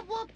whoop, whoop.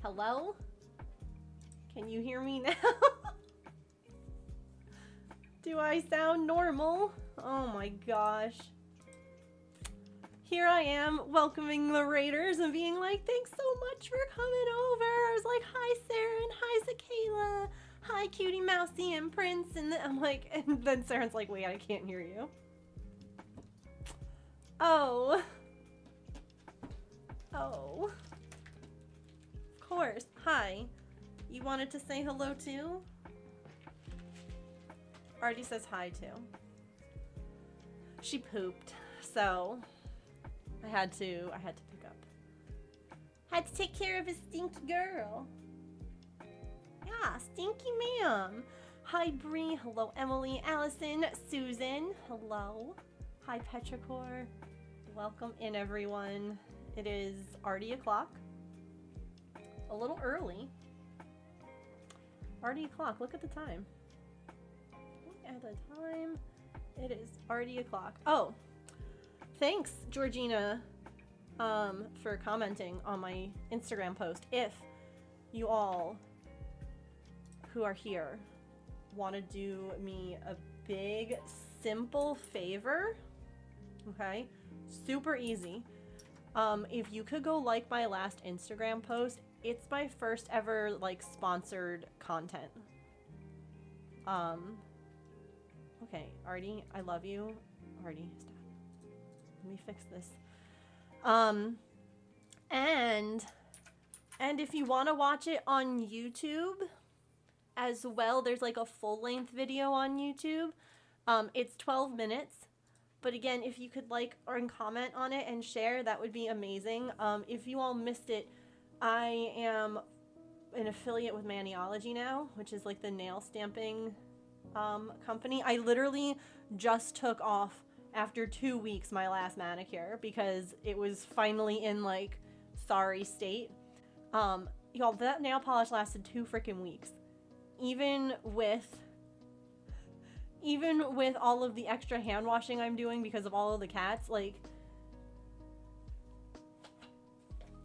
Hello? Can you hear me now? Do I sound normal? Oh my gosh. Here I am welcoming the Raiders and being like, thanks so much for coming over. I was like, hi Saren, hi Zakayla, hi Cutie Mousy and Prince. And then I'm like, and then Saren's like, wait, I can't hear you. Oh. Oh. Of course. Hi. You wanted to say hello too? Artie says hi too. She pooped, so I had to pick up. Had to take care of a stinky girl. Yeah, stinky ma'am. Hi Bree, hello Emily, Allison, Susan, hello. Hi Petrichor. Welcome in everyone. It is already o'clock. A little early. Already o'clock, look at the time. Look at the time. It is already o'clock. Oh, thanks Georgina for commenting on my Instagram post. If you all who are here want to do me a big, simple favor, okay? Super easy. If you could go like my last Instagram post, it's my first ever like sponsored content. Okay, Artie, I love you. Artie, stop. Let me fix this. And if you want to watch it on YouTube as well, there's like a full-length video on YouTube. It's 12 minutes. But again, if you could like or comment on it and share, that would be amazing. If you all missed it, I am an affiliate with Maniology now, which is like the nail stamping company. I literally just took off after 2 weeks my last manicure because it was finally in like sorry state. Y'all, that nail polish lasted 2 freaking weeks. Even with all of the extra hand washing I'm doing because of all of the cats, like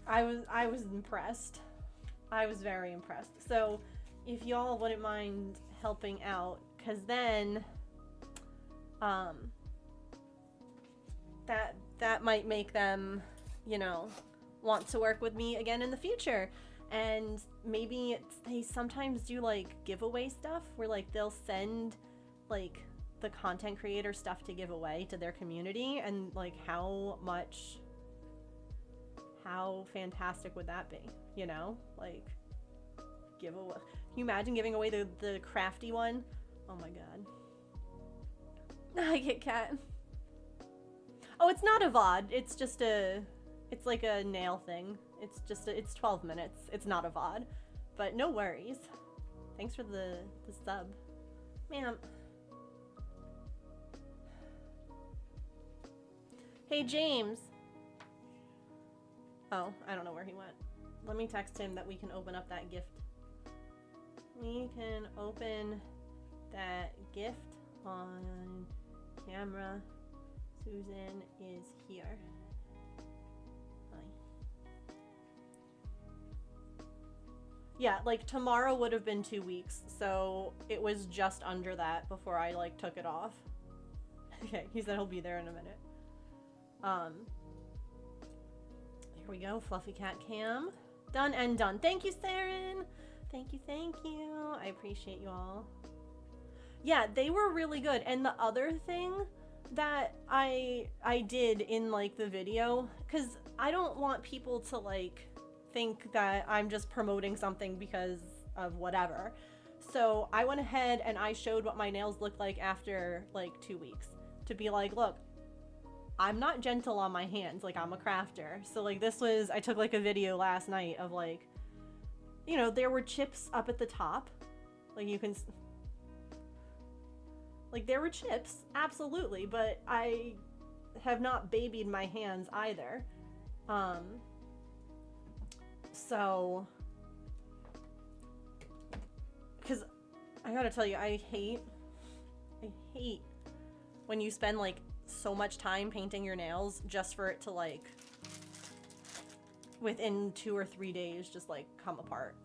I was impressed. I was very impressed. So if y'all wouldn't mind helping out, because then that might make them, you know, want to work with me again in the future. And maybe they sometimes do like giveaway stuff where like they'll send like the content creator stuff to give away to their community, and like how fantastic would that be, you know? Like give away. Can you imagine giving away the crafty one? Oh my god. I get cat. Oh, it's not a VOD. It's just it's like a nail thing. It's just it's 12 minutes. It's not a VOD. But no worries. Thanks for the sub. Ma'am. Hey, James. Oh, I don't know where he went. Let me text him that we can open up that gift. We can open that gift on camera. Susan is here. Hi. Yeah, like tomorrow would have been 2 weeks, so it was just under that before I like took it off. Okay, he said he'll be there in a minute. Here we go, Fluffy Cat Cam. Done and done. Thank you, Saren. Thank you, thank you. I appreciate you all. Yeah, they were really good. And the other thing that I did in like the video, because I don't want people to like think that I'm just promoting something because of whatever. So I went ahead and I showed what my nails looked like after like 2 weeks, to be like, look, I'm not gentle on my hands, like I'm a crafter. So like this was, I took like a video last night of like, you know, there were chips up at the top. Like you can, like there were chips, absolutely, but I have not babied my hands either. So, because I gotta tell you, I hate when you spend like so much time painting your nails just for it to like within 2 or 3 days just like come apart.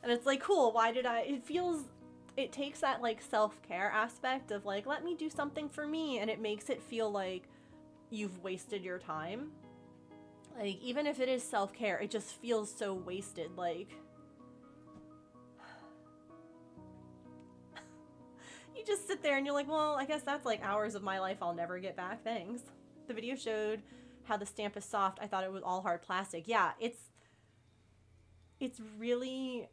And it's like, cool, why did it takes that like self-care aspect of like, let me do something for me, and it makes it feel like you've wasted your time. Like even if it is self-care, it just feels so wasted. Like you just sit there and you're like, well, I guess that's like hours of my life I'll never get back, thanks. The video showed how the stamp is soft. I thought it was all hard plastic. Yeah, it's really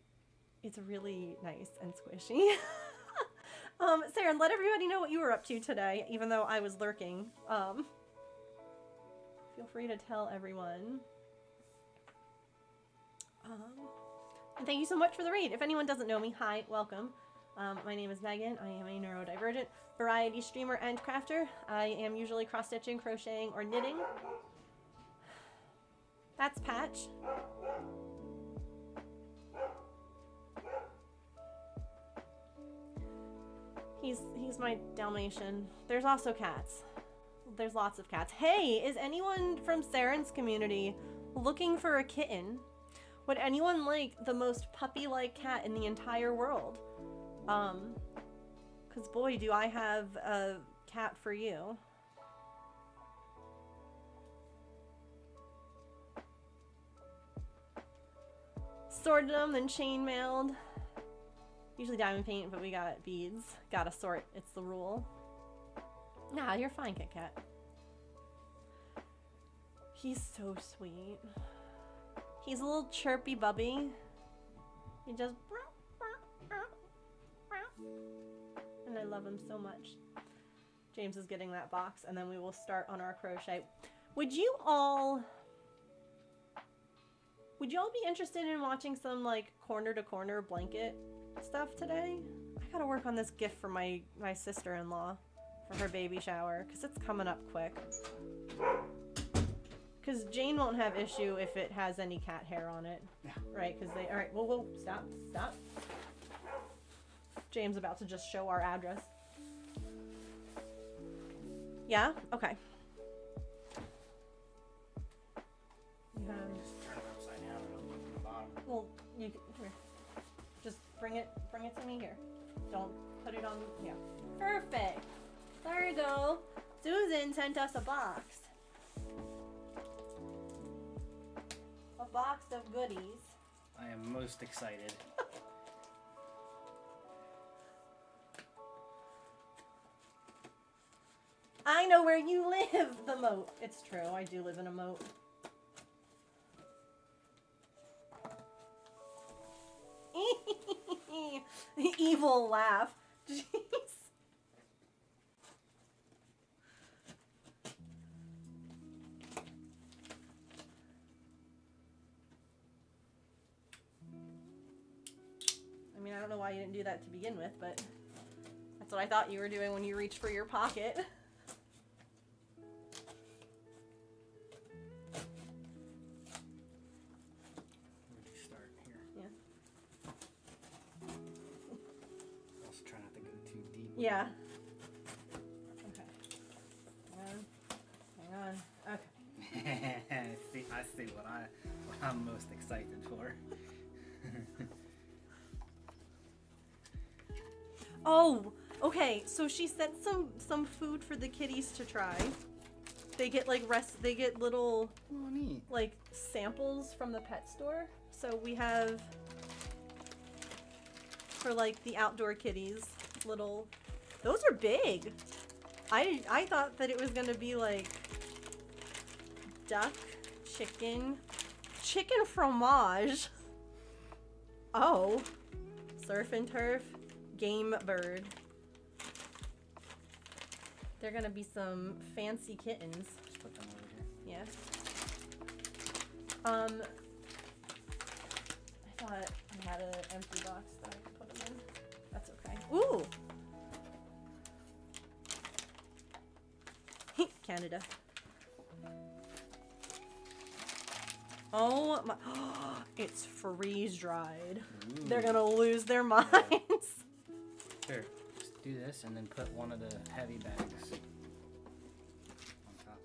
nice and squishy. Saren, let everybody know what you were up to today, even though I was lurking. Feel free to tell everyone. And thank you so much for the raid. If anyone doesn't know me, hi, welcome. My name is Megan. I am a neurodivergent variety streamer and crafter. I am usually cross-stitching, crocheting, or knitting. That's Patch. He's my Dalmatian. There's also cats. There's lots of cats. Hey, is anyone from Saren's community looking for a kitten? Would anyone like the most puppy-like cat in the entire world? Cause boy, do I have a cat for you. Sorted them, then chainmailed. Usually diamond paint, but we got beads. Gotta sort, it's the rule. Nah, you're fine, Kit Kat. He's so sweet. He's a little chirpy bubby. He just... And I love him so much. James is getting that box, and then we will start on our crochet. Would you all be interested in watching some like corner to corner blanket stuff today? I gotta work on this gift for my sister-in-law for her baby shower, because it's coming up quick. Because Jane won't have issue if it has any cat hair on it. Yeah. Right, because they... Alright, whoa, stop. James about to just show our address. Yeah? Okay. You have... Just turn it upside down and it'll look from the bottom. Well, you here. Just bring it to me here. Don't put it on... Yeah. Perfect. There you go. Susan sent us a box. box of goodies. I am most excited. I know where you live, the moat. It's true, I do live in a moat. The evil laugh. Jeez. I mean, I don't know why you didn't do that to begin with, but that's what I thought you were doing when you reached for your pocket. Where'd you start? Here. Yeah. Also try not to go too deep. Yeah. Okay. Hang on. Okay. I see what I'm most excited for. Oh, okay. So she sent some food for the kitties to try. They get like they get little Oh, neat. like samples from the pet store. So we have for like the outdoor kitties, little. Those are big. I thought that it was gonna be like duck, chicken fromage. Oh, surf and turf, game bird. They're gonna be some fancy kittens. Just put them over here. Yeah. I thought I had an empty box that I could put them in. That's okay. Ooh! Canada. Oh my. It's freeze dried. Ooh. They're gonna lose their minds. Here, just do this and then put one of the heavy bags on top.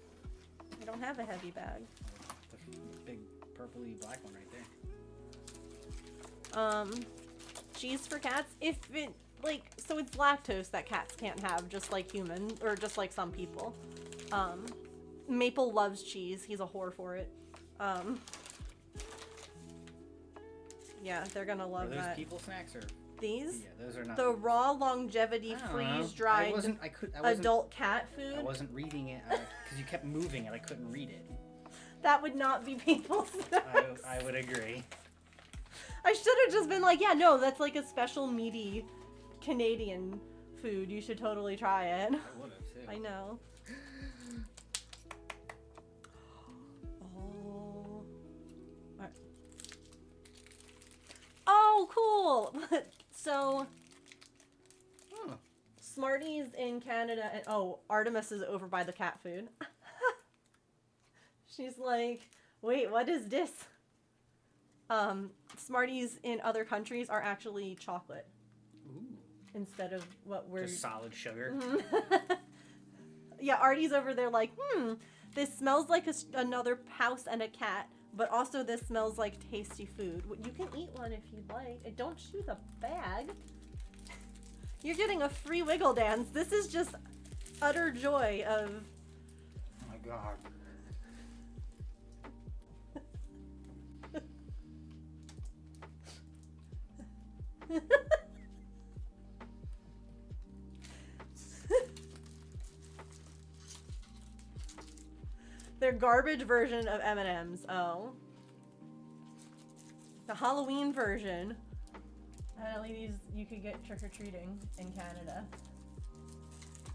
I don't have a heavy bag. The big purpley black one right there. Cheese for cats. If it, like, so it's lactose that cats can't have, just like humans, or just like some people. Maple loves cheese. He's a whore for it. Yeah, they're gonna love Are those that. people snacks or? These? Yeah, those are not. The raw longevity I don't know. freeze-dried I wasn't adult cat food? I wasn't reading it because you kept moving and I couldn't read it. That would not be people snacks. I would agree. I should have just been like, yeah, no, that's like a special meaty Canadian food. You should totally try it. I would have too. I know. Oh. Alright. Oh, cool. So, Oh. Smarties in Canada, and oh, Artemis is over by the cat food. She's like, wait, what is this? Smarties in other countries are actually chocolate. Ooh. Instead of what we're... Just solid sugar. Yeah, Artie's over there like, this smells like another house and a cat, but also this smells like tasty food. You can eat one if you'd like. And don't chew the bag. You're getting a free wiggle dance. This is just utter joy of... Oh my god. Their garbage version of M&Ms. Oh. The Halloween version. Apparently these you could get trick-or-treating in Canada.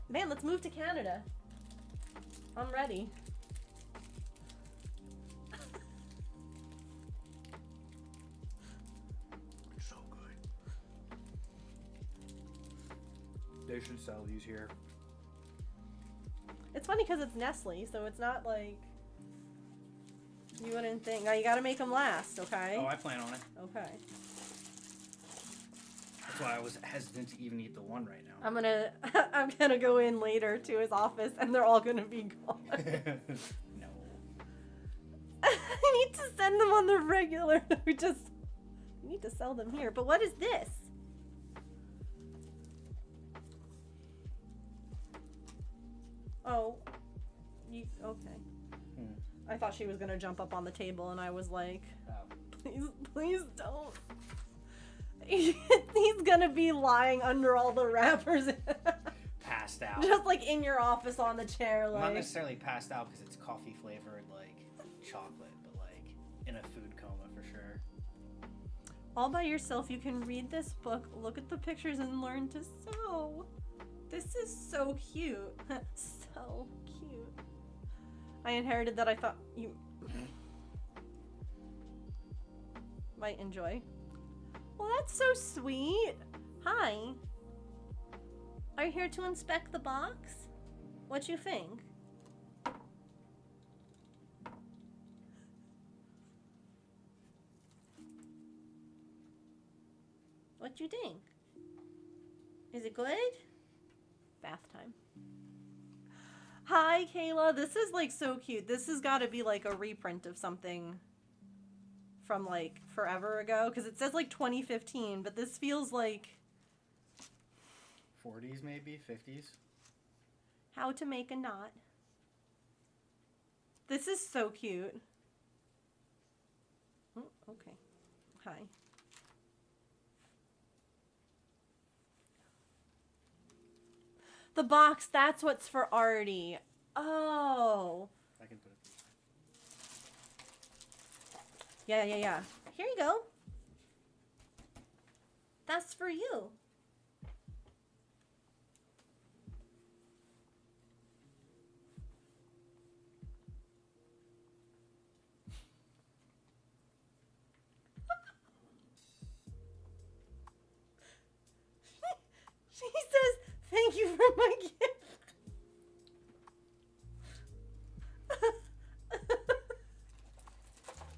Man, let's move to Canada. I'm ready. So good. They should sell these here. It's funny because it's Nestle, so it's not like you wouldn't think. Now you gotta make them last, okay? Oh, I plan on it. Okay. That's why I was hesitant to even eat the one right now. I'm gonna go in later to his office, and they're all gonna be gone. No. I need to send them on the regular. We need to sell them here. But what is this? Oh, okay. I thought she was gonna jump up on the table, and I was like, Oh. please don't. He's gonna be lying under all the wrappers. Passed out. Just like in your office on the chair, like. Not necessarily passed out because it's coffee flavored, like chocolate, but like in a food coma for sure. All by yourself, you can read this book, look at the pictures, and learn to sew. This is so cute. So cute. I inherited that. I thought you might enjoy. Well, that's so sweet. Hi. Are you here to inspect the box? What you think? What you think? Is it good? Bath time. Hi, Kayla. This is like so cute. This has got to be like a reprint of something from like forever ago because it says like 2015, but this feels like 40s maybe, 50s. How to make a knot. This is so cute. Oh, okay. Hi. The box, that's what's for Artie. Oh. I can put it. Yeah. Here you go. That's for you. She says, thank you for my gift.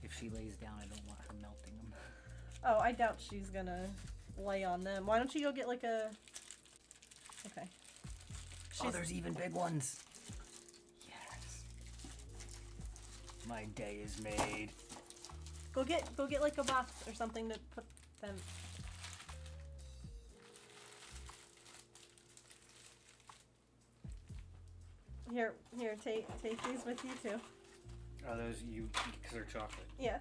If she lays down, I don't want her melting them. Oh, I doubt she's gonna lay on them. Why don't you go get like a... Okay. Oh, there's even big ones. Yes. My day is made. Go get like a box or something to put them... Here, take these with you too. Oh, those you because they're chocolate. Yeah.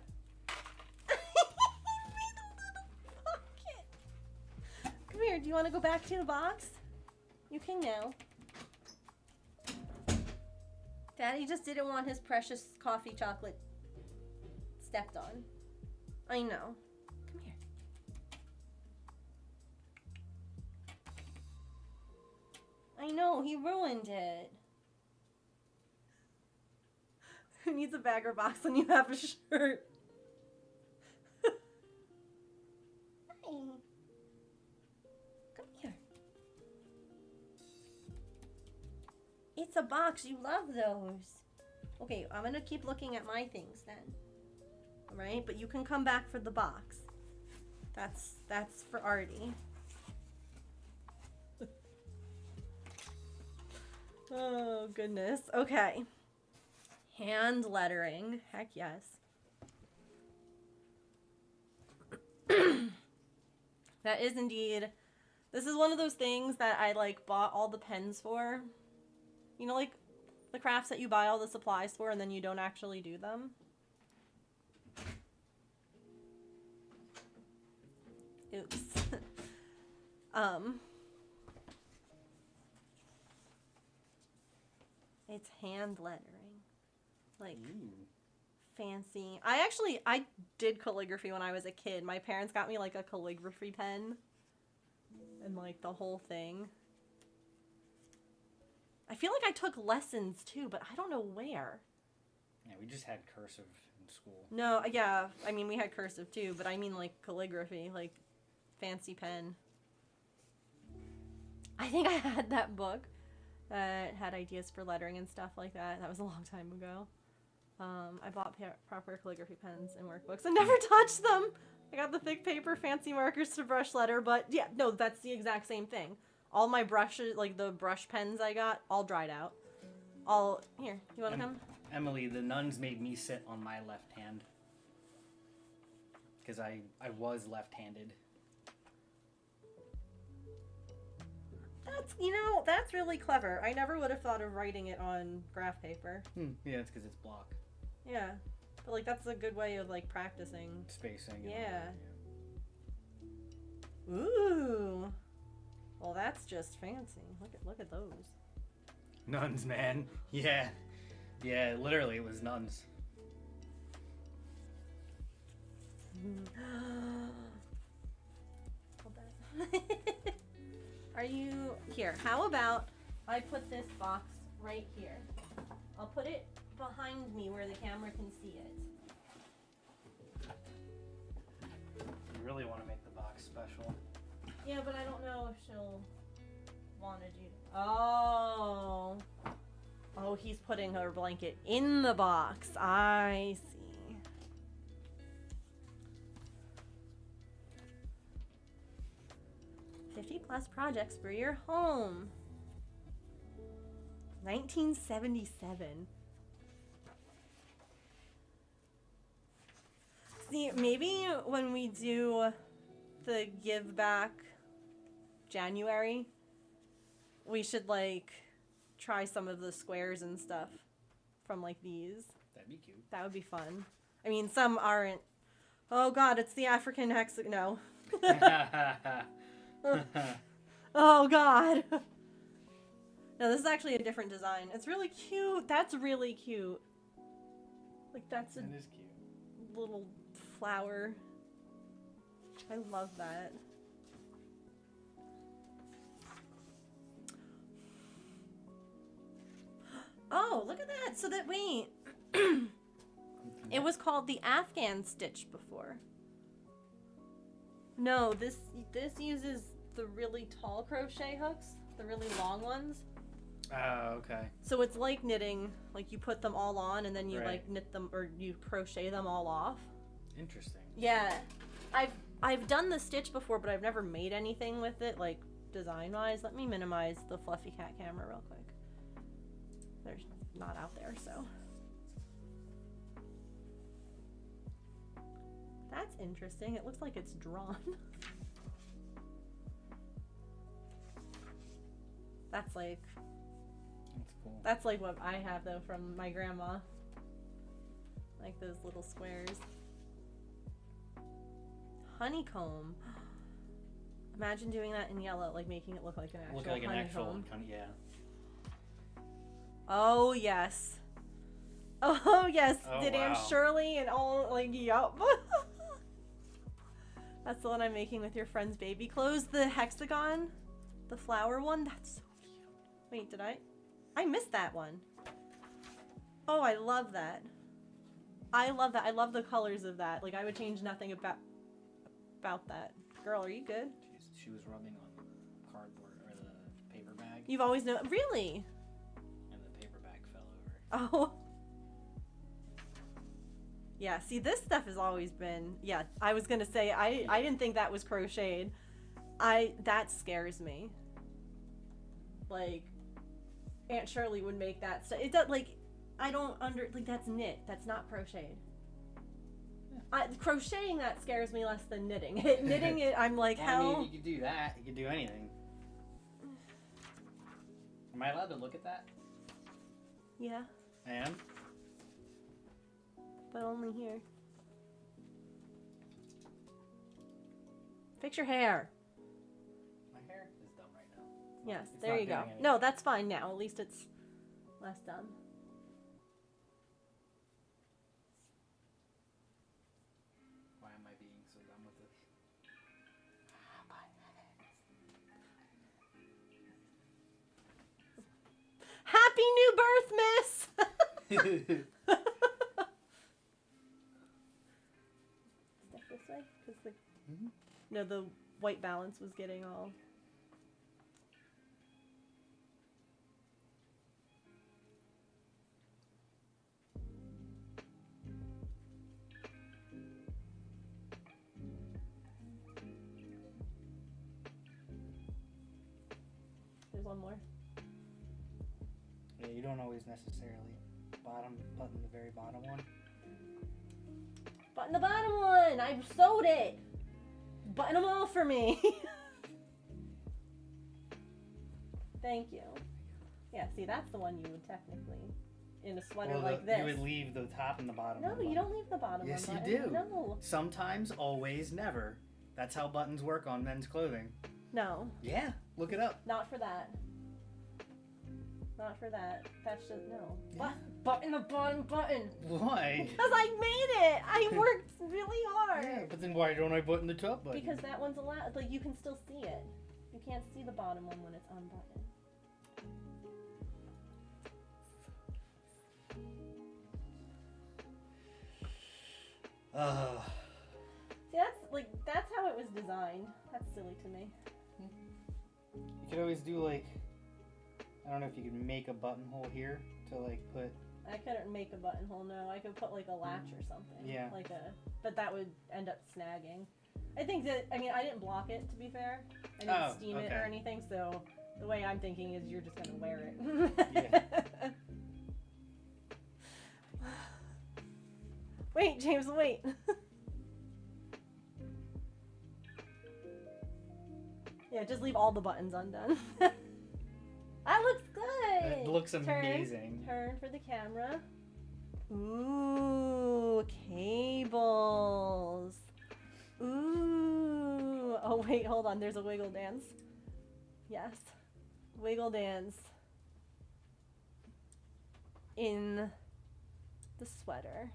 Come here, do you want to go back to the box? You can now. Daddy just didn't want his precious coffee chocolate stepped on. I know. Come here. I know, he ruined it. Who needs a bag or box when you have a shirt? Hi. Come here. It's a box. You love those. Okay, I'm gonna keep looking at my things then. Alright, but you can come back for the box. That's for Artie. Oh, goodness. Okay. Hand lettering. Heck yes. That is indeed. This is one of those things that I like bought all the pens for. You know, like the crafts that you buy all the supplies for and then you don't actually do them. Oops. It's hand lettering. Like, Ooh. fancy. I did calligraphy when I was a kid. My parents got me like a calligraphy pen. And like the whole thing. I feel like I took lessons too, but I don't know where. Yeah, we just had cursive in school. No, yeah, I mean we had cursive too, but I mean like calligraphy, like fancy pen. I think I had that book that had ideas for lettering and stuff like that. That was a long time ago. I bought proper calligraphy pens and workbooks and never touched them. I got the thick paper, fancy markers to brush letter, but yeah, no, that's the exact same thing. All my brushes, like the brush pens I got, all dried out. Here, you want to come? Emily, the nuns made me sit on my left hand. Because I was left-handed. That's really clever. I never would have thought of writing it on graph paper. Yeah, it's because it's block. Yeah. But like that's a good way of like practicing. Spacing. and all Yeah. that, Ooh. Well, that's just fancy. Look at those. Nuns, man. Yeah. Yeah, literally it was nuns. Hold that. Are you here? How about I put this box right here? I'll put it behind me where the camera can see it. You really want to make the box special. Yeah, but I don't know if she'll want to do. Oh. Oh, he's putting her blanket in the box. I see. +50 projects for your home. 1977. See, maybe when we do the give back January, we should like try some of the squares and stuff from like these. That'd be cute. That would be fun. I mean, some aren't. Oh God, it's the African hexagon. No. Oh God. No, this is actually a different design. It's really cute. That's really cute. Like that's a It is cute. little flower. I love that. Oh, look at that. So that, wait. It was called the Afghan stitch before. No, this uses the really tall crochet hooks, the really long ones. Oh, okay. So it's like knitting, like you put them all on and then you Right. like knit them or you crochet them all off. Interesting. Yeah. I've done the stitch before, but I've never made anything with it, like design-wise. Let me minimize the fluffy cat camera real quick. There's not out there, so. That's interesting. It looks like it's drawn. That's like That's cool. That's like what I have though from my grandma. Like those little squares. Honeycomb. Imagine doing that in yellow, like making it look like an actual Look like an honeycomb. actual kind of, yeah. Oh yes. Oh yes. Oh, Did Aunt wow. Shirley and all like yup. That's the one I'm making with your friend's baby clothes. The hexagon, the flower one. That's so cute. Wait, did I missed that one. Oh, I love that. I love that. I love the colors of that. Like I would change nothing about that. Girl, are you good? She was rubbing on cardboard or the paper bag, You've always known. Really? and the paper bag fell over. Oh. Yeah, see, this stuff has always been, yeah, I was gonna say, I didn't think that was crocheted. That scares me. Like, Aunt Shirley would make that stuff. It does, like, I don't like, that's knit. That's not crocheted. Crocheting that scares me less than knitting. Knitting it, I'm like, Well, how? I mean, you could do that. You could do anything. Am I allowed to look at that? Yeah, I am? but only here. Fix your hair. My hair is dumb right now. Yes, It's there not you go. doing anything. No, that's fine now. At least it's less done. Why am I being so dumb with this? Happy new birth, miss! Step this way? 'Cause the... Mhm. No, the white balance was getting all... There's one more. Yeah, you don't always necessarily button the very bottom one. Button the bottom one! I sewed it! Button them all for me! Thank you. Yeah, see, that's the one you would technically in a sweater Well, like this. You would leave the top and the bottom. No, you don't leave the bottom. Yes, one you button. do. No. Sometimes, always, never. That's how buttons work on men's clothing. No. Yeah, look it up. Not for that. Not for that. That's just no. Yeah. Button the bottom button. Why? Because I made it. I worked really hard. Yeah, but then why don't I button the top button? Because that one's allowed. Like you can still see it. You can't see the bottom one when it's unbuttoned. See, that's how it was designed. That's silly to me. You could always do like, I don't know if you could make a buttonhole here to like put. I couldn't make a buttonhole. No, I could put like a latch or something. Yeah. But that would end up snagging. I think that I didn't block it, to be fair. I didn't steam it or anything. So the way I'm thinking is you're just gonna wear it. Yeah. Wait, James, wait. Yeah, just leave all the buttons undone. That looks good. It looks amazing. Turn for the camera. Ooh, cables. Ooh. Oh, wait, hold on. There's a wiggle dance. Yes. Wiggle dance. In the sweater.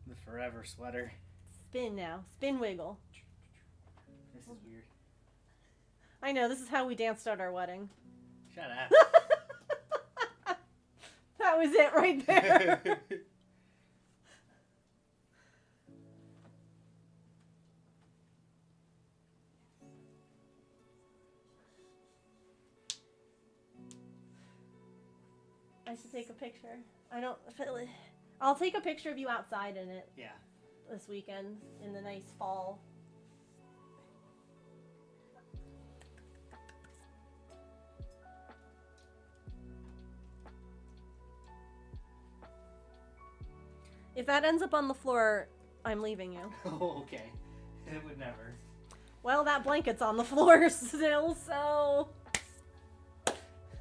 The forever sweater. Spin now. Spin wiggle. This is weird. I know, this is how we danced at our wedding. Shut up. That was it right there. I should take a picture. I don't feel it. I'll take a picture of you outside in it. Yeah. This weekend in the nice fall. If that ends up on the floor, I'm leaving you. Oh, okay. It would never. Well, that blanket's on the floor still, so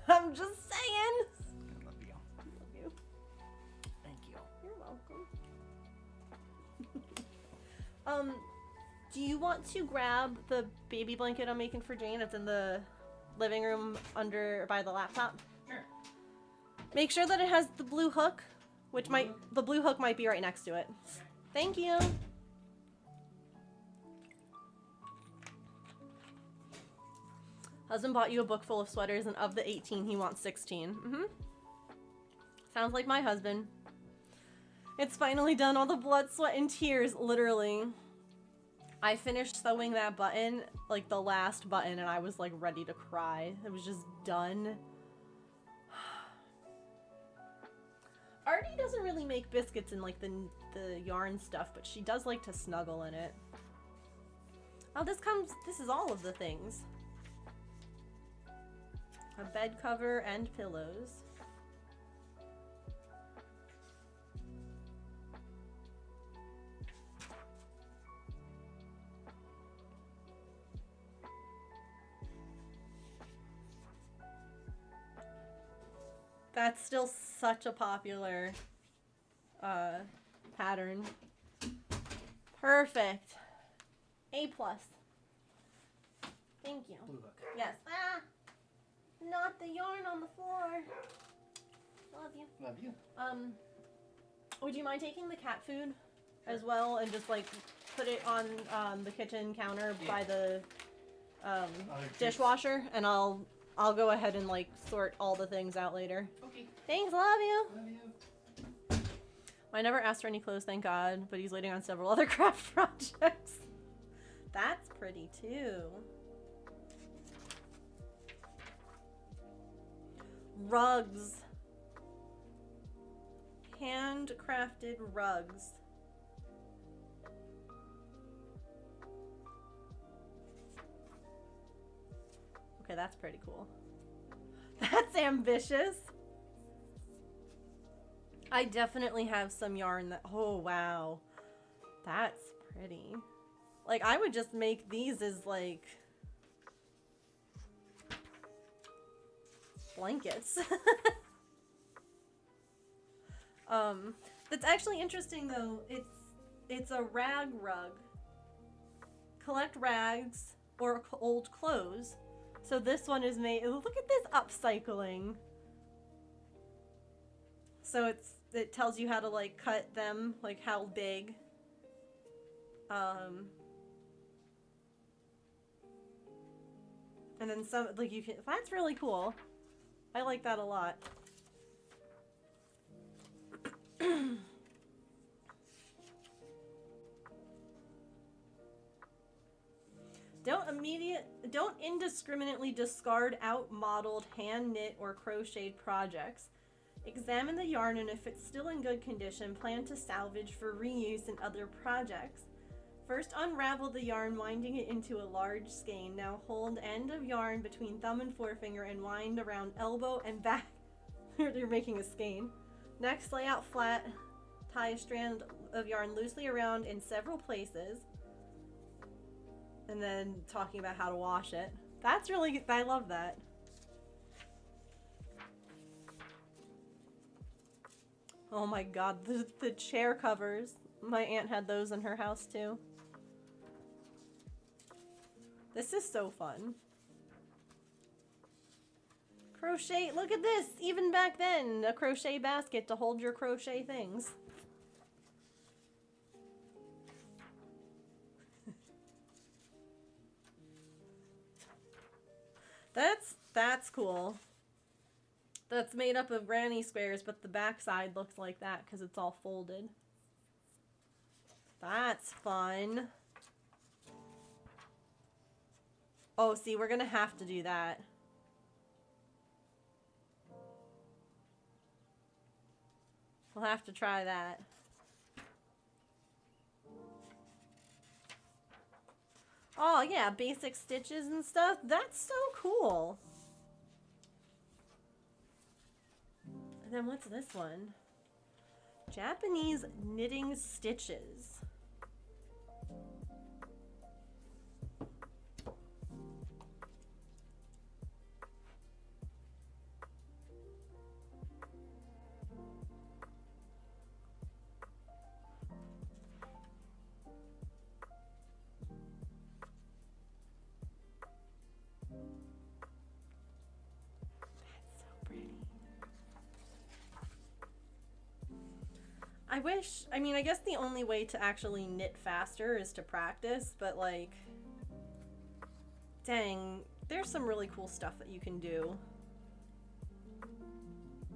I'm just saying. I love you. Love you. Thank you. You're welcome. Do you want to grab the baby blanket I'm making for Jane? It's in the living room by the laptop. Sure. Make sure that it has the blue hook, the blue hook might be right next to it. Okay. Thank you. Husband bought you a book full of sweaters, and of the 18, he wants 16. Sounds like my husband. It's finally done. All the blood, sweat, and tears, literally. I finished sewing that button, like the last button, and I was like ready to cry. It was just done. Artie doesn't really make biscuits in like the yarn stuff, but she does like to snuggle in it. Oh, this is all of the things. A bed cover and pillows. That's still such a popular pattern. Perfect. A+. Thank you. Blue hook. Yes. Ah! Not the yarn on the floor. Love you. Love you. Would you mind taking the cat food as well and just like put it on the kitchen counter by the dishwasher, and I'll go ahead and like sort all the things out later. Okay. Thanks, love you. Love you. I never asked for any clothes, thank God, but he's waiting on several other craft projects. That's pretty too. Rugs. Handcrafted rugs. Okay, that's pretty cool. That's ambitious. I definitely have some yarn that, oh wow. That's pretty. Like, I would just make these as like blankets. That's actually interesting though. It's a rag rug. Collect rags or old clothes. So this one is made. Look at this upcycling. So it tells you how to like cut them, like how big. And then some, like you can. That's really cool. I like that a lot. Don't indiscriminately discard out-modeled, hand-knit, or crocheted projects. Examine the yarn, and if it's still in good condition, plan to salvage for reuse in other projects. First, unravel the yarn, winding it into a large skein. Now hold end of yarn between thumb and forefinger and wind around elbow and back. You're making a skein. Next, lay out flat. Tie a strand of yarn loosely around in several places. And then talking about how to wash it. That's really good. I love that. Oh my god, the chair covers. My aunt had those in her house too. This is so fun. Crochet, look at this! Even back then, a crochet basket to hold your crochet things. That's cool. That's made up of granny squares, but the back side looks like that because it's all folded. That's fun. Oh, see, we're gonna have to do that. We'll have to try that. Oh, yeah, basic stitches and stuff. That's so cool. And then what's this one? Japanese knitting stitches. I mean, I guess the only way to actually knit faster is to practice, but like, dang, there's some really cool stuff that you can do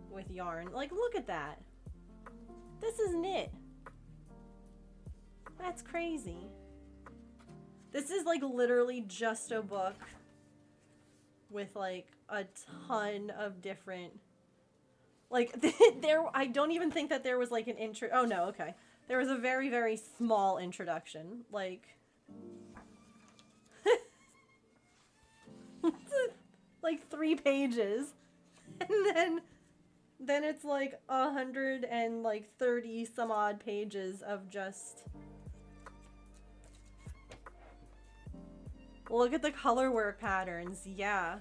with yarn. Like, look at that. This is knit. That's crazy. This is like literally just a book with like a ton of different, like I don't even think that there was like an intro. Oh no, okay. There was a very, very small introduction. Like, like 3 pages. And then it's like 130 some odd pages of just, look at the color work patterns. Yeah.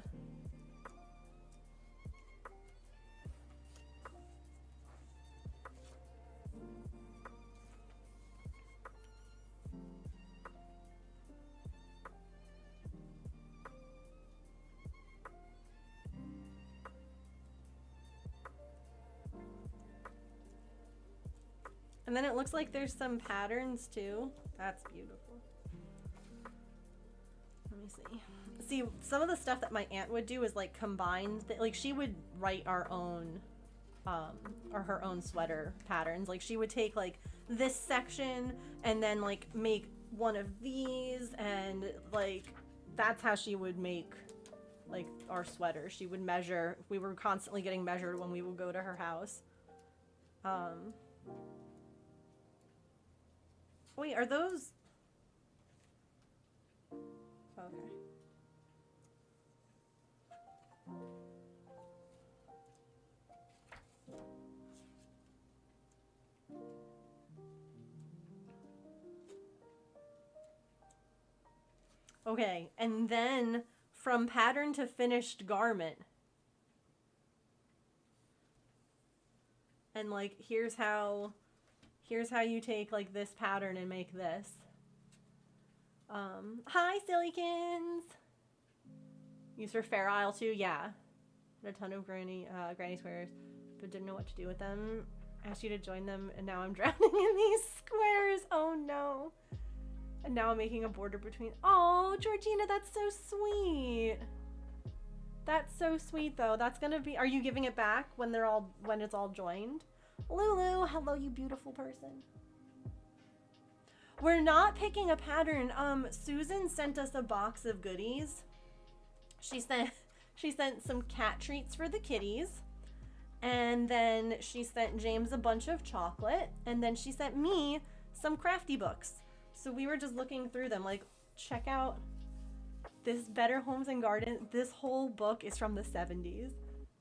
And then it looks like there's some patterns too. That's beautiful. Let me see. See, some of the stuff that my aunt would do is like combine, like she would write our own, or her own sweater patterns. Like she would take like this section and then like make one of these, and like that's how she would make like our sweater. She would measure. We were constantly getting measured when we would go to her house. Wait, are those? Okay. Okay, and then from pattern to finished garment. and like here's how you take like this pattern and make this. Hi Sillykins! Used for Fair Isle too, yeah. Had a ton of granny squares, but didn't know what to do with them. Asked you to join them, and now I'm drowning in these squares. Oh no. And now I'm making a border between. Oh, Georgina, that's so sweet. That's so sweet though. That's gonna be. Are you giving it back when it's all joined? Lulu, hello, you beautiful person. We're not picking a pattern. Susan sent us a box of goodies. She sent some cat treats for the kitties. And then she sent James a bunch of chocolate. And then she sent me some crafty books. So we were just looking through them. Like, check out this Better Homes and Gardens. This whole book is from the 70s.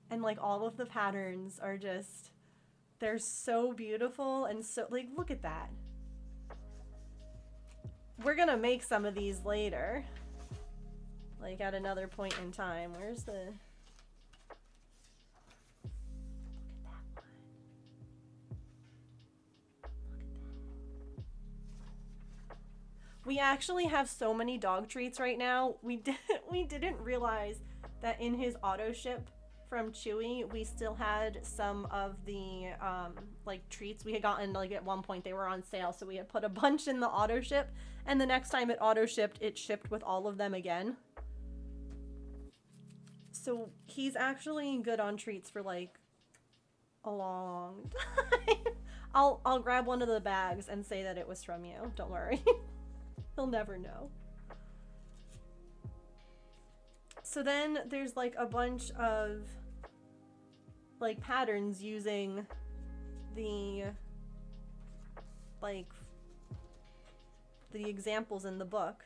And like all of the patterns are just, they're so beautiful. And so, like, look at that. We're gonna make some of these later. Like at another point in time. Where's the... We actually have so many dog treats right now. We didn't realize that in his auto ship from Chewy, we still had some of the like treats we had gotten. Like at one point they were on sale, so we had put a bunch in the auto ship, and the next time it auto shipped, it shipped with all of them again. So he's actually good on treats for like a long time. I'll grab one of the bags and say that it was from you. Don't worry. He'll never know. So then there's like a bunch of like patterns using the like the examples in the book.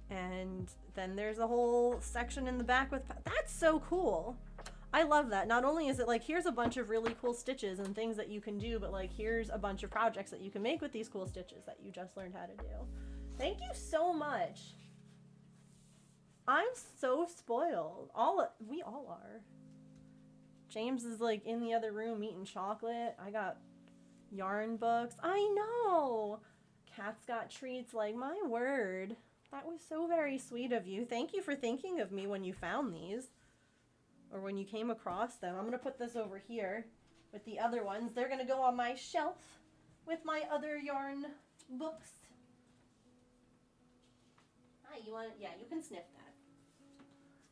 And then there's a whole section in the back with that's so cool. I love that. Not only is it like, here's a bunch of really cool stitches and things that you can do, but like, here's a bunch of projects that you can make with these cool stitches that you just learned how to do. Thank you so much. I'm so spoiled. We all are. James is like in the other room eating chocolate. I got yarn books. I know. Cat's got treats. Like, my word. That was so very sweet of you. Thank you for thinking of me when you found these. Or when you came across them. I'm going to put this over here with the other ones. They're going to go on my shelf with my other yarn books. Hi, you want? Yeah, you can sniff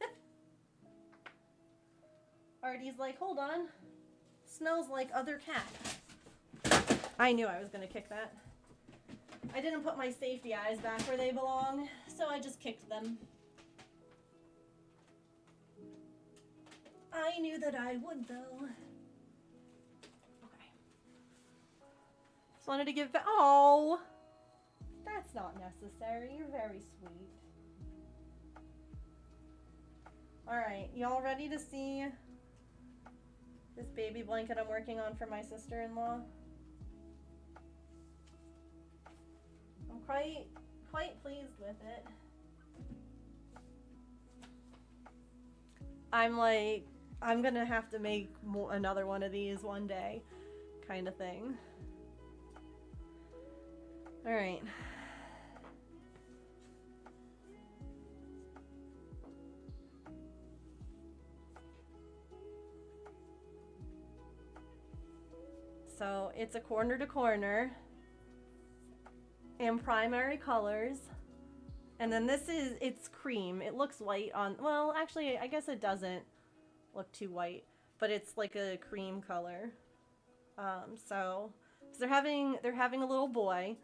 that. Artie's like, hold on. Smells like other cat. I knew I was going to kick that. I didn't put my safety eyes back where they belong, so I just kicked them. I knew that I would, though. Okay. Just wanted to give back. Oh! That's not necessary. You're very sweet. Alright, y'all ready to see this baby blanket I'm working on for my sister-in-law? I'm quite pleased with it. I'm like, I'm gonna have to make another one of these one day, kind of thing. All right. So it's a corner to corner and primary colors. And then it's cream. It looks white on, well, actually, I guess it doesn't look too white, but it's like a cream color. So they're having a little boy,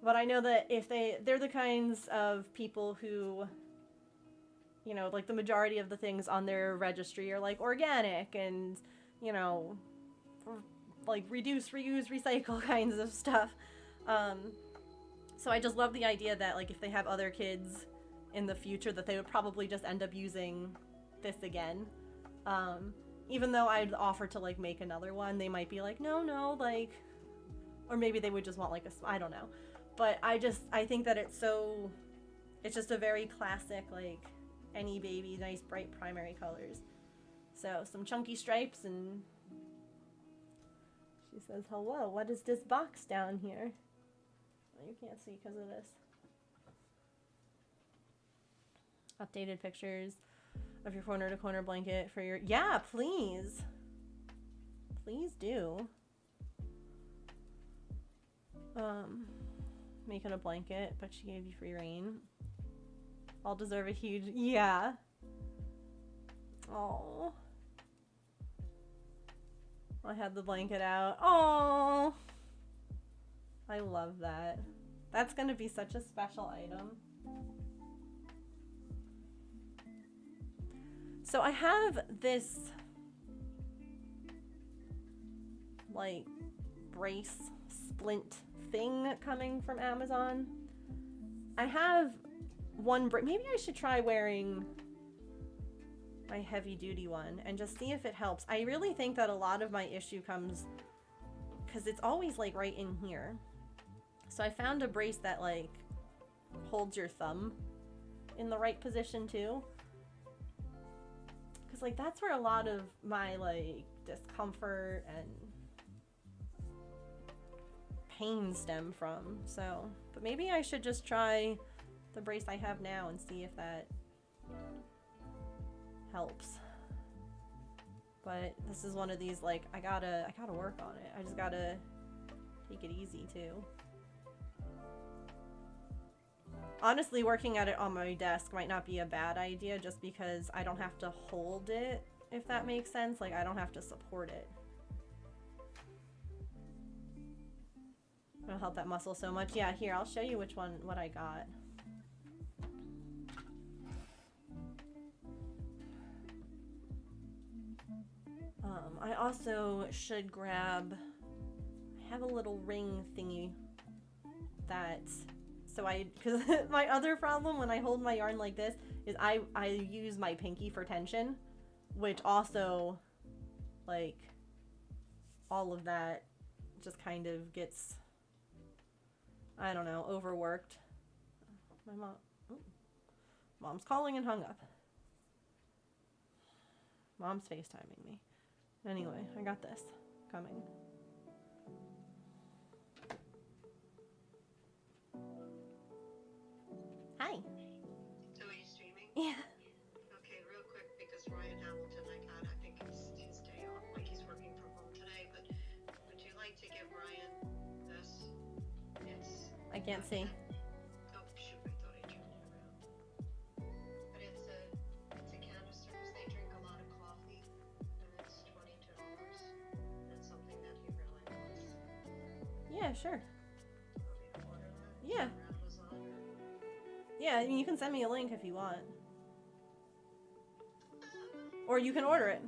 but I know that if they're the kinds of people who, you know, like the majority of the things on their registry are like organic and, you know, like reduce, reuse, recycle kinds of stuff. So I just love the idea that like if they have other kids in the future that they would probably just end up using this again. Even though I'd offer to like make another one, they might be like, no, like, or maybe they would just want like I don't know. But I think that it's just a very classic, like any baby, nice bright primary colors. So some chunky stripes and She says, hello, what is this box down here? Oh, you can't see because of this. Updated pictures of your corner to corner blanket for your... Yeah, please. Please do. Making a blanket, but she gave you free reign. I'll deserve a huge... Yeah. Oh. I had the blanket out. Oh. I love that. That's gonna be such a special item. So I have this like brace splint thing coming from Amazon. I have one maybe I should try wearing my heavy duty one and just see if it helps. I really think that a lot of my issue comes because it's always like right in here. So I found a brace that like holds your thumb in the right position too. Cause like that's where a lot of my like discomfort and pain stem from. So, but maybe I should just try the brace I have now and see if that helps. But this is one of these like I gotta work on it. I just gotta take it easy too. Honestly, working at it on my desk might not be a bad idea just because I don't have to hold it, if that makes sense. Like, I don't have to support it. It'll help that muscle so much. Yeah, here, I'll show you what I got. I also should grab, I have a little ring thingy that, so because my other problem when I hold my yarn like this is I use my pinky for tension, which also, like, all of that just kind of gets, I don't know, overworked. My mom, oh, mom's calling and hung up. Mom's FaceTiming me. Anyway, I got this coming. Hi. So are you streaming? Yeah. Okay, real quick, because Ryan Hamilton, I think it's his day off, like he's working from home today, but would you like to give Ryan this? It's... I can't see. Oh, shoot, I thought I turned it around. But it's a canister, because they drink a lot of coffee, and it's $22. It's something that he really wants. Yeah, sure. Do you want me to order that? Yeah. Or Amazon, or... Yeah, I mean, you can send me a link if you want. Or you can order it.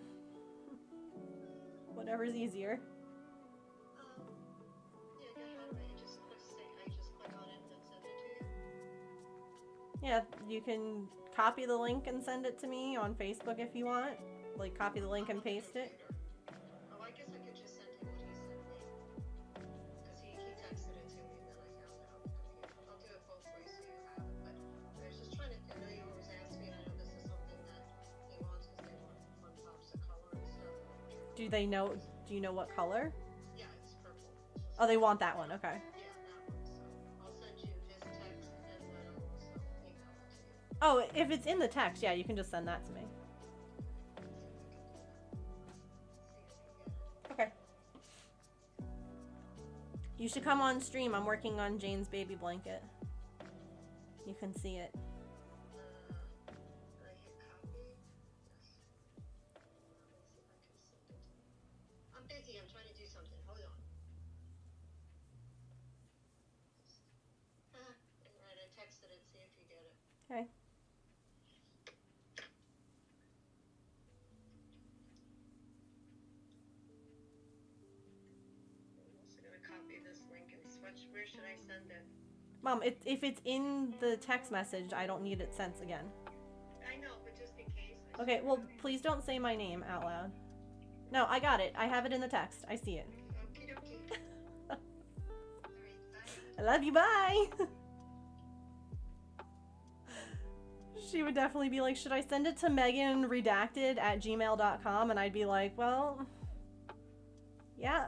Whatever's easier. Yeah, go ahead. I just click on it and then send it to you. Yeah, you can copy the link and send it to me on Facebook if you want. Like, copy the link and paste it. Oh, I guess I could just send him what he sent me. Because he texted it to me and then I found it on the computer. I'll do it both ways so you have it. But I was just trying to, I know you always ask me, and I know this is something that he wants because they want fun pops of color and stuff. Do you know what color? Yeah, it's purple. Oh, they want that one, okay. Yeah, that one. So I'll send you his text and then I'll also email it to you. Oh, if it's in the text, yeah, you can just send that to me. Okay. You should come on stream. I'm working on Jane's baby blanket. You can see it. Did I hit copy? Yes. Let me see if I can send it. I'm busy. I'm trying to do something. Hold on. Alright, I texted it. See if you get it. Okay. I'm also gonna copy this link and switch. Where should I send it? Mom, if it's in the text message, I don't need it sent again. I know, but just in case. Okay, well, please don't say my name out loud. No, I got it. I have it in the text. I see it. Okie dokie. Alright, bye. I love you. Bye. She would definitely be like, should I send it to meganredacted@gmail.com? And I'd be like, well, yeah.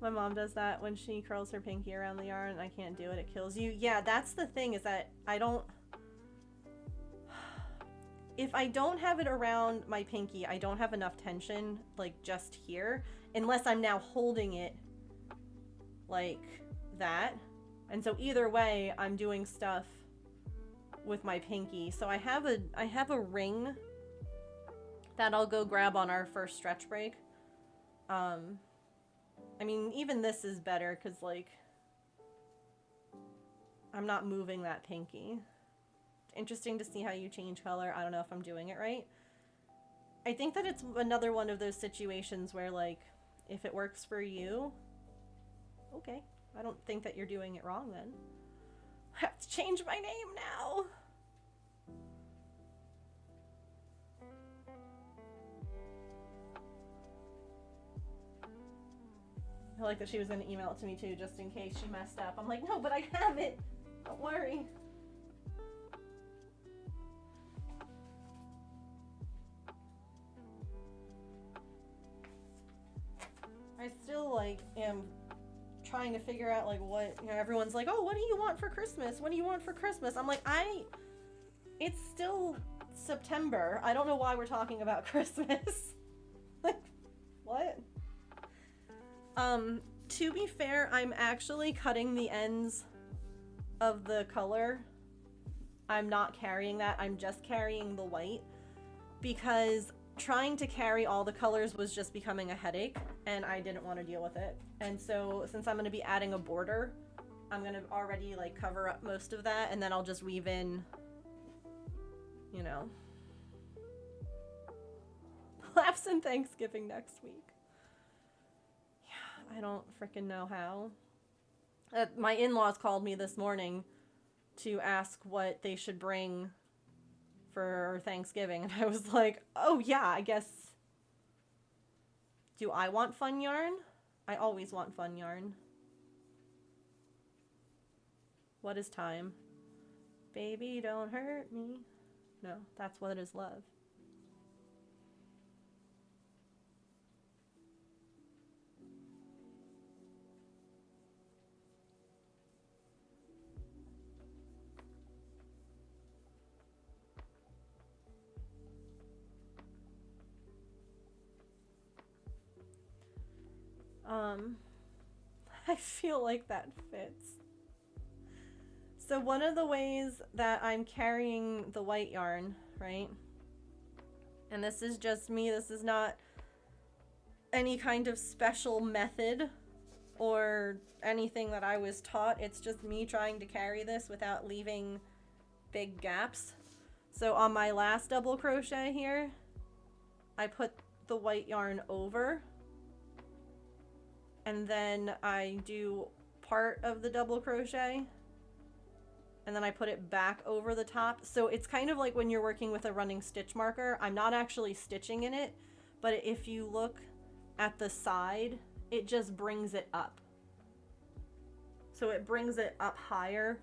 My mom does that when she curls her pinky around the yarn. I can't do it. It kills you. Yeah, that's the thing, is that I don't... If I don't have it around my pinky, I don't have enough tension, like, just here. Unless I'm now holding it like that. And so either way, I'm doing stuff with my pinky. So I have a ring that I'll go grab on our first stretch break. I mean, even this is better because, like, I'm not moving that pinky. Interesting to see how you change color. I don't know if I'm doing it right. I think that it's another one of those situations where, like, if it works for you, okay. I don't think that you're doing it wrong then. I have to change my name now. I like that she was going to email it to me too, just in case she messed up. I'm like, no, but I have it. Don't worry. I still, like, am trying to figure out, like, what, you know, everyone's like, oh, what do you want for Christmas? What do you want for Christmas? I'm like, it's still September. I don't know why we're talking about Christmas. Like, what? To be fair, I'm actually cutting the ends of the color. I'm not carrying that. I'm just carrying the white because trying to carry all the colors was just becoming a headache and I didn't want to deal with it. And so since I'm going to be adding a border, I'm going to already, like, cover up most of that, and then I'll just weave in, you know, laughs and Thanksgiving next week. I don't freaking know how. My in-laws called me this morning to ask what they should bring for Thanksgiving, and I was like, oh yeah, I guess. Do I want fun yarn? I always want fun yarn. What is time? Baby, don't hurt me. No, that's what is love. I feel like that fits. So one of the ways that I'm carrying the white yarn, right? And this is just me, this is not any kind of special method or anything that I was taught. It's just me trying to carry this without leaving big gaps. So on my last double crochet here, I put the white yarn over, and then I do part of the double crochet, and then I put it back over the top. So it's kind of like when you're working with a running stitch marker. I'm not actually stitching in it, but if you look at the side, it just brings it up. So it brings it up higher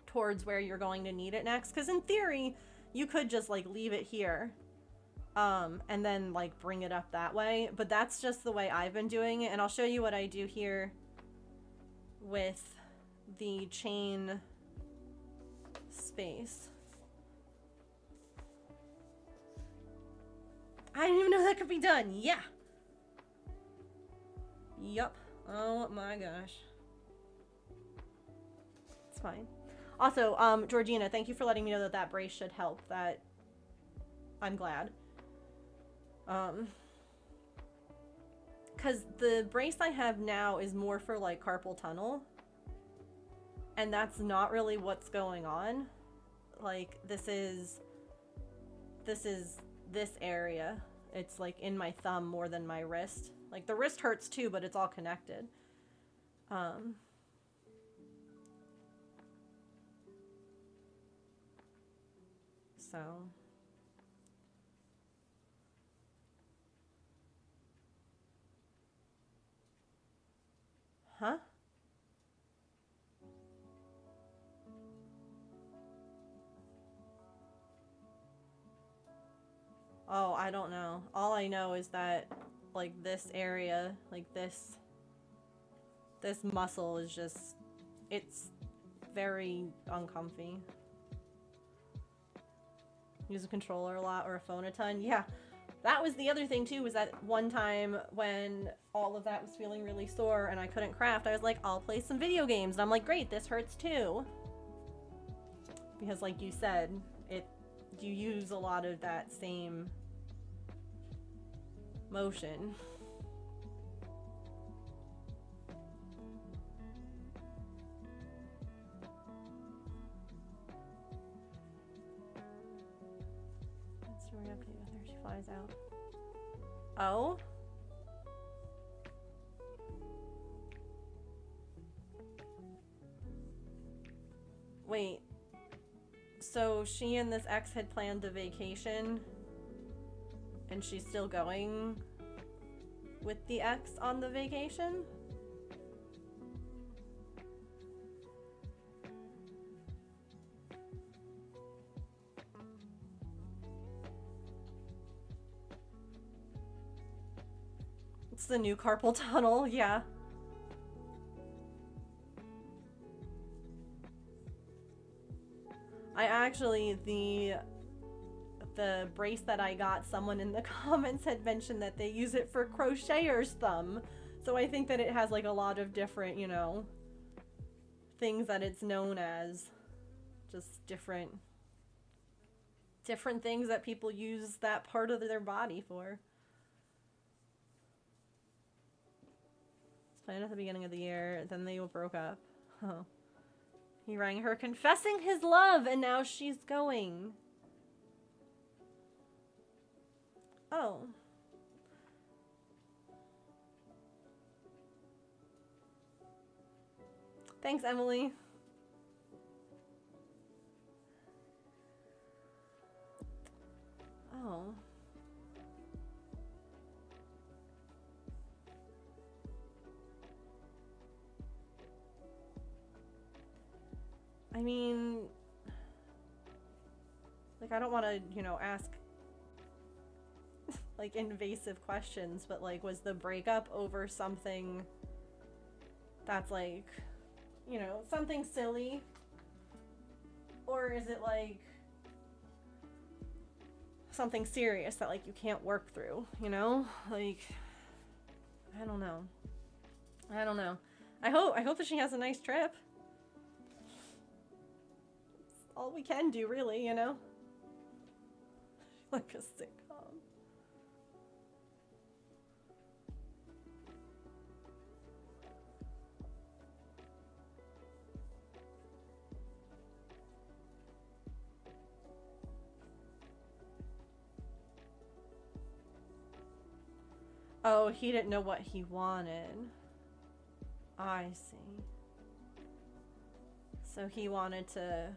towards where you're going to need it next. Because in theory, you could just, like, leave it here and then, like, bring it up that way. But that's just the way I've been doing it. And I'll show you what I do here with the chain space. I didn't even know that could be done. Yeah. Yup. Oh my gosh. It's fine. Also, Georgina, thank you for letting me know that that brace should help. That I'm glad. Because the brace I have now is more for, like, carpal tunnel. And that's not really what's going on. Like, this is this area. It's, like, in my thumb more than my wrist. Like, the wrist hurts too, but it's all connected. So. Huh? Oh, I don't know. All I know is that like this area, like this muscle is just, it's very uncomfy. Use a controller a lot or a phone a ton. Yeah, that was the other thing too, was that one time when all of that was feeling really sore and I couldn't craft, I was like, I'll play some video games. And I'm like, great, this hurts too. Because like you said, you use a lot of that same motion. Story update with her. She flies out. Oh? Wait. So she and this ex had planned a vacation and she's still going with the ex on the vacation? It's the new carpal tunnel, yeah. I actually, the brace that I got, someone in the comments had mentioned that they use it for crocheter's thumb. So I think that it has like a lot of different, you know, things that it's known as. Just different things that people use that part of their body for. It's planned at the beginning of the year, then they broke up. Oh. He rang her confessing his love, and now she's going. Oh. Thanks, Emily. Oh. I mean, like, I don't want to, you know, ask like invasive questions, but like, was the breakup over something that's like, you know, something silly? Or is it like something serious that like you can't work through, you know? Like, I don't know. I don't know. I hope that she has a nice trip. It's all we can do, really, you know? Like a sitcom. Oh, he didn't know what he wanted. I see. So he wanted to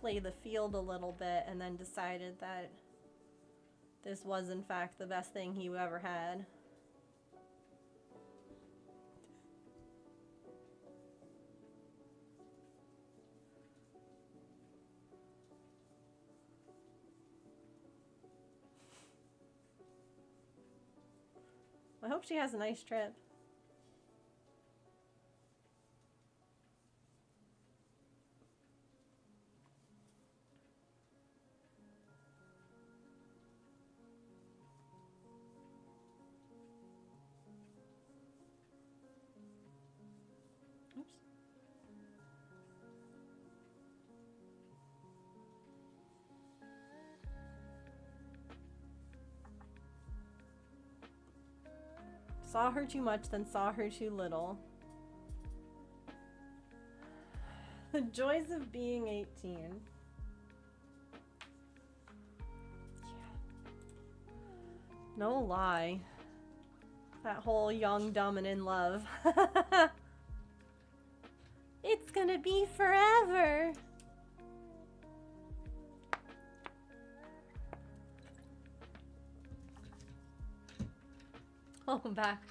play the field a little bit and then decided that this was in fact the best thing he ever had. I hope she has a nice trip. Oops. Saw her too much, then saw her too little. The joys of being 18. Yeah. No lie. That whole young, dumb, and in love. It's gonna be forever. Oh, I'm back.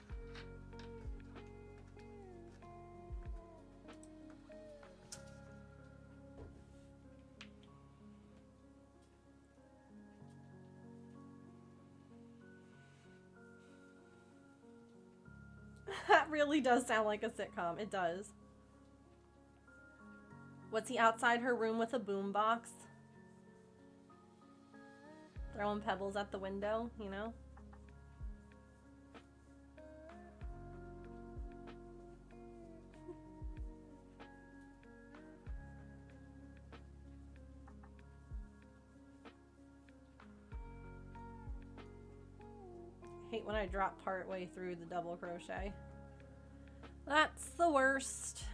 That really does sound like a sitcom. It does. What's he outside her room with a boombox? Throwing pebbles at the window, you know? Hate when I drop part way through the double crochet. That's the worst.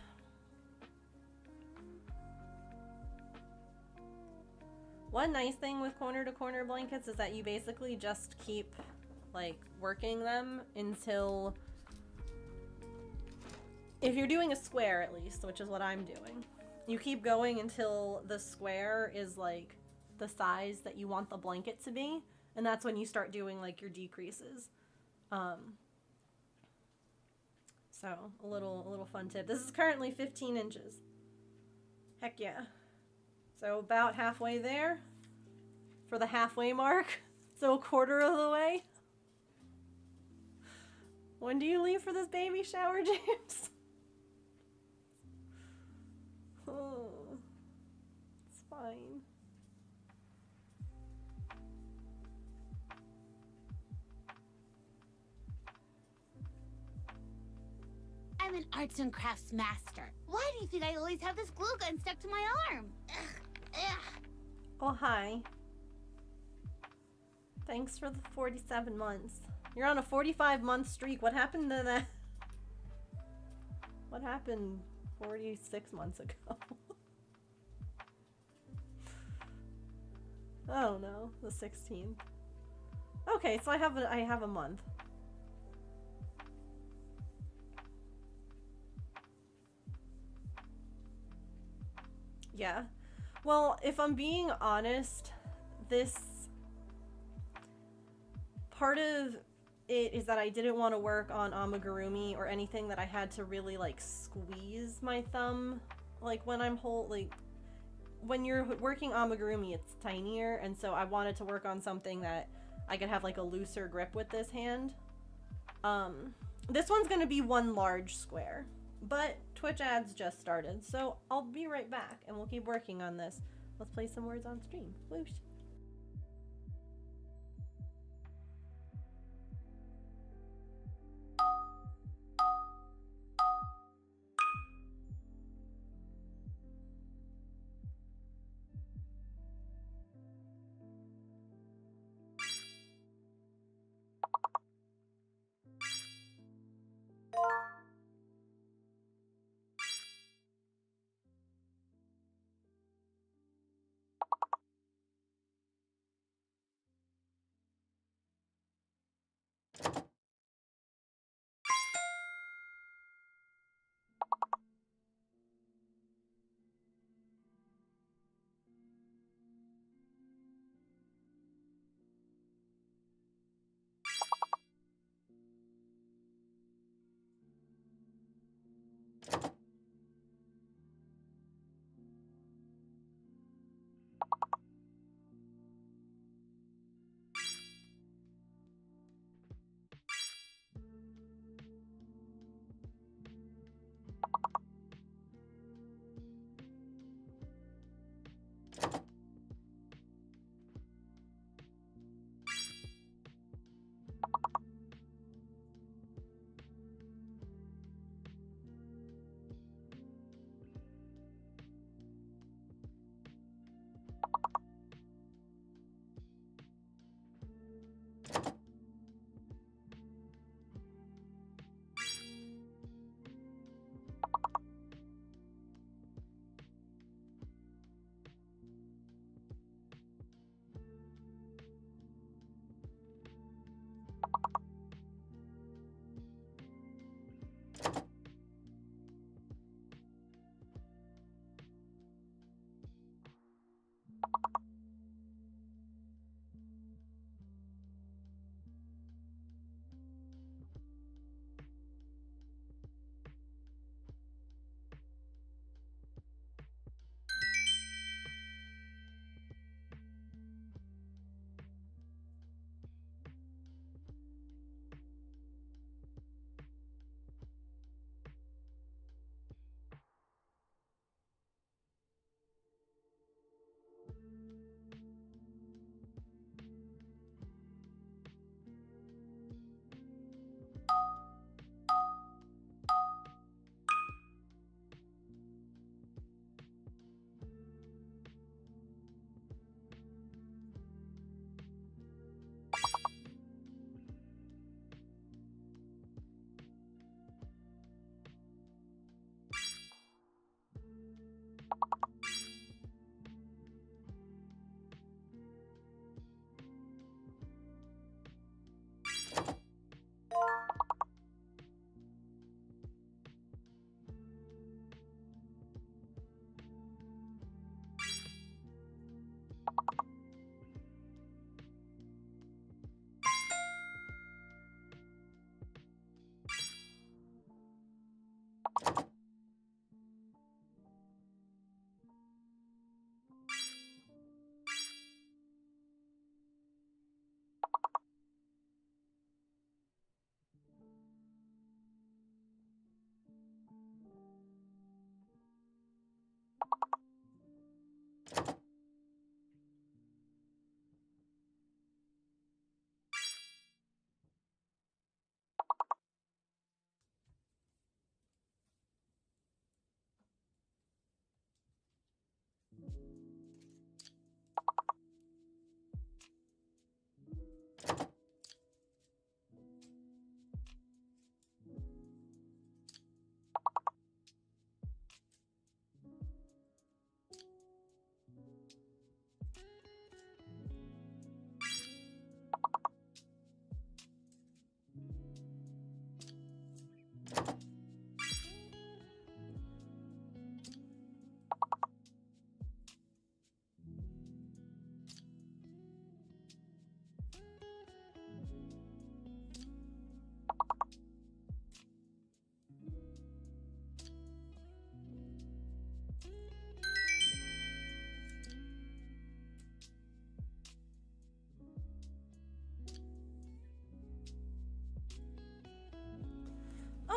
One nice thing with corner to corner blankets is that you basically just keep like working them until, if you're doing a square at least, which is what I'm doing, you keep going until the square is like the size that you want the blanket to be, and that's when you start doing like your decreases. So a little fun tip. This is currently 15 inches. Heck yeah. So about halfway there for the halfway mark. So a quarter of the way. When do you leave for this baby shower, James? Oh, it's fine. I'm an arts and crafts master. Why do you think I always have this glue gun stuck to my arm? Ugh, ugh. Oh, hi. Thanks for the 47 months. You're on a 45-month streak. What happened to that? What happened 46 months ago? Oh no, the 16th. Okay, so I have a month. Yeah. Well, if I'm being honest, this part of it is that I didn't want to work on amigurumi or anything that I had to really like squeeze my thumb, like when I'm when you're working amigurumi it's tinier, and so I wanted to work on something that I could have like a looser grip with this hand. This one's gonna be one large square, but Twitch ads just started, so I'll be right back and we'll keep working on this. Let's play some words on stream. Whoosh.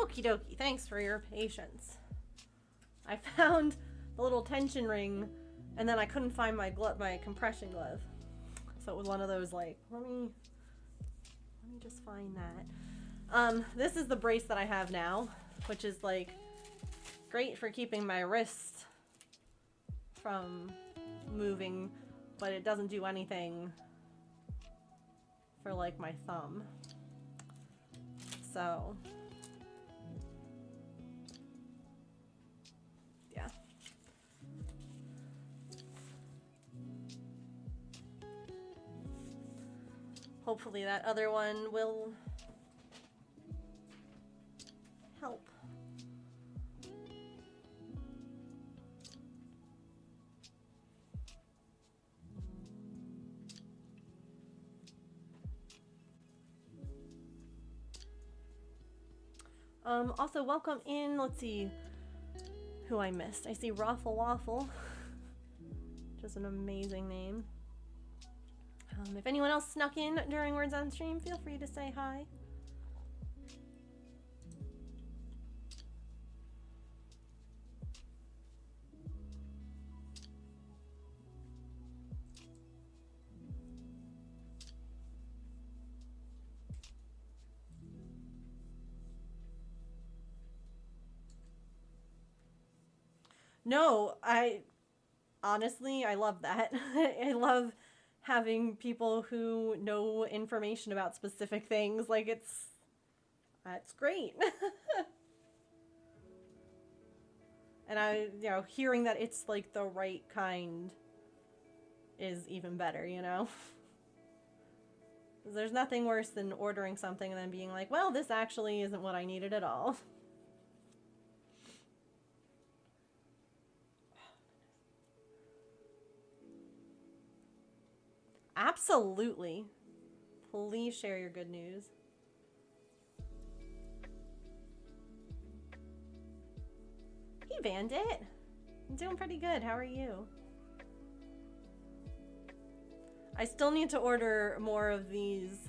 Okie dokie, thanks for your patience. I found the little tension ring, and then I couldn't find my compression glove. So it was one of those like, let me just find that. This is the brace that I have now, which is like great for keeping my wrist from moving, but it doesn't do anything for like my thumb. So yeah. Hopefully that other one will help. Also welcome in, let's see who I missed. I see Raffle Waffle, which is an amazing name. If anyone else snuck in during Words on Stream, feel free to say hi. No, honestly, I love that. I love having people who know information about specific things. Like, that's great. And hearing that it's like the right kind is even better, you know? There's nothing worse than ordering something and then being like, well, this actually isn't what I needed at all. Absolutely. Please share your good news. Hey, Bandit. I'm doing pretty good. How are you? I still need to order more of these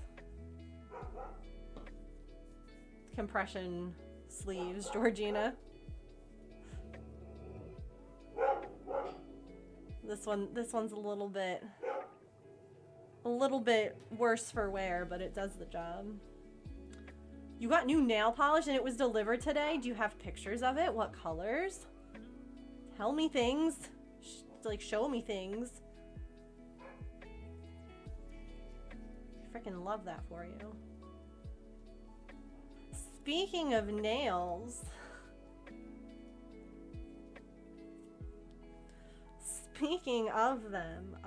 compression sleeves, Georgina. This one's a little bit worse for wear, but it does the job. You got new nail polish and it was delivered today? Do you have pictures of it? What colors? Tell me things. Like, show me things. I freaking love that for you. Speaking of nails. Speaking of them,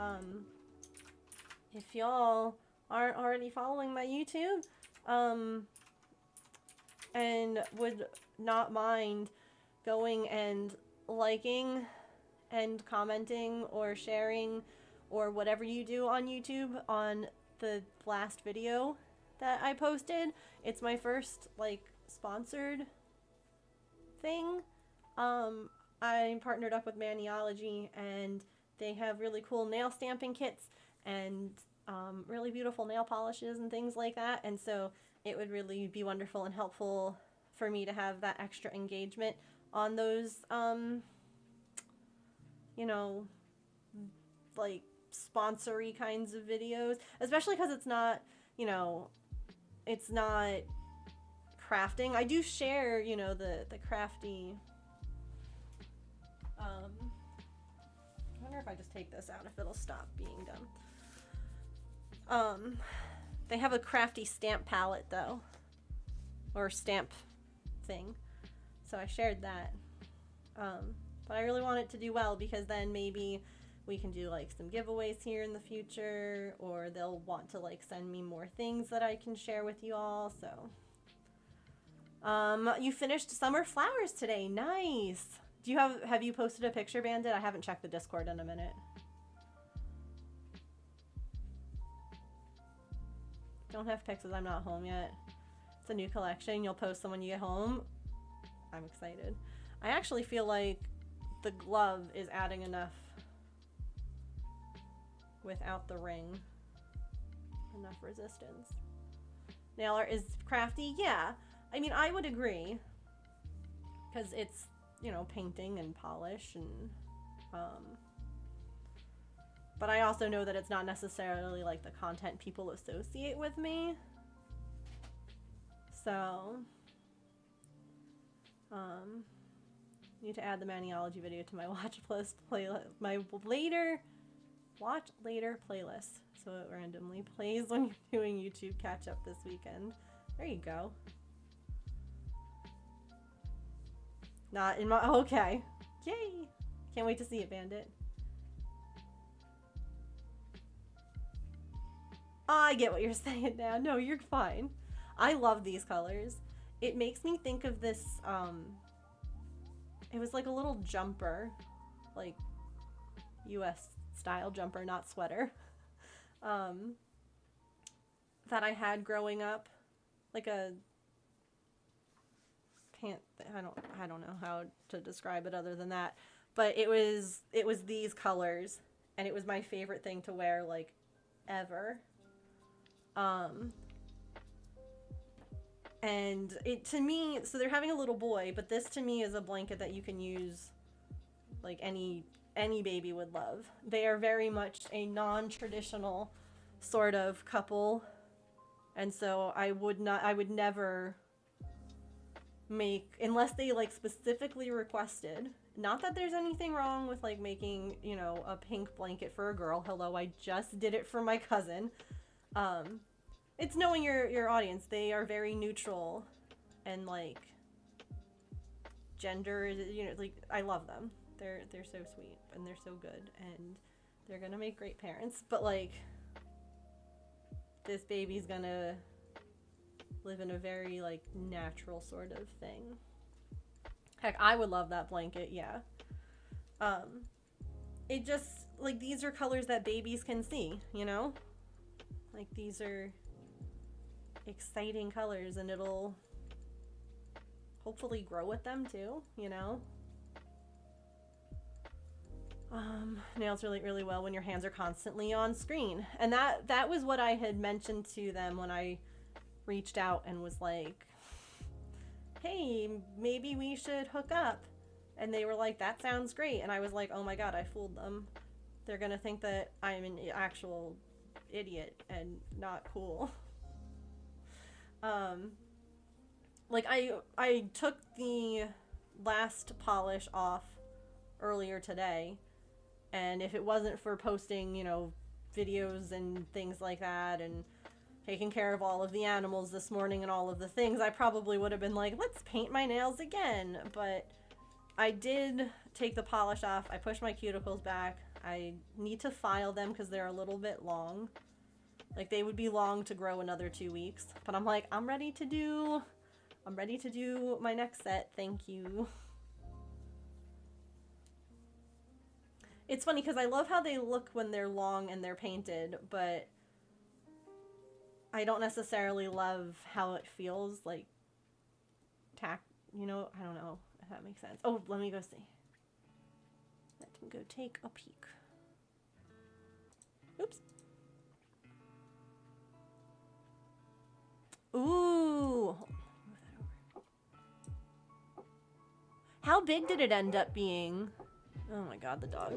if y'all aren't already following my YouTube, and would not mind going and liking and commenting or sharing or whatever you do on YouTube on the last video that I posted. It's my first like sponsored thing. I partnered up with Maniology and they have really cool nail stamping kits and really beautiful nail polishes and things like that. And so it would really be wonderful and helpful for me to have that extra engagement on those, you know, like sponsory kinds of videos, especially because it's not, you know, it's not crafting. I do share, you know, the crafty, I wonder if I just take this out, if it'll stop being dumb. They have a crafty stamp palette though, or stamp thing, so I shared that. But I really want it to do well, because then maybe we can do like some giveaways here in the future, or they'll want to like send me more things that I can share with you all. So you finished summer flowers today. Nice. Do you have you posted a picture, Bandit? I haven't checked the Discord in a minute. Don't have pics as I'm not home yet. It's a new collection. You'll post them when you get home. I'm excited. I actually feel like the glove is adding enough without the ring. Enough resistance. Nail art is crafty? Yeah. I mean, I would agree. because it's, you know, painting and polish and but I also know that it's not necessarily like the content people associate with me. So need to add the maniology video to my watch playlist, my watch later playlist, so it randomly plays when you're doing YouTube catch up this weekend. There you go. Not in my, okay. Yay! Can't wait to see it, Bandit. I get what you're saying now. No, you're fine. I love these colors. It makes me think of this, it was like a little jumper, like US style jumper, not sweater, that I had growing up. Like a pant, I don't know how to describe it other than that. But it was these colors, and it was my favorite thing to wear, like, ever. And it, to me, so they're having a little boy, but this to me is a blanket that you can use, like, any baby would love. They are very much a non-traditional sort of couple, and so I would never make, unless they, like, specifically requested. Not that there's anything wrong with, like, making, you know, a pink blanket for a girl. Hello, I just did it for my cousin. It's knowing your audience. They are very neutral, and, like, gender, you know, like, I love them. They're so sweet, and they're so good, and they're gonna make great parents. But, like, this baby's gonna live in a very, like, natural sort of thing. Heck, I would love that blanket, yeah. It just, like, these are colors that babies can see, you know? Like, these are exciting colors, and it'll hopefully grow with them too, you know? Nails really, really well when your hands are constantly on screen. And that was what I had mentioned to them when I reached out and was like, hey, maybe we should hook up. And they were like, that sounds great. And I was like, oh my god, I fooled them. They're gonna think that I'm an actual idiot and not cool. Like, I took the last polish off earlier today, and if it wasn't for posting, you know, videos and things like that, and taking care of all of the animals this morning and all of the things, I probably would have been like, let's paint my nails again. But I did take the polish off. I pushed my cuticles back. I need to file them because they're a little bit long. Like, they would be long to grow another 2 weeks. But I'm like, I'm ready to do my next set. Thank you. It's funny because I love how they look when they're long and they're painted, but I don't necessarily love how it feels, like, you know, I don't know if that makes sense. Oh, let me go see. Let me go take a peek. Oops. Ooh. Move that over. How big did it end up being? Oh my god, the dog.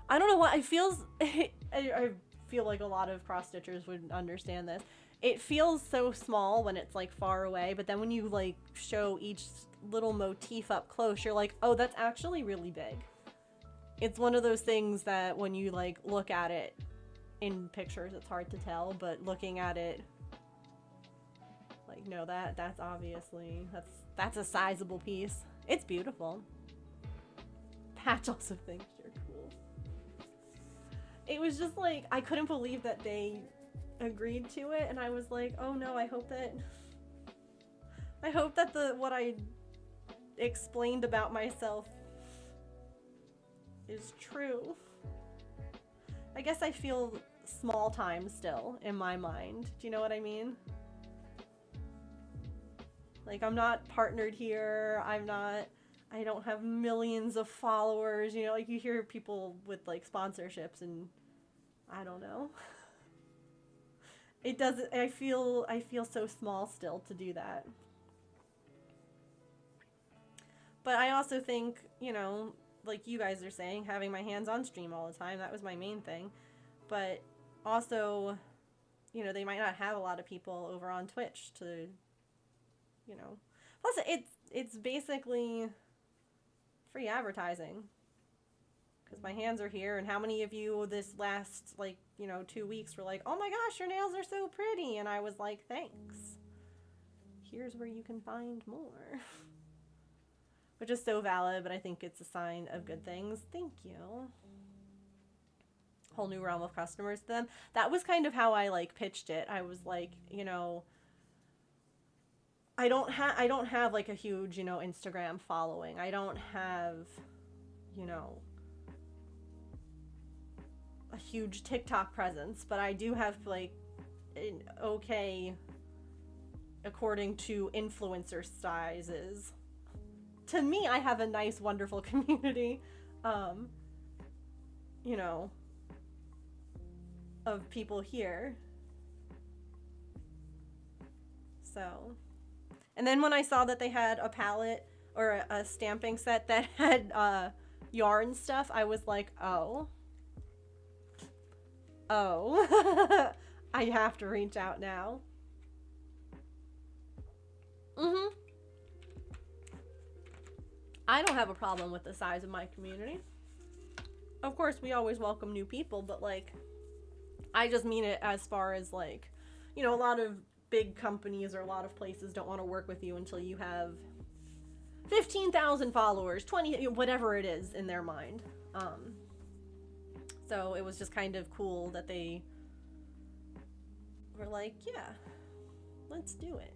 I don't know what it feels. I feel like a lot of cross stitchers would understand this. It feels so small when it's, like, far away, but then when you, like, show each little motif up close, you're like, oh, that's actually really big. It's one of those things that when you, like, look at it in pictures, it's hard to tell, but looking at it, like, no, that's obviously, that's a sizable piece. It's beautiful. Patch also thinks you're cool. It was just like, I couldn't believe that they agreed to it, and I was like, oh no, I hope that what I explained about myself is true. I guess I feel small time still in my mind. Do you know what I mean? Like, I'm not partnered here. I don't have millions of followers. You know, like, you hear people with, like, sponsorships, and I don't know. it doesn't, I feel so small still to do that. But I also think, you know, like you guys are saying, having my hands on stream all the time, that was my main thing. But also, you know, they might not have a lot of people over on Twitch to, you know. Plus, it's basically free advertising. Because my hands are here, and how many of you this last, like, you know, 2 weeks were like, oh my gosh, your nails are so pretty. And I was like, thanks. Here's where you can find more. Which is so valid, but I think it's a sign of good things. Thank you. Whole new realm of customers to them. That was kind of how I like pitched it. I was like, you know, I don't have like a huge, you know, Instagram following. I don't have, you know, a huge TikTok presence, but I do have like an okay, according to influencer sizes. To me, I have a nice, wonderful community, you know, of people here. So, and then when I saw that they had a palette or a stamping set that had yarn stuff, I was like, oh, I have to reach out now. I don't have a problem with the size of my community. Of course, we always welcome new people, but like, I just mean it as far as like, you know, a lot of big companies or a lot of places don't want to work with you until you have 15,000 followers, 20, whatever it is in their mind. So it was just kind of cool that they were like, yeah, let's do it.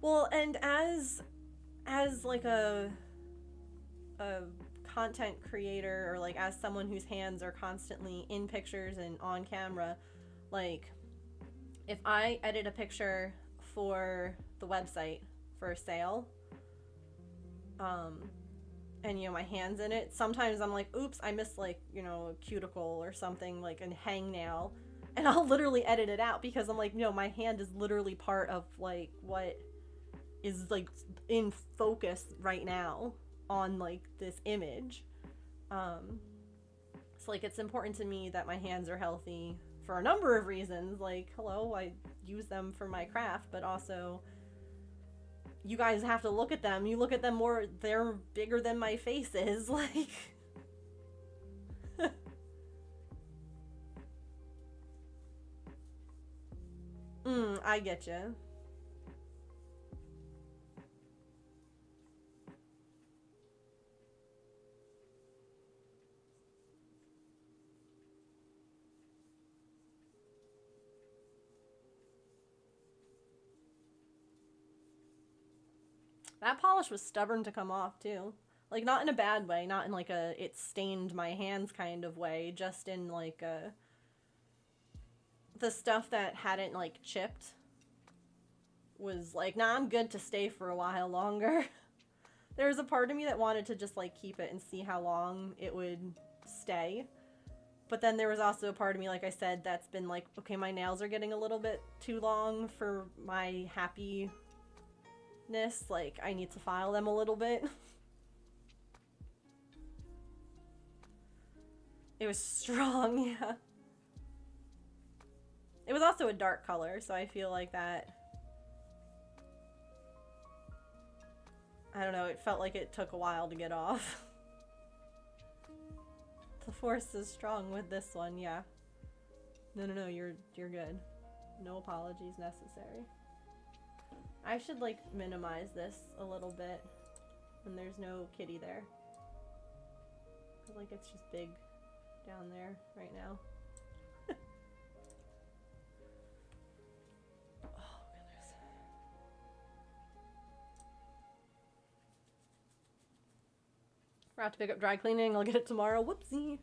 Well, and as like a content creator, or like as someone whose hands are constantly in pictures and on camera, like if I edit a picture for the website for a sale, and you know my hand's in it, sometimes I'm like, oops, I missed like, you know, a cuticle or something, like a hangnail, and I'll literally edit it out because I'm like, no, my hand is literally part of like what is like in focus right now on like this image. So like it's important to me that my hands are healthy for a number of reasons. Like, hello, I use them for my craft, but also you guys have to look at them. You look at them more, they're bigger than my face is. Like, I get you. That polish was stubborn to come off too. Like, not in a bad way, not in like a it stained my hands kind of way, just in like a the stuff that hadn't like chipped was like, nah, I'm good to stay for a while longer. There was a part of me that wanted to just like keep it and see how long it would stay. But then there was also a part of me, like I said, that's been like, okay, my nails are getting a little bit too long for my happiness. Like, I need to file them a little bit. It was strong, yeah. It was also a dark color, so I feel like that, I don't know, it felt like it took a while to get off. The force is strong with this one, yeah. No, you're good. No apologies necessary. I should like minimize this a little bit when there's no kitty there. I feel like it's just big down there right now. Oh goodness. Forgot to pick up dry cleaning. I'll get it tomorrow. Whoopsie.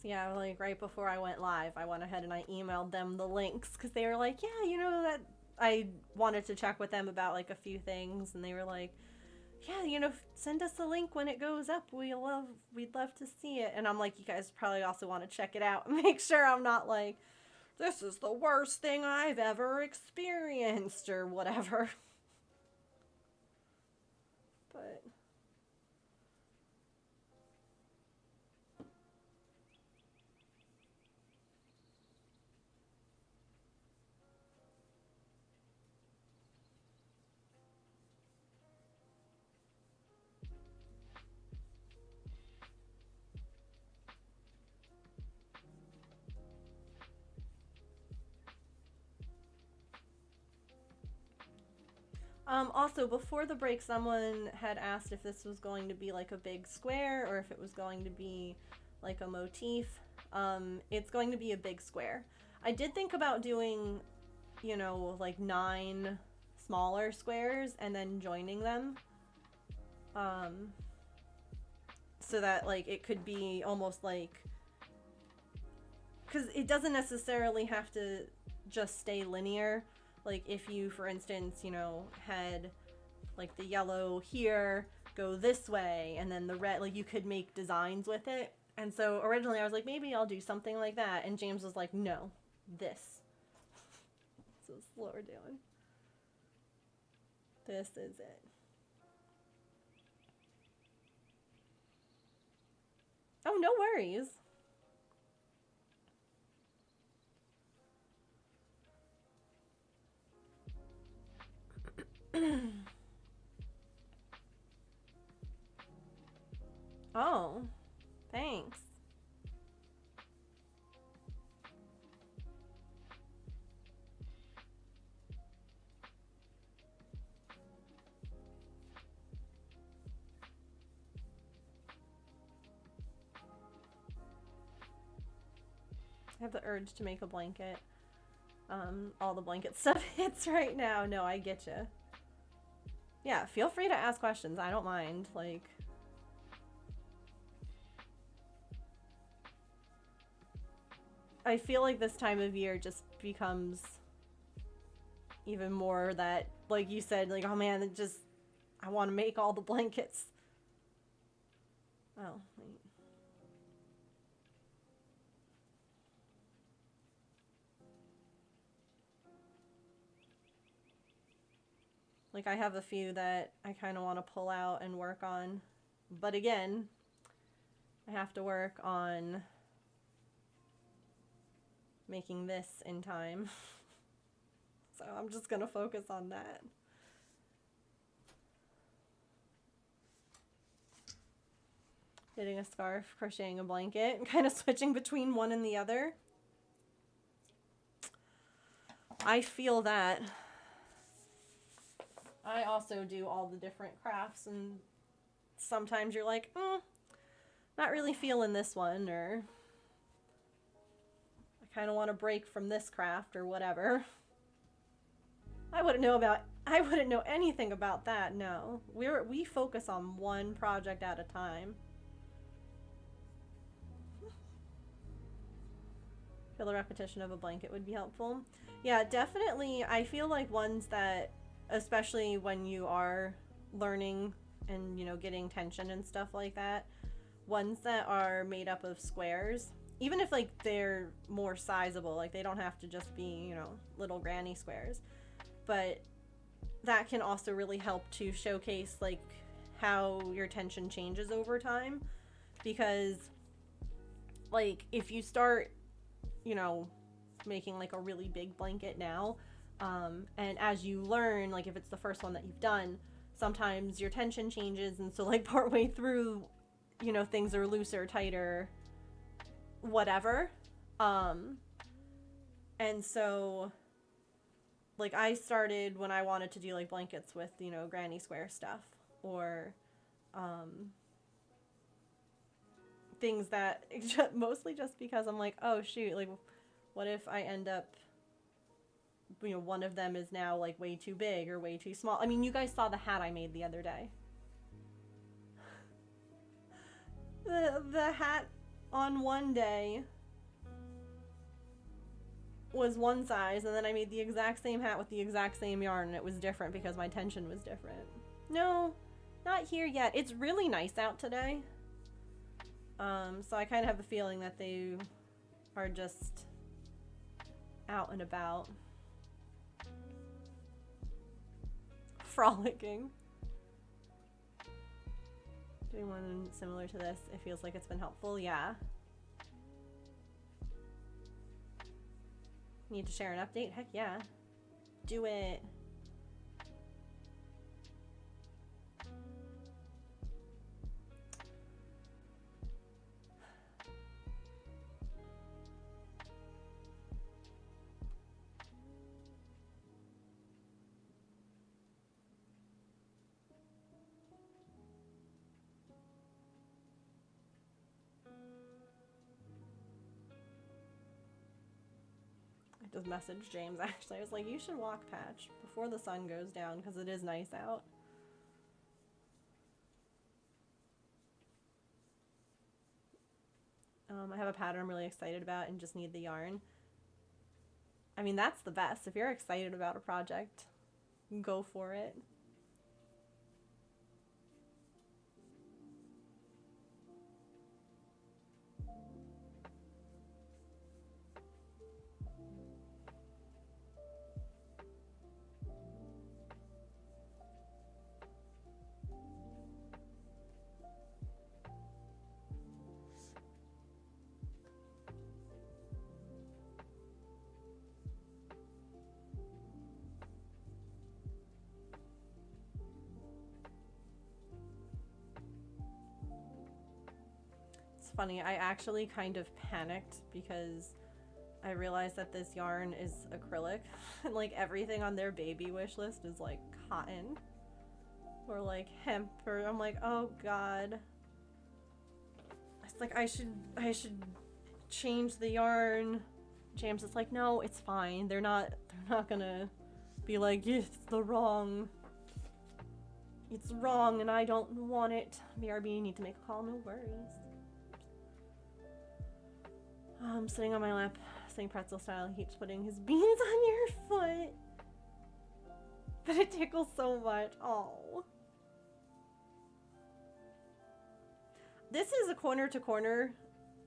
Yeah, like right before I went live, I went ahead and I emailed them the links because they were like, yeah, you know, that I wanted to check with them about like a few things, and they were like, yeah, you know, send us a link when it goes up. We'd love to see it. And I'm like, you guys probably also want to check it out and make sure I'm not like, this is the worst thing I've ever experienced or whatever. But also, before the break, someone had asked if this was going to be like a big square or if it was going to be like a motif. It's going to be a big square. I did think about doing, you know, like 9 smaller squares and then joining them. So that like it could be almost like, because it doesn't necessarily have to just stay linear. Like if you, for instance, you know, had like the yellow here go this way and then the red, like you could make designs with it. And so originally I was like, maybe I'll do something like that. And James was like, no, this. So this is what we're doing. This is it. Oh, no worries. Oh, thanks. I have the urge to make a blanket. All the blanket stuff hits right now. No, I get you. Yeah, feel free to ask questions. I don't mind. Like, I feel like this time of year just becomes even more that, like you said, like, oh man, it just, I want to make all the blankets. Oh, wait. Like, I have a few that I kind of want to pull out and work on. But again, I have to work on making this in time. So I'm just going to focus on that. Knitting a scarf, crocheting a blanket, and kind of switching between one and the other. I feel that. I also do all the different crafts, and sometimes you're like, not really feeling this one, or I kind of want to break from this craft or whatever. I wouldn't know anything about that. No, we focus on one project at a time. Feel the repetition of a blanket would be helpful. Yeah, definitely. I feel like ones that, especially when you are learning and, you know, getting tension and stuff like that, ones that are made up of squares, even if like they're more sizable, like they don't have to just be, you know, little granny squares, but that can also really help to showcase like how your tension changes over time. Because like if you start, you know, making like a really big blanket now, and as you learn, like if it's the first one that you've done, sometimes your tension changes, and so like partway through, you know, things are looser, tighter, whatever. And so like I started when I wanted to do like blankets with, you know, granny square stuff, or things that mostly just because I'm like, oh shoot, like what if I end up, you know, one of them is now like way too big or way too small. I mean, you guys saw the hat I made the other day. The hat on one day was one size, and then I made the exact same hat with the exact same yarn, and it was different because my tension was different. No, not here yet. It's really nice out today. So I kind of have a feeling that they are just out and about. Frolicking. Doing one similar to this, it feels like it's been helpful, yeah. Need to share an update? Heck yeah. Do it. I just messaged James actually. I was like, you should walk Patch before the sun goes down because it is nice out. I have a pattern I'm really excited about and just need the yarn. I mean, that's the best. If you're excited about a project, go for it. Funny, I actually kind of panicked because I realized that this yarn is acrylic and like everything on their baby wish list is like cotton or like hemp, or I'm like, oh god. It's like I should change the yarn. James is like, no, it's fine. They're not gonna be like, it's wrong and I don't want it. BRB, you need to make a call, no worries. I'm sitting on my lap, sitting pretzel style. He keeps putting his beans on your foot. But it tickles so much. Oh. This is a corner to corner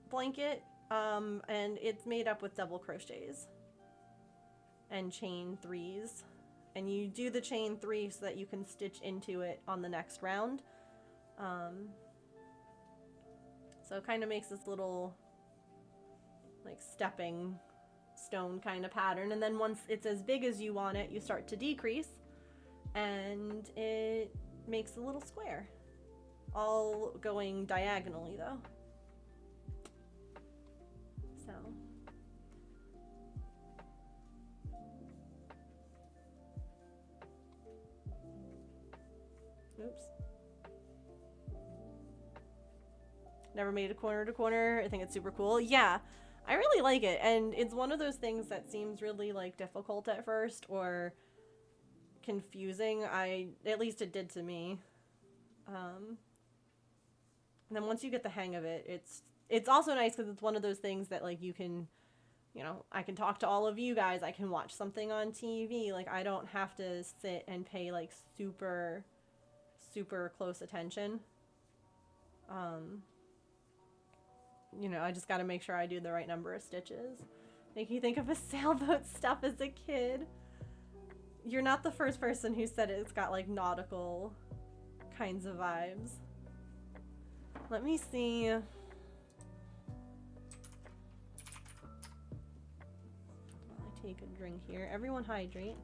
blanket, and it's made up with double crochets and chain 3s. And you do the chain 3 so that you can stitch into it on the next round. So it kind of makes this little like stepping stone kind of pattern, and then once it's as big as you want it, you start to decrease and it makes a little square, all going diagonally though. So oops, never made a corner to corner. I think it's super cool. Yeah, I really like it, and it's one of those things that seems really like difficult at first or confusing. At least it did to me. And then once you get the hang of it, it's also nice because it's one of those things that like you can, you know, I can talk to all of you guys. I can watch something on TV. Like I don't have to sit and pay like super close attention. You know, I just got to make sure I do the right number of stitches. Make you think of a sailboat stuff as a kid. You're not the first person who said it's got like nautical kinds of vibes. Let me see. While I take a drink here. Everyone hydrate.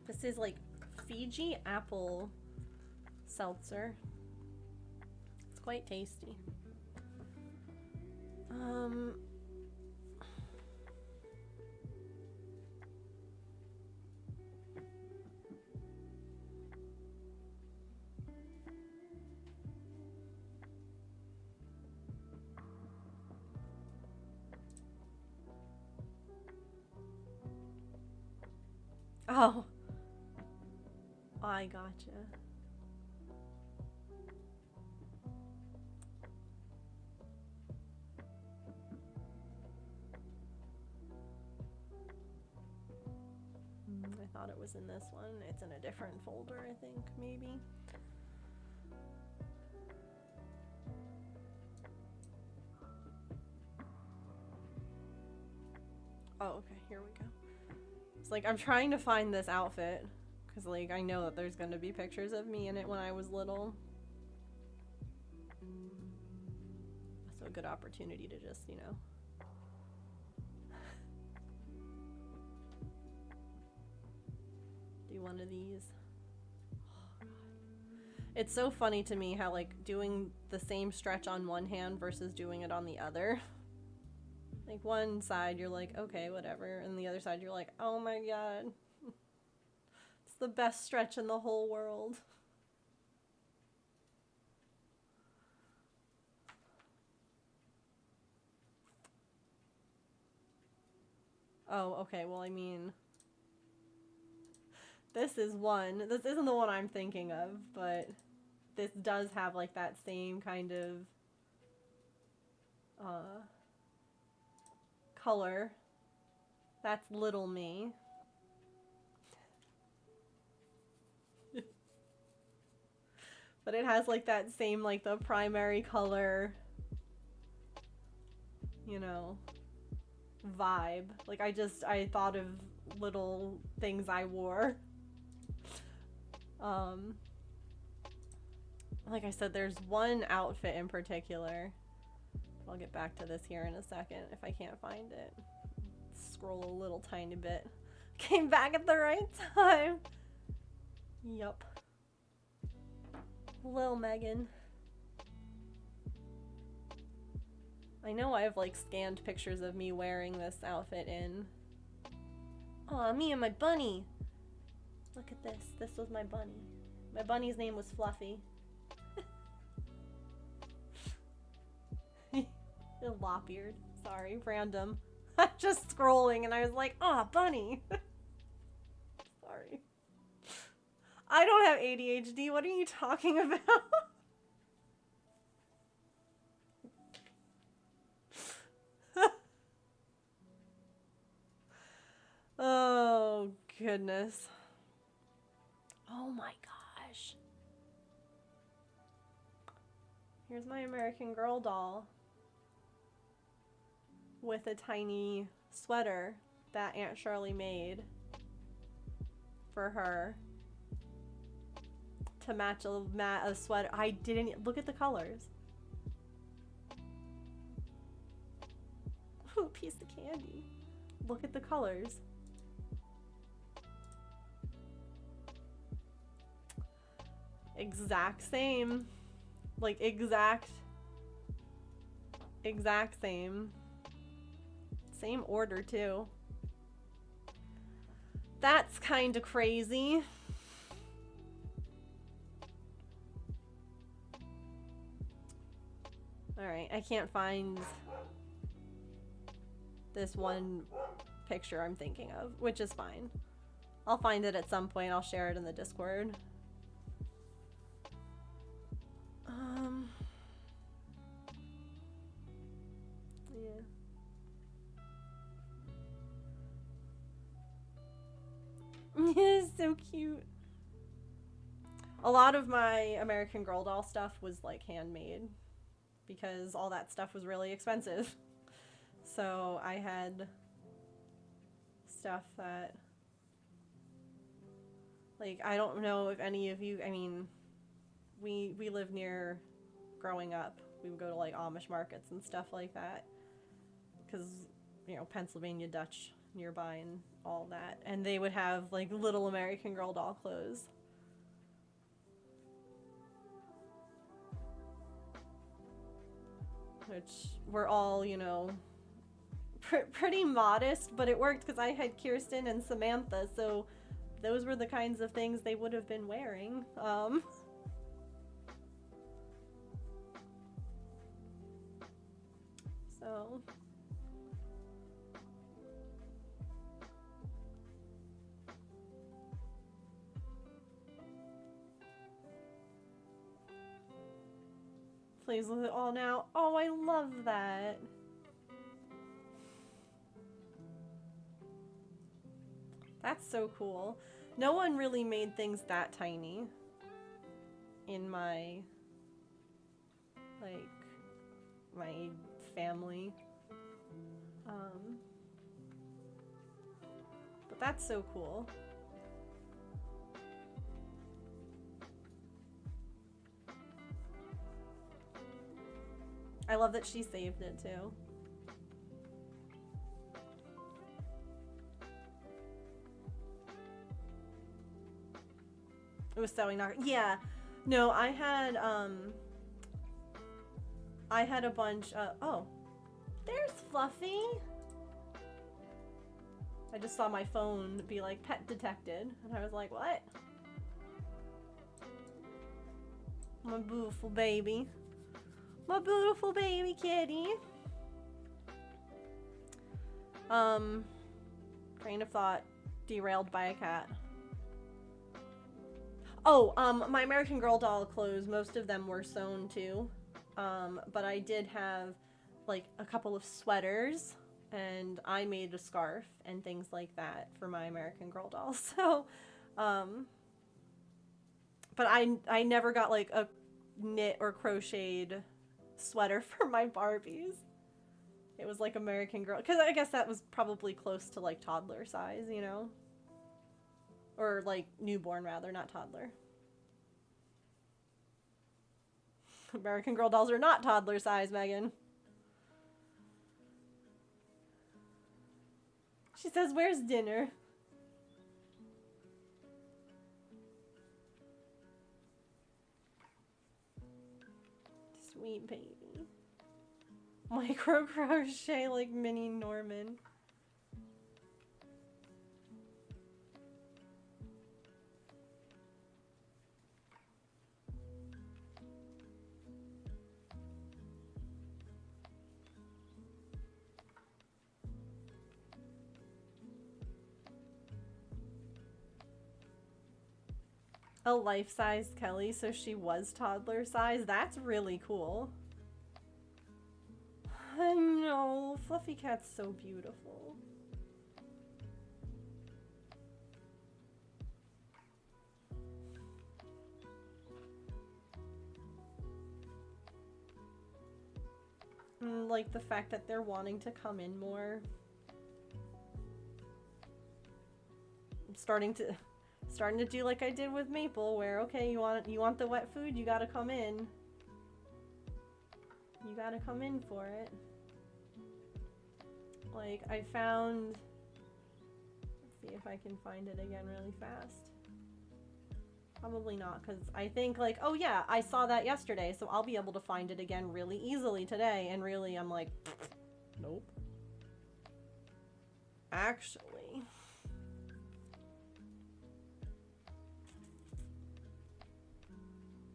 This is like Fiji apple seltzer. It's quite tasty. Oh. I gotcha. I thought it was in this one. It's in a different folder, I think, maybe. Oh, okay, here we go. It's like, I'm trying to find this outfit, because, like, I know that there's gonna be pictures of me in it when I was little. So a good opportunity to just, you know. Do one of these. Oh, God. It's so funny to me how, like, doing the same stretch on one hand versus doing it on the other. Like, one side you're like, okay, whatever, and the other side you're like, oh my God. It's the best stretch in the whole world. Oh, okay, well, I mean, this is one. This isn't the one I'm thinking of, but this does have, like, that same kind of color. That's little me. But it has, like, that same, like, the primary color, you know, vibe. Like, I thought of little things I wore. Like I said, there's one outfit in particular. I'll get back to this here in a second if I can't find it. Scroll a little tiny bit. Came back at the right time. Yup. Lil Megan. I know I've, like, scanned pictures of me wearing this outfit in. Aw, me and my bunny. Look at this. This was my bunny. My bunny's name was Fluffy. Lop-eared. Sorry, random. I'm just scrolling and I was like, oh, bunny. Sorry. I don't have ADHD. What are you talking about? Oh, goodness. Oh my gosh. Here's my American Girl doll. With a tiny sweater that Aunt Shirley made for her to match a sweater. I didn't look at the colors. Ooh, piece of candy. Look at the colors. Exact same. Like, exact same. Same order, too. That's kind of crazy. Alright, I can't find this one picture I'm thinking of, which is fine. I'll find it at some point. I'll share it in the Discord. Yeah. So cute. A lot of my American Girl doll stuff was, like, handmade because all that stuff was really expensive. So I had stuff that, like, I don't know if any of you, I mean, we live near, growing up, we would go to, like, Amish markets and stuff like that because, you know, Pennsylvania Dutch nearby and all that, and they would have, like, little American Girl doll clothes. Which were all, you know, pretty modest, but it worked because I had Kirsten and Samantha, so those were the kinds of things they would have been wearing. So plays with it all now. Oh, I love that. That's so cool. No one really made things that tiny in my, like, my family. But that's so cool. I love that she saved it too. It was sewing knocker. Yeah. No, I had a bunch of, oh, there's Fluffy. I just saw my phone be like pet detected and I was like, what? My beautiful baby. My beautiful baby kitty. Train of thought derailed by a cat. Oh, my American Girl doll clothes, most of them were sewn too. But I did have like a couple of sweaters and I made a scarf and things like that for my American Girl dolls. So, but I never got like a knit or crocheted sweater for my Barbies. It was like American Girl, because I guess that was probably close to like toddler size, you know? Or like newborn rather, not toddler. American Girl dolls are not toddler size, Megan. She says, where's dinner? Sweet baby. Micro crochet like mini Norman. A life-size Kelly, so she was toddler size. That's really cool. I know, Fluffy Cat's so beautiful. And like the fact that they're wanting to come in more. I'm starting to do like I did with Maple, where okay, you want the wet food, you gotta come in. You gotta come in for it. Like, I found... Let's see if I can find it again really fast. Probably not, because I think, like, oh yeah, I saw that yesterday, so I'll be able to find it again really easily today, and really, I'm like, nope. Actually...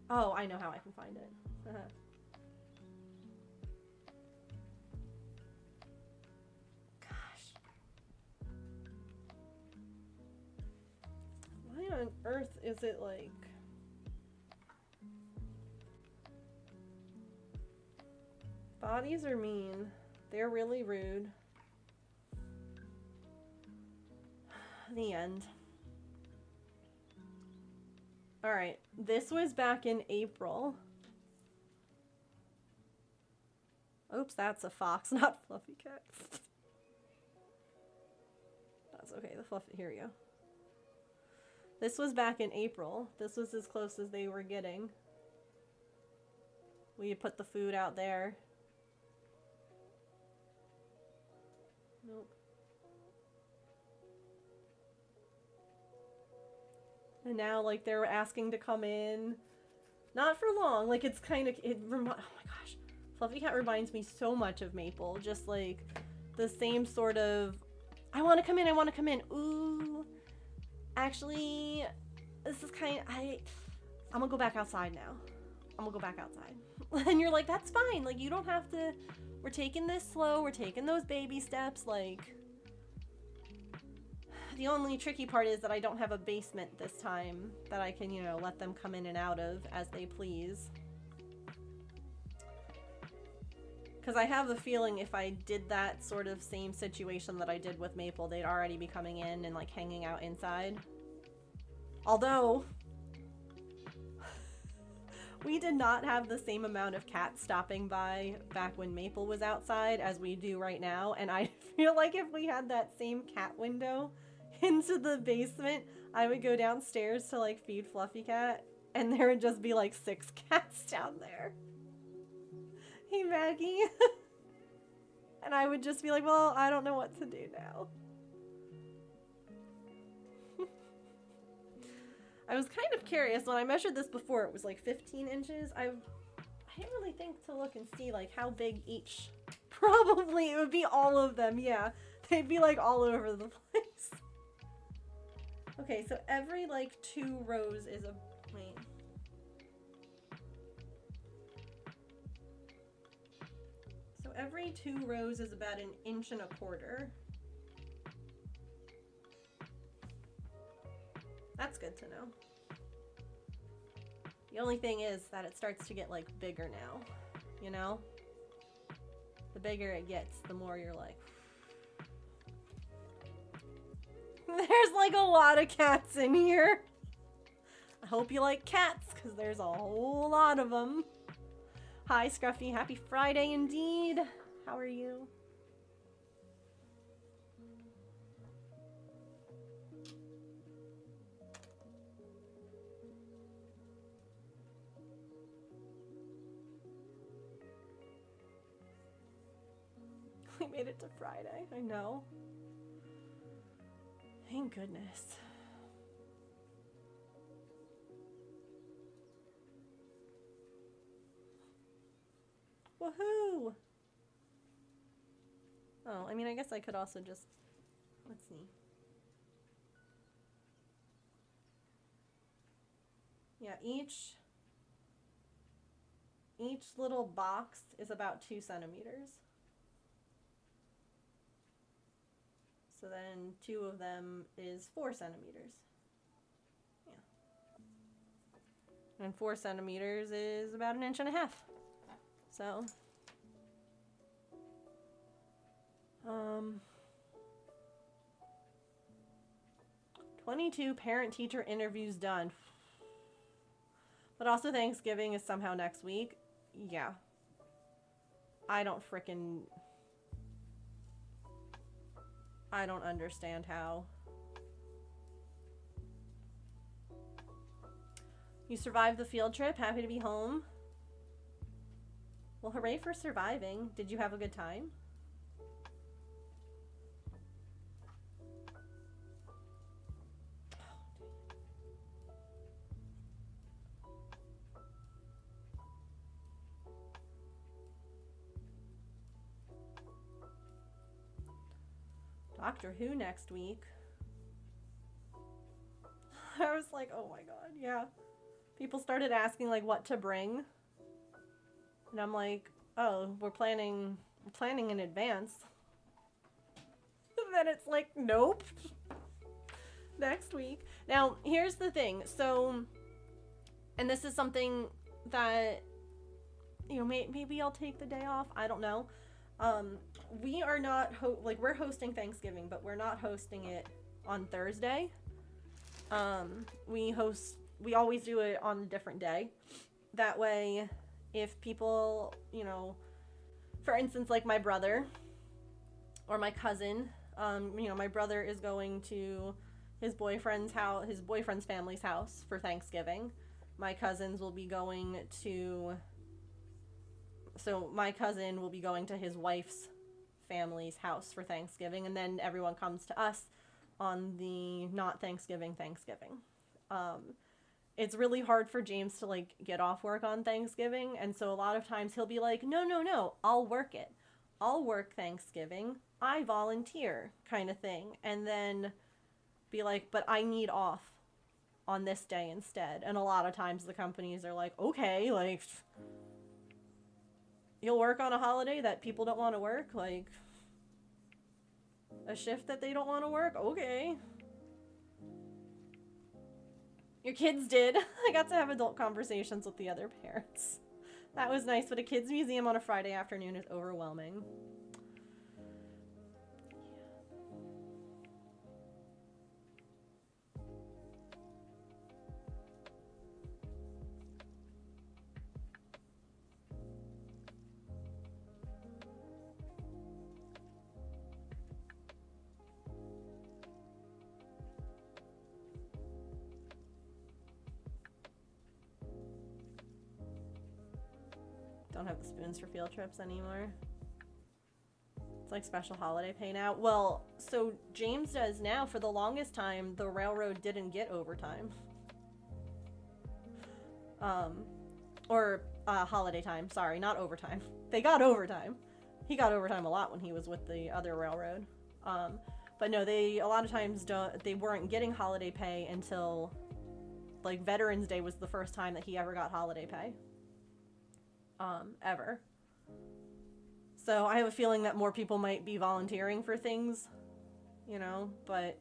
Oh, I know how I can find it. Why on earth is it like... Bodies are mean. They're really rude. The end. Alright, this was back in April. Oops, that's a fox, not Fluffy Cat. That's okay, the Fluffy, here we go. This was back in April. This was as close as they were getting. We put the food out there. Nope. And now, like, they're asking to come in. Not for long. Like, it's kind of... oh my gosh. Fluffy Cat reminds me so much of Maple. Just, like, the same sort of... I want to come in, I want to come in. Ooh. Actually, this is kind of... I'm gonna go back outside now. I'm gonna go back outside. And you're like, that's fine. Like, you don't have to... We're taking this slow. We're taking those baby steps. Like... The only tricky part is that I don't have a basement this time that I can, you know, let them come in and out of as they please. Because I have a feeling if I did that sort of same situation that I did with Maple, they'd already be coming in and like hanging out inside. Although, we did not have the same amount of cats stopping by back when Maple was outside as we do right now. And I feel like if we had that same cat window into the basement, I would go downstairs to like feed Fluffy Cat and there would just be like 6 cats down there. Hey, Maggie. And I would just be like, well, I don't know what to do now. I was kind of curious. When I measured this before, it was like 15 inches. I didn't really think to look and see like how big each. Probably it would be all of them. Yeah, they'd be like all over the place. Okay, so every like 2 rows is a, wait. So every 2 rows is about 1.25 inches. That's good to know. The only thing is that it starts to get like bigger now, you know? The bigger it gets, the more you're like, there's like a lot of cats in here. I hope you like cats, because there's a whole lot of them. Hi, Scruffy. Happy Friday indeed. How are you? We made it to Friday. I know. Thank goodness. Woohoo! Oh, I mean, I guess I could also just, let's see. Yeah, each little box is about 2 centimeters. So then 2 of them is 4 centimeters. Yeah. And 4 centimeters is about 1.5 inches. So, 22 parent-teacher interviews done. But also Thanksgiving is somehow next week. Yeah. I don't understand how. You survived the field trip. Happy to be home. Well, hooray for surviving. Did you have a good time? Doctor Who next week. I was like, oh my god, yeah. People started asking like what to bring. And I'm like, oh, we're planning in advance. And then it's like, nope. Next week. Now, here's the thing. So, and this is something that, you know, maybe I'll take the day off. I don't know. We are not, we're hosting Thanksgiving, but we're not hosting it on Thursday. We always do it on a different day. That way, if people, you know, for instance, like my brother or my cousin, you know, my brother is going to his boyfriend's family's house for Thanksgiving. My cousins will be going to, so my cousin will be going to his wife's family's house for Thanksgiving, and then everyone comes to us on the not Thanksgiving. It's really hard for James to like get off work on Thanksgiving, and so a lot of times he'll be like, no, I'll work it. I'll work Thanksgiving. I volunteer, kind of thing. And then be like, but I need off on this day instead. And a lot of times the companies are like, okay, like, you'll work on a holiday that people don't want to work? Like, a shift that they don't want to work? Okay. Your kids did. I got to have adult conversations with the other parents. That was nice, but a kids museum on a Friday afternoon is overwhelming. Don't have the spoons for field trips anymore. It's like special holiday pay now. Well, so James does now. For the longest time, the railroad didn't get overtime. Or holiday time. Sorry, not overtime. They got overtime. He got overtime a lot when he was with the other railroad. But no, they a lot of times they weren't getting holiday pay until like Veterans Day was the first time that he ever got holiday pay. Ever. So I have a feeling that more people might be volunteering for things, you know, but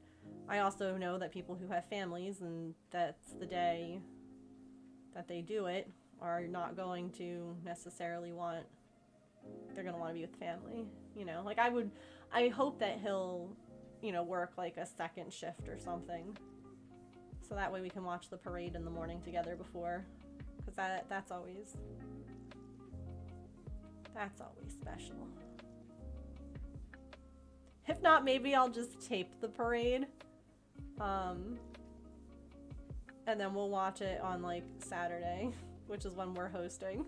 I also know that people who have families and that's the day that they do it are not going to necessarily want, they're going to want to be with family, you know, like I hope that he'll, you know, work like a second shift or something. So that way we can watch the parade in the morning together before, because that's always special. If not, maybe I'll just tape the parade. And then we'll watch it on like Saturday, which is when we're hosting.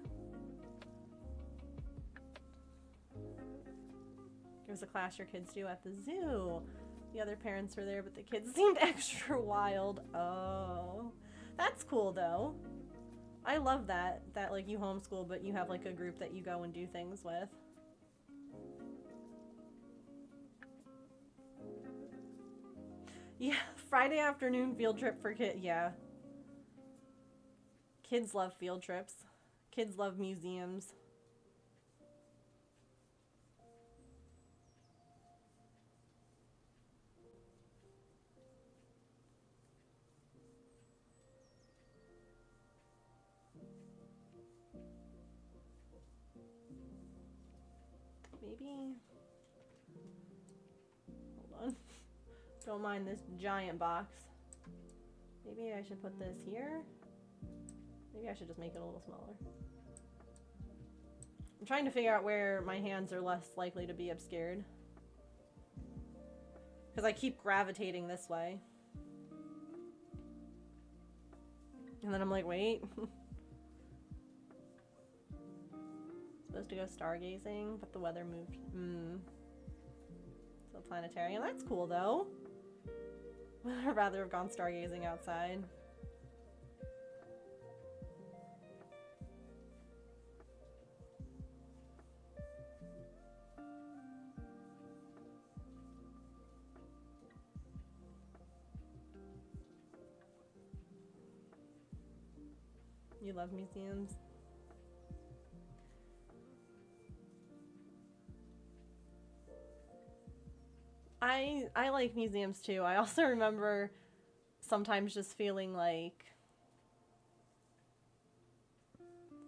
It was a class your kids do at the zoo. The other parents were there, but the kids seemed extra wild. Oh, that's cool though. I love that like you homeschool, but you have like a group that you go and do things with. Yeah, Friday afternoon field trip for kids. Yeah. Kids love field trips. Kids love museums. Maybe. Hold on. Don't mind this giant box. Maybe I should put this here. Maybe I should just make it a little smaller. I'm trying to figure out where my hands are less likely to be obscured. Because I keep gravitating this way. And then I'm like, wait. Supposed to go stargazing, but the weather moved. So planetarium. That's cool though. I'd rather have gone stargazing outside. You love museums? I like museums too. I also remember sometimes just feeling like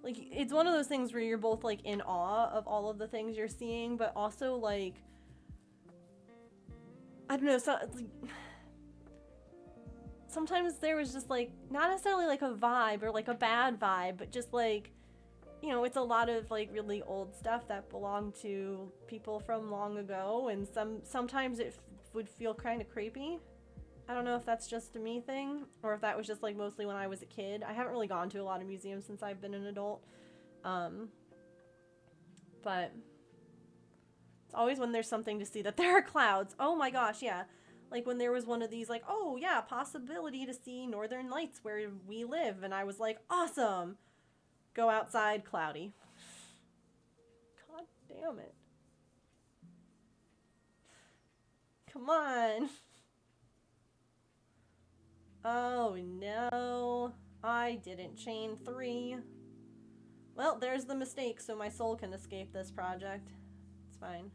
it's one of those things where you're both like in awe of all of the things you're seeing, but also like I don't know, so like, sometimes there was just like not necessarily like a vibe or like a bad vibe, but just like, you know, it's a lot of like really old stuff that belonged to people from long ago, and sometimes it would feel kind of creepy. I don't know if that's just a me thing or if that was just like mostly when I was a kid. I haven't really gone to a lot of museums since I've been an adult. But it's always when there's something to see that there are clouds. Oh my gosh, yeah. Like when there was one of these like, oh yeah, possibility to see northern lights where we live, and I was like, awesome. Go outside, cloudy. God damn it. Come on. Oh no. I didn't chain 3. Well, there's the mistake, so my soul can escape this project. It's fine.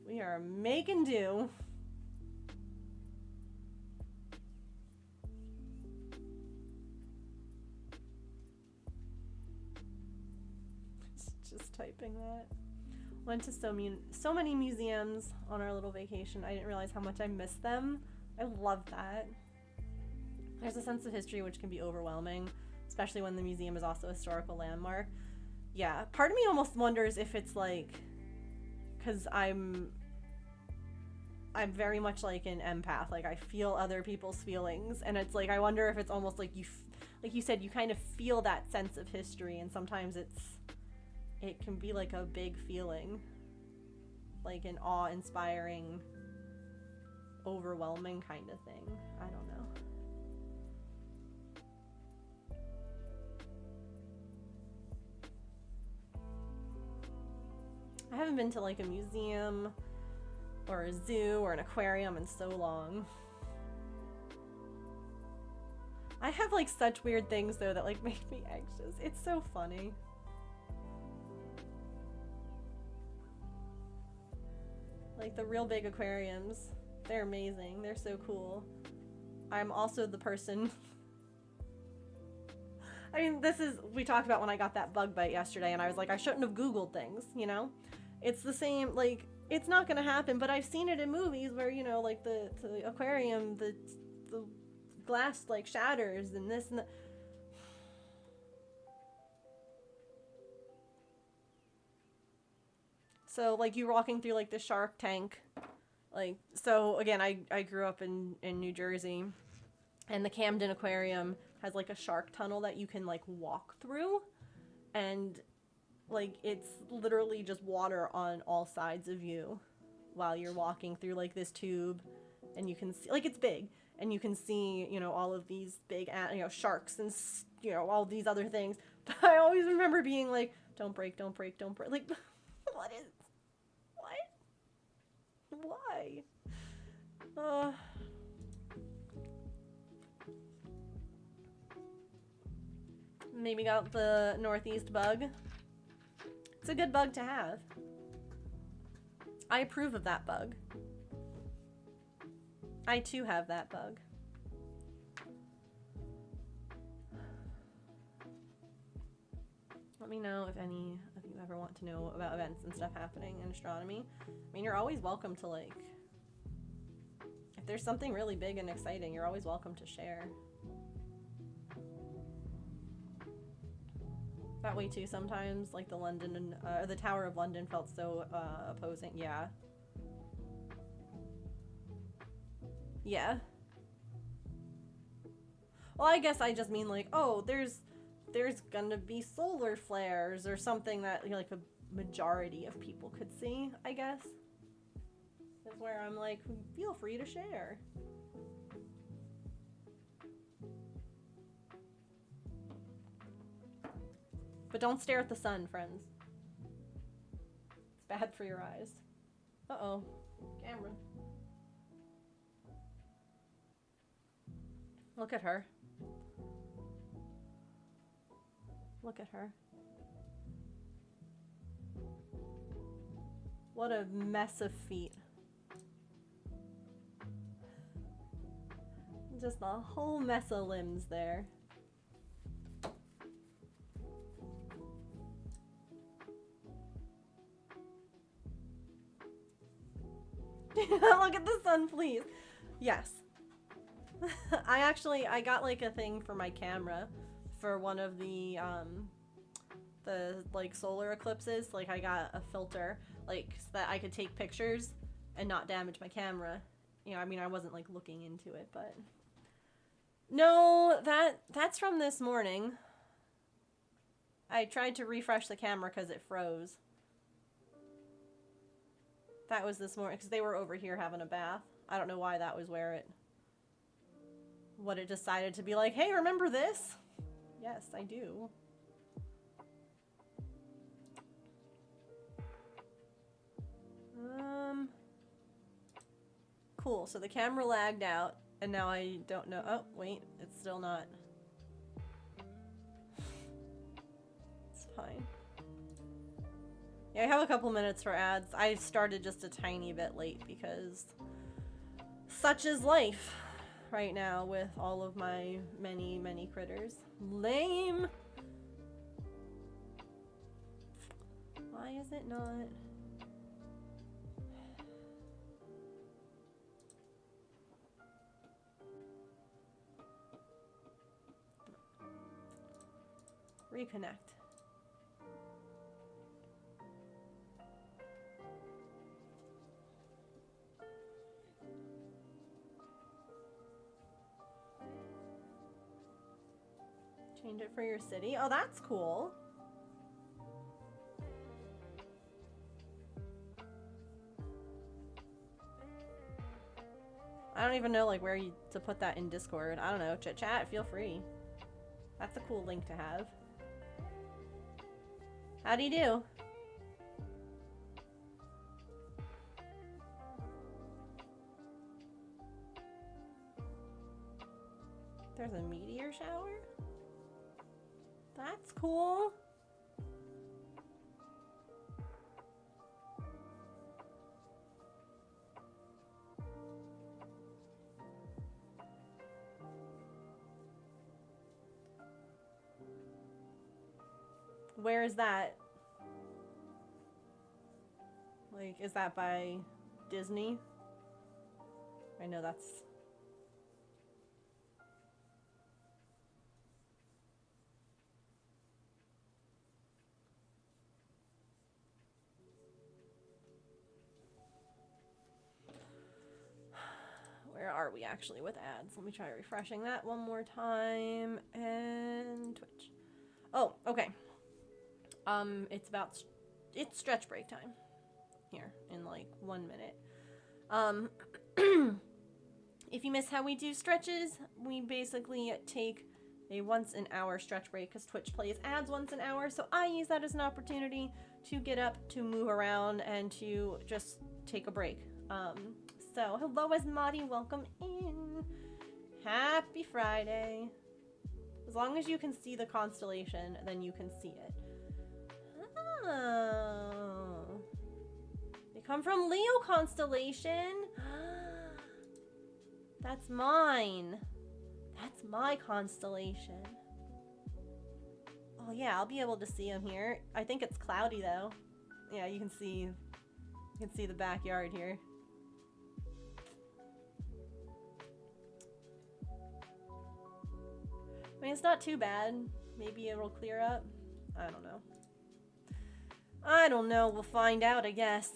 We are making do. just typing that. Went to so many museums on our little vacation. I didn't realize how much I missed them. I love that. There's a sense of history which can be overwhelming, especially when the museum is also a historical landmark. Yeah, part of me almost wonders if it's like, because I'm very much like an empath. Like, I feel other people's feelings, and it's like, I wonder if it's almost like like you said, you kind of feel that sense of history, and sometimes it can be like a big feeling, like an awe-inspiring, overwhelming kind of thing. I don't know. I haven't been to like a museum or a zoo or an aquarium in so long. I have like such weird things though that like make me anxious. It's so funny. Like the real big aquariums, they're amazing. They're so cool. I'm also the person I mean, we talked about when I got that bug bite yesterday and I was like, I shouldn't have Googled things, you know? It's the same, like, it's not gonna happen, but I've seen it in movies where, you know, like the aquarium, the glass like shatters and this and that. So like you walking through like the shark tank, like, so again, I grew up in New Jersey, and the Camden Aquarium has like a shark tunnel that you can like walk through, and like it's literally just water on all sides of you while you're walking through like this tube, and you can see, like, it's big, and you can see, you know, all of these big, you know, sharks and, you know, all these other things. But I always remember being like, don't break, don't break, don't break. Like, what? Why? Maybe got the northeast bug. It's a good bug to have. I approve of that bug. I too have that bug. Let me know if any of you ever want to know about events and stuff happening in astronomy. I mean, you're always welcome to, like, if there's something really big and exciting, you're always welcome to share. That way too, sometimes, like the London, the Tower of London felt so opposing. Yeah. Yeah. Well, I guess I just mean like, oh, there's gonna be solar flares or something that, you know, like a majority of people could see, I guess. That's where I'm like, feel free to share. But don't stare at the sun, friends. It's bad for your eyes. Uh-oh. Camera. Look at her. Look at her. What a mess of feet. Just a whole mess of limbs there. Look at the sun, please. Yes. I got like a thing for my camera for one of the like solar eclipses. Like I got a filter, like, so that I could take pictures and not damage my camera. You know, I mean, I wasn't like looking into it, but no, that's from this morning. I tried to refresh the camera because it froze. That was this morning, because they were over here having a bath. I don't know why that was what it decided to be like, hey, remember this? Yes, I do. Cool, so the camera lagged out, and now I don't know. Oh, wait, it's still not. It's fine. Yeah, I have a couple minutes for ads. I started just a tiny bit late because such is life right now with all of my many, many critters. Lame! it not? Reconnect. Change it for your city. Oh, that's cool. I don't even know like where to put that in Discord. I don't know. Chat, feel free. That's a cool link to have. How do you do? There's a meteor shower? That's cool. Where is that? Like, is that by Disney? I know that's... Where are we actually with ads? Let me try refreshing that one more time. And Twitch. Oh, okay. It's stretch break time. Here, in like 1 minute. If you miss how we do stretches, we basically take a once an hour stretch break because Twitch plays ads once an hour. So I use that as an opportunity to get up, to move around, and to just take a break. So hello, Asmati, welcome in. Happy Friday. As long as you can see the constellation, then you can see it. Oh. They come from Leo constellation. That's mine. That's my constellation. Oh yeah, I'll be able to see them here. I think it's cloudy though. Yeah, you can see the backyard here. I mean, it's not too bad. Maybe it'll clear up. I don't know. I don't know. We'll find out, I guess.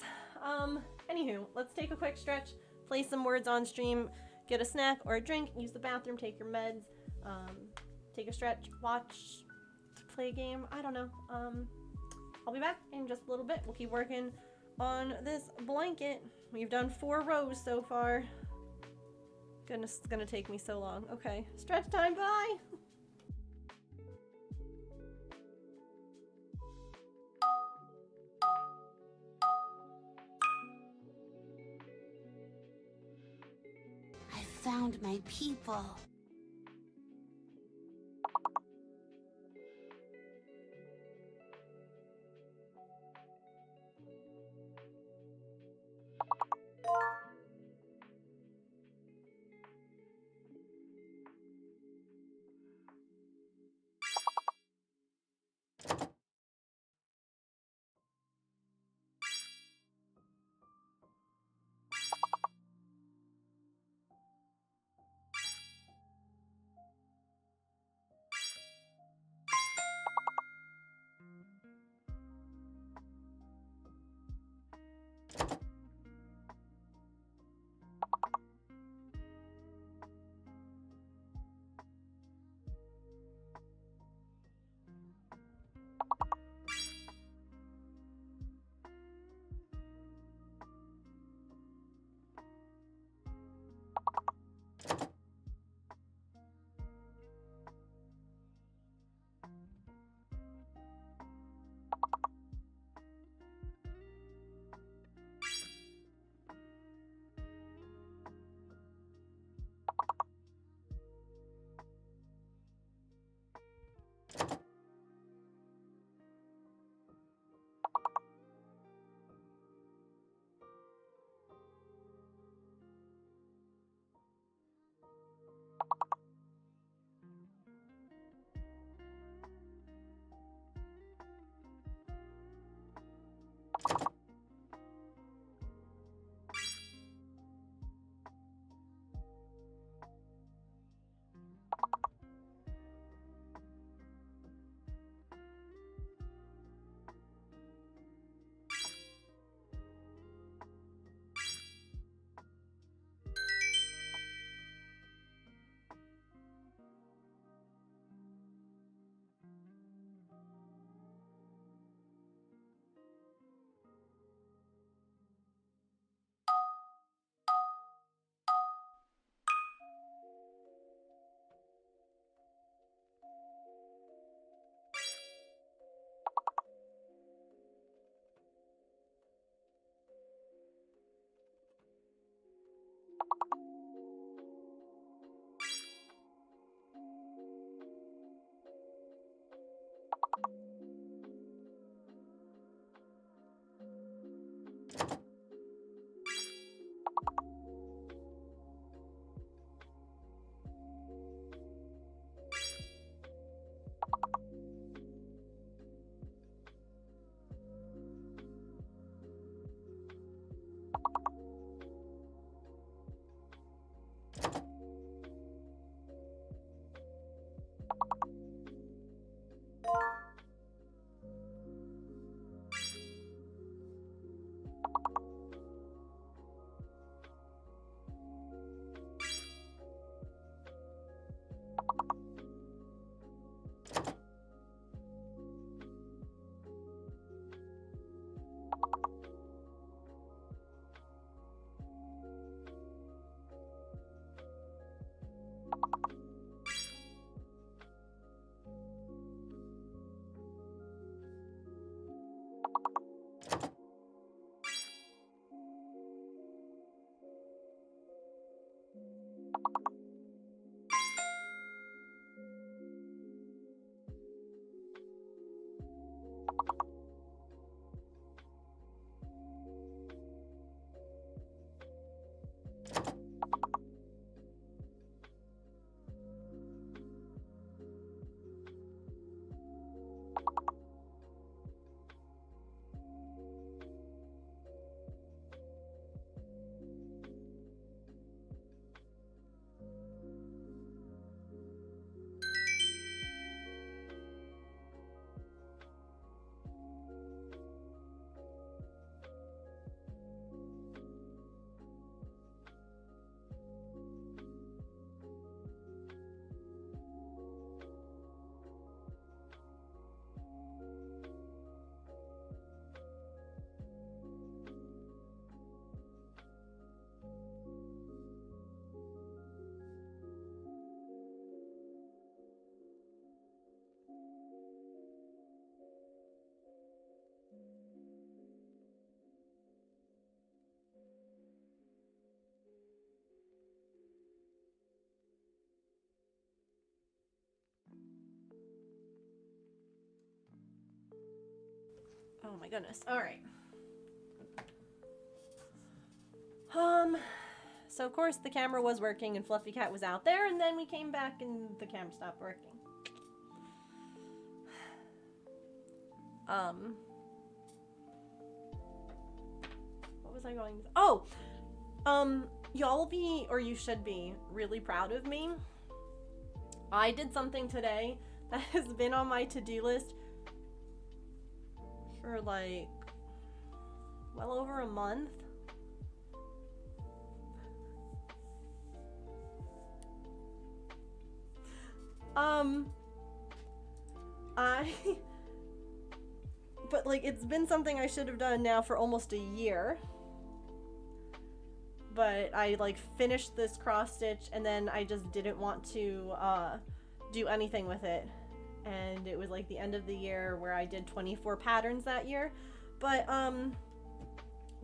Anywho, let's take a quick stretch, play some words on stream, get a snack or a drink, use the bathroom, take your meds, take a stretch, watch, play a game. I don't know. I'll be back in just a little bit. We'll keep working on this blanket. We've done 4 rows so far. Goodness, it's gonna take me so long. Okay, stretch time, bye! I found my people. Oh my goodness. All right. So of course the camera was working and Fluffy Cat was out there, and then we came back and the camera stopped working. What was I going to... Oh! Y'all will be, or you should be, really proud of me. I did something today that has been on my to-do list for like well over a month. But like it's been something I should have done now for almost a year. But I like finished this cross stitch and then I just didn't want to do anything with it. And it was like the end of the year where I did 24 patterns that year. But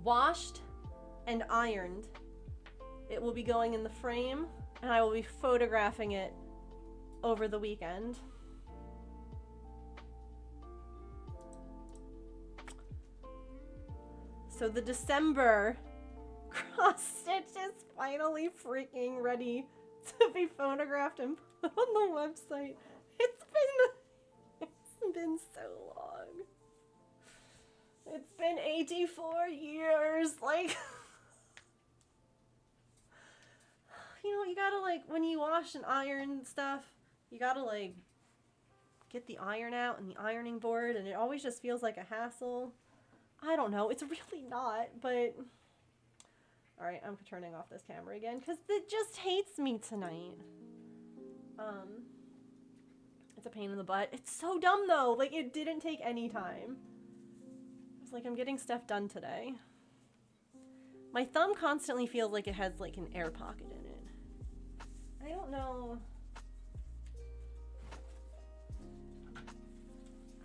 washed and ironed. It will be going in the frame and I will be photographing it over the weekend. So the December cross stitch is finally freaking ready to be photographed and put on the website. It's been so long. It's been 84 years. Like, you know, you gotta like, when you wash and iron stuff, you gotta like get the iron out and the ironing board, and it always just feels like a hassle. I don't know, it's really not, but... Alright, I'm turning off this camera again, because it just hates me tonight. It's a pain in the butt. It's so dumb, though. Like, it didn't take any time. It's like I'm getting stuff done today. My thumb constantly feels like it has, like, an air pocket in it. I don't know...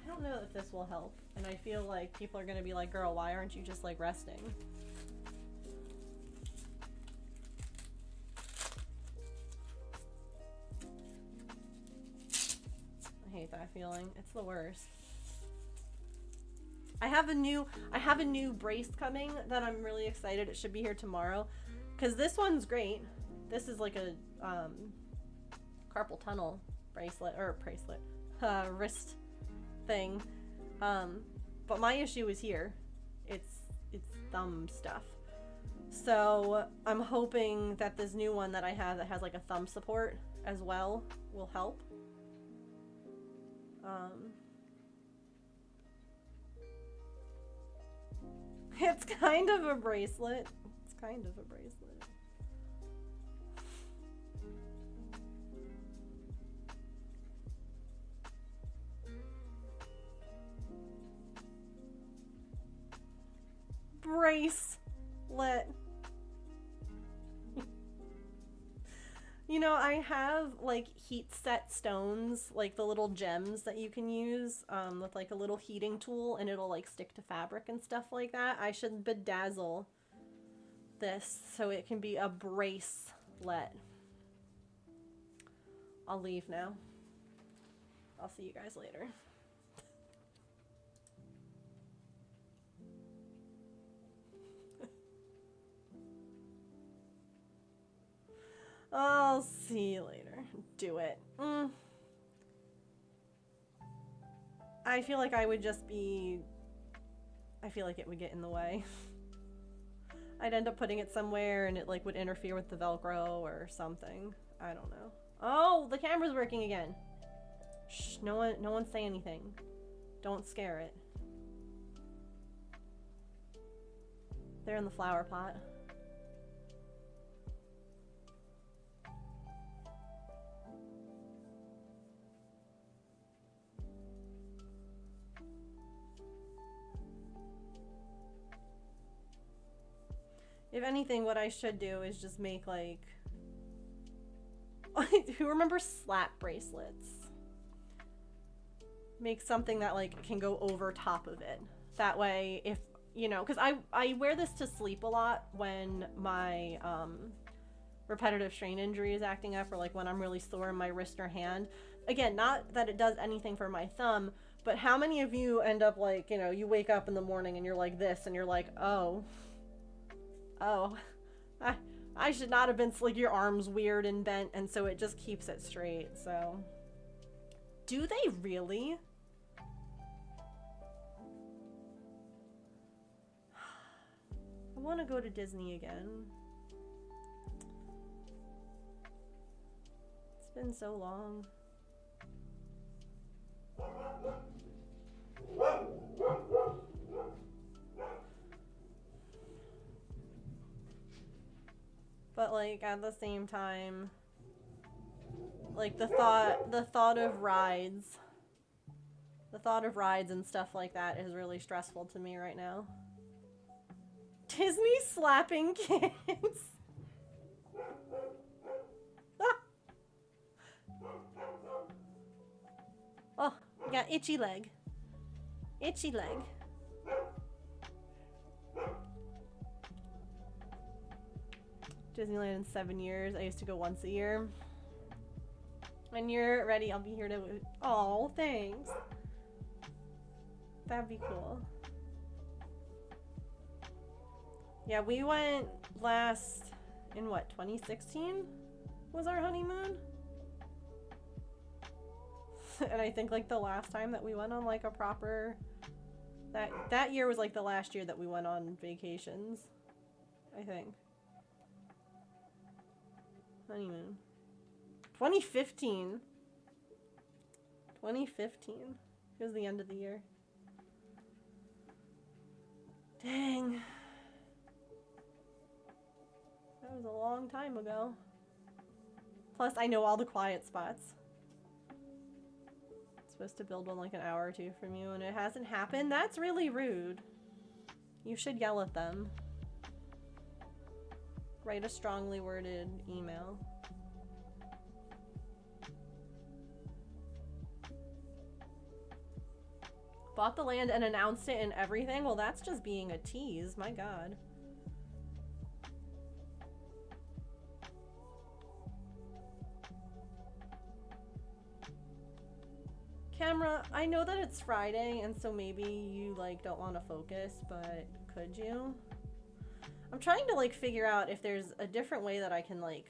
I don't know if this will help, and I feel like people are gonna be like, girl, why aren't you just like resting? I hate that feeling. It's the worst. I have a new brace coming that I'm really excited. It should be here tomorrow, because this one's great. This is like a carpal tunnel bracelet or wrist thing, but my issue is here. It's thumb stuff. So I'm hoping that this new one that I have that has like a thumb support as well will help. It's kind of a bracelet. It's kind of a bracelet. Bracelet. You know, I have like heat set stones, like the little gems that you can use with like a little heating tool, and it'll like stick to fabric and stuff like that. I should bedazzle this so it can be a bracelet. I'll leave now. I'll see you guys later. I'll see you later. Do it. I feel like I would just be... I feel like it would get in the way. I'd end up putting it somewhere and it like would interfere with the Velcro or something. I don't know. Oh, the camera's working again. Shh, no one say anything. Don't scare it. They're in the flower pot. If anything, what I should do is just make like... Who remembers slap bracelets? Make something that like can go over top of it. That way, if, you know, because I wear this to sleep a lot when my repetitive strain injury is acting up, or like when I'm really sore in my wrist or hand. Again, not that it does anything for my thumb, but how many of you end up like, you know, you wake up in the morning and you're like this and you're like, oh, I should not have been, like, your arm's weird and bent, and so it just keeps it straight, so. Do they really? I want to go to Disney again. It's been so long. But like at the same time, like the thought of rides and stuff like that is really stressful to me right now. Disney slapping kids. Oh, we got itchy leg. Itchy leg. Disneyland in 7 years. I used to go once a year. When you're ready, I'll be here to... Oh, thanks. That'd be cool. Yeah, we went last... in what, 2016? Was our honeymoon? And I think like the last time that we went on like a proper... That year was like the last year that we went on vacations. I think. Honeymoon. 2015. 2015. It was the end of the year. Dang. That was a long time ago. Plus, I know all the quiet spots. Supposed to build one like an hour or two from you and it hasn't happened. That's really rude. You should yell at them. Write a strongly worded email. Bought the land and announced it and everything? Well, that's just being a tease. My God. Camera, I know that it's Friday and so maybe you like don't want to focus, but could you? I'm trying to like figure out if there's a different way that I can like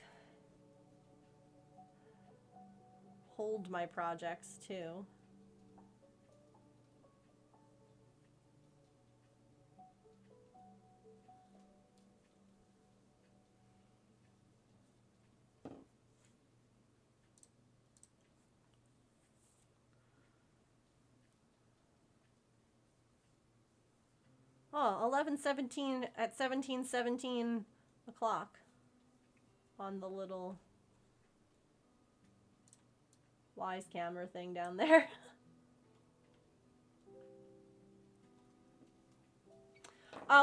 hold my projects too. Oh, 11:17 at 17:17 o'clock on the little wise camera thing down there.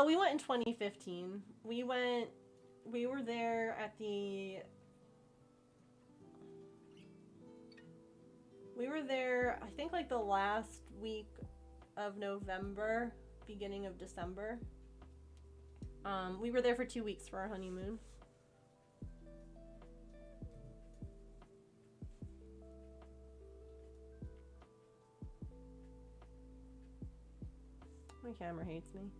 We went in 2015. We were there at the... We were there, I think like the last week of November. Beginning of December. We were there for 2 weeks for our honeymoon. My camera hates me.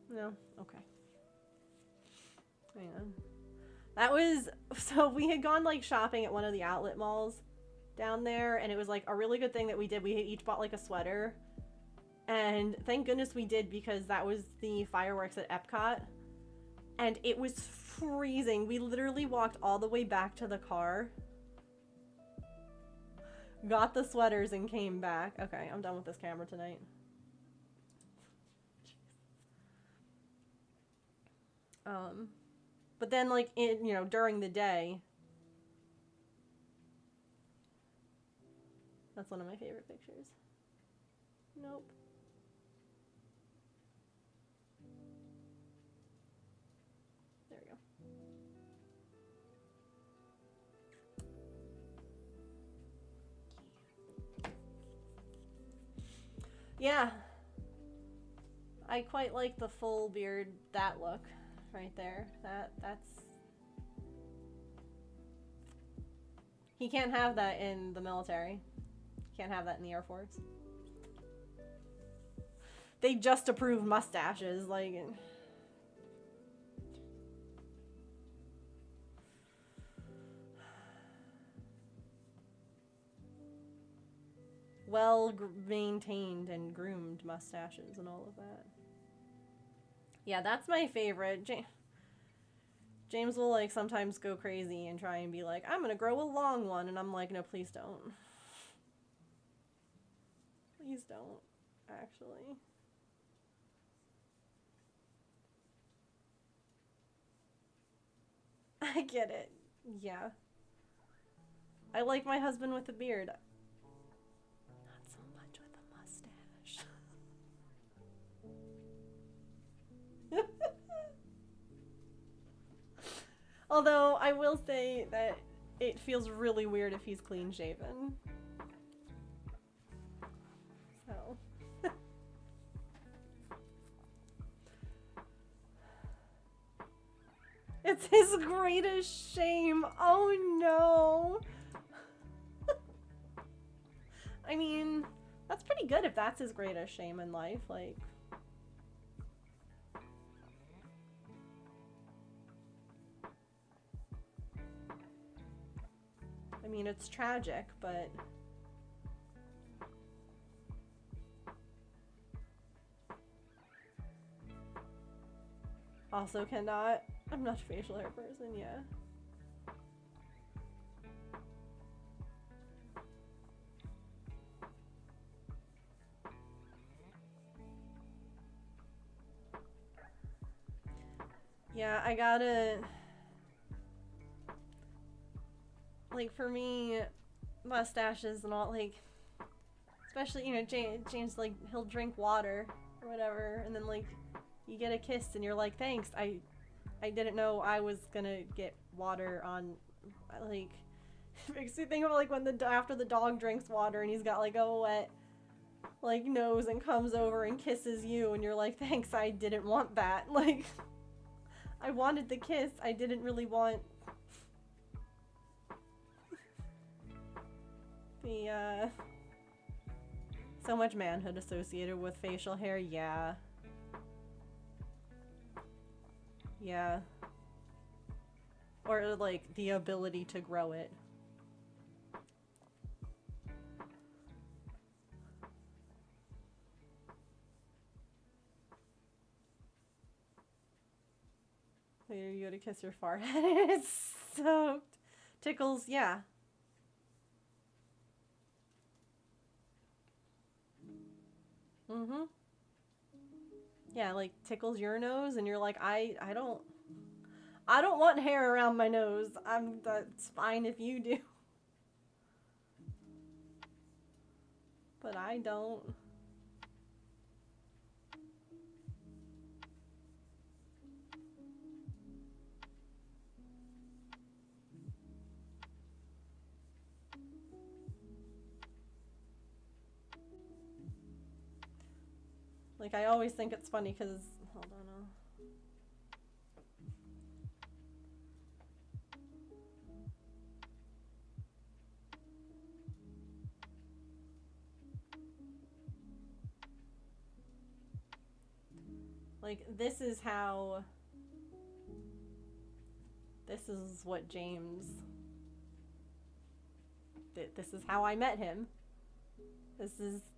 No? Okay. Hang on. That was So we had gone like shopping at one of the outlet malls down there, and it was like a really good thing that we did. We had each bought like a sweater, and thank goodness we did, because that was the fireworks at Epcot, and it was freezing. We literally walked all the way back to the car, got the sweaters, and came back. Okay, I'm done with this camera tonight. But then like in, you know, during the day, that's one of my favorite pictures. Nope. There we go. Yeah. I quite like the full beard, that look right there. That's he can't have that in the military. Can't have that in the Air Force. They just approved mustaches, like. Well maintained and groomed mustaches and all of that. Yeah, that's my favorite. James will like sometimes go crazy and try and be like, I'm gonna grow a long one, and I'm like, no, please don't. Please don't, actually. I get it. Yeah. I like my husband with a beard. Not so much with a mustache. Although, I will say that it feels really weird if he's clean shaven. So. It's his greatest shame. Oh no. I mean, that's pretty good if that's his greatest shame in life. Like, I mean, it's tragic, but also cannot. I'm not a facial hair person, yeah. Yeah, I gotta, like, for me, mustaches and all, like, especially, you know, James, like, he'll drink water or whatever, and then, like, you get a kiss and you're like, thanks, I didn't know I was gonna get water on, like, it makes me think of, like, when after the dog drinks water and he's got, like, a wet, like, nose and comes over and kisses you, and you're like, thanks, I didn't want that, like, I wanted the kiss, I didn't really want the, so much manhood associated with facial hair, yeah. Yeah. Or, like, the ability to grow it. Later you go to kiss your forehead and it's soaked. Tickles, yeah. Mm-hmm. Yeah, like, tickles your nose and you're like, I don't want hair around my nose. That's fine if you do. But I don't. Like, I always think it's funny because, hold on, like, this is how This is what James... This is how I met him.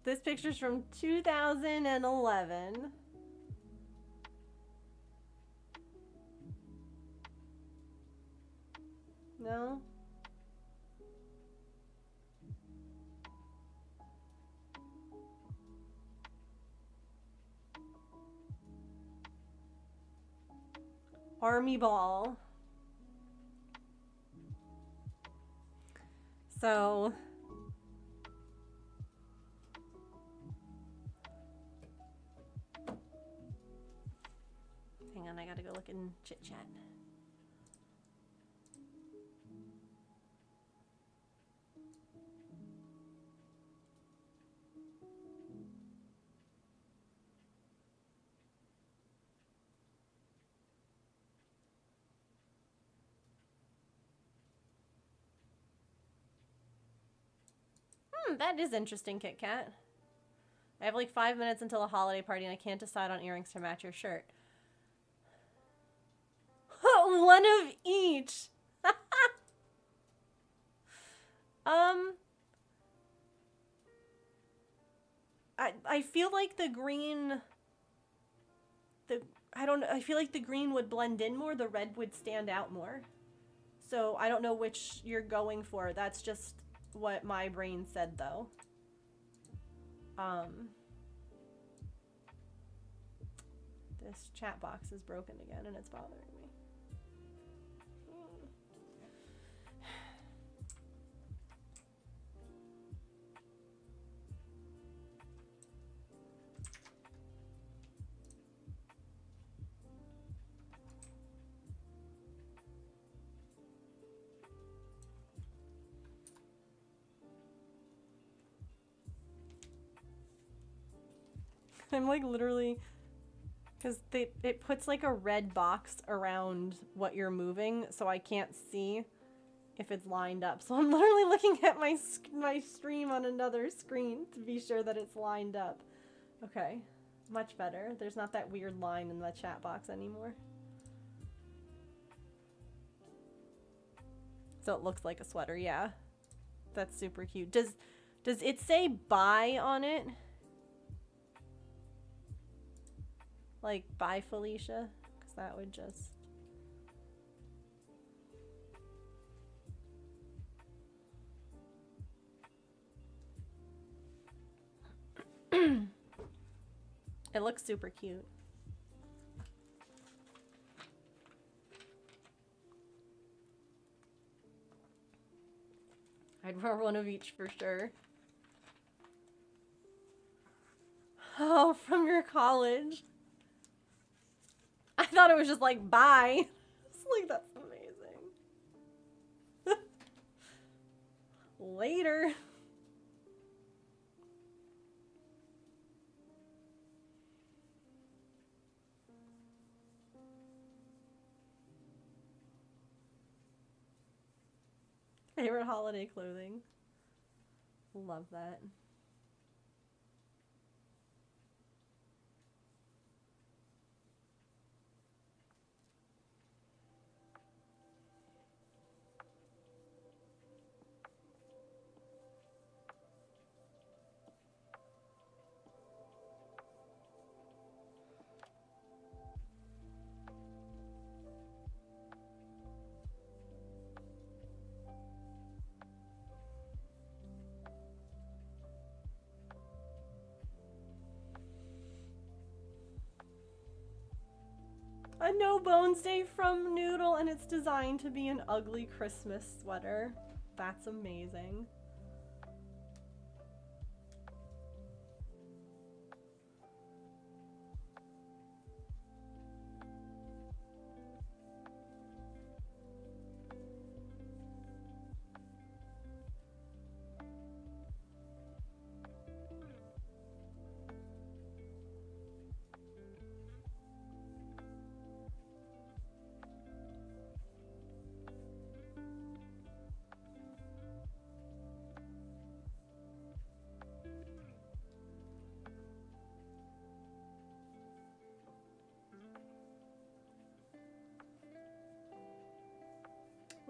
This picture's from 2011. No? Army ball. So hang on, I gotta go look in chit chat. That is interesting, Kit Kat. I have like 5 minutes until a holiday party and I can't decide on earrings to match your shirt. One of each. I feel like the green, I feel like the green would blend in more, the red would stand out more. So I don't know which you're going for. That's just what my brain said though. This chat box is broken again and it's bothering me. I'm like literally, because it puts like a red box around what you're moving, so I can't see if it's lined up. So I'm literally looking at my stream on another screen to be sure that it's lined up. Okay, much better. There's not that weird line in the chat box anymore. So it looks like a sweater, yeah. That's super cute. Does it say bye on it? Like, bye, Felicia? Because that would just... It looks super cute. I'd wear one of each for sure. Oh, from your college. I thought it was just like, bye. It's like, that's amazing. Later. Favorite holiday clothing. Love that. A no bones day from Noodle, and it's designed to be an ugly Christmas sweater. That's amazing.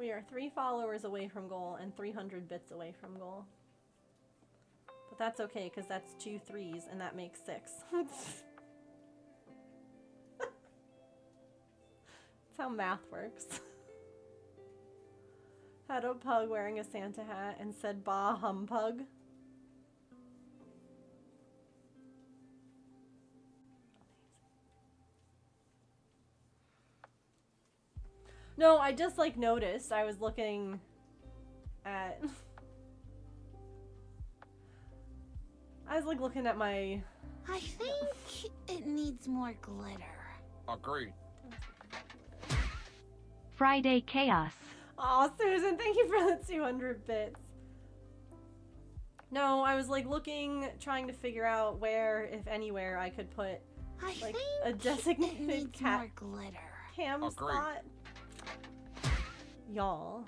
We are 3 followers away from goal and 300 bits away from goal. But that's okay, because that's 2 3s, and that makes 6. That's how math works. Had a pug wearing a Santa hat and said, "Bah, humpug." No, I just like noticed. I was looking at I was like looking at my I think it needs more glitter. Agreed. FriYAY chaos. Aw, Susan, thank you for the 200 bits. No, I was like looking, trying to figure out where, if anywhere, I could put I like think a it designated needs cat more glitter. cam Agreed. spot. Y'all.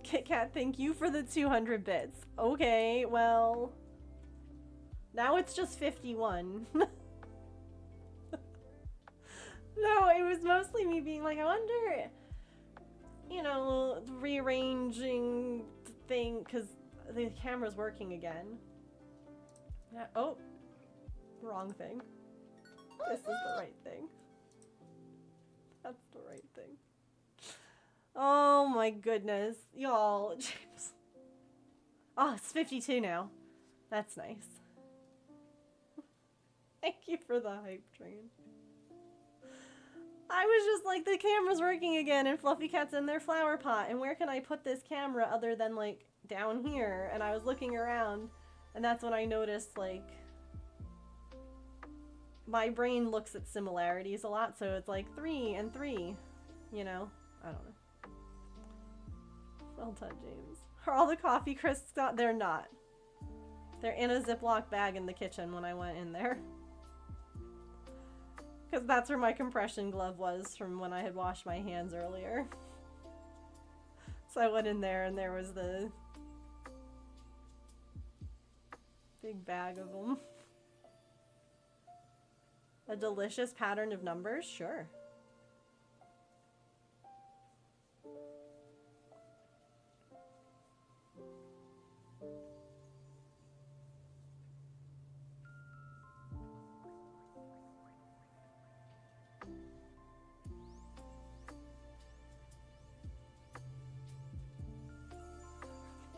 Kit Kat, thank you for the 200 bits. Okay, well, now it's just 51. No, it was mostly me being like, I wonder, you know, rearranging the thing, because the camera's working again. Yeah, oh, wrong thing. This is the right thing. That's the right thing. Oh my goodness. Y'all, James. Oh, it's 52 now. That's nice. Thank you for the hype train. I was just like, the camera's working again and Fluffy Cat's in their flower pot, and where can I put this camera other than like down here? And I was looking around, and that's when I noticed like my brain looks at similarities a lot, so it's like 3 and 3, you know? I don't know. Well done, James. Are all the coffee crisps out? They're not. They're in a Ziploc bag in the kitchen when I went in there. Because that's where my compression glove was from when I had washed my hands earlier. So I went in there and there was the big bag of them. A delicious pattern of numbers? Sure.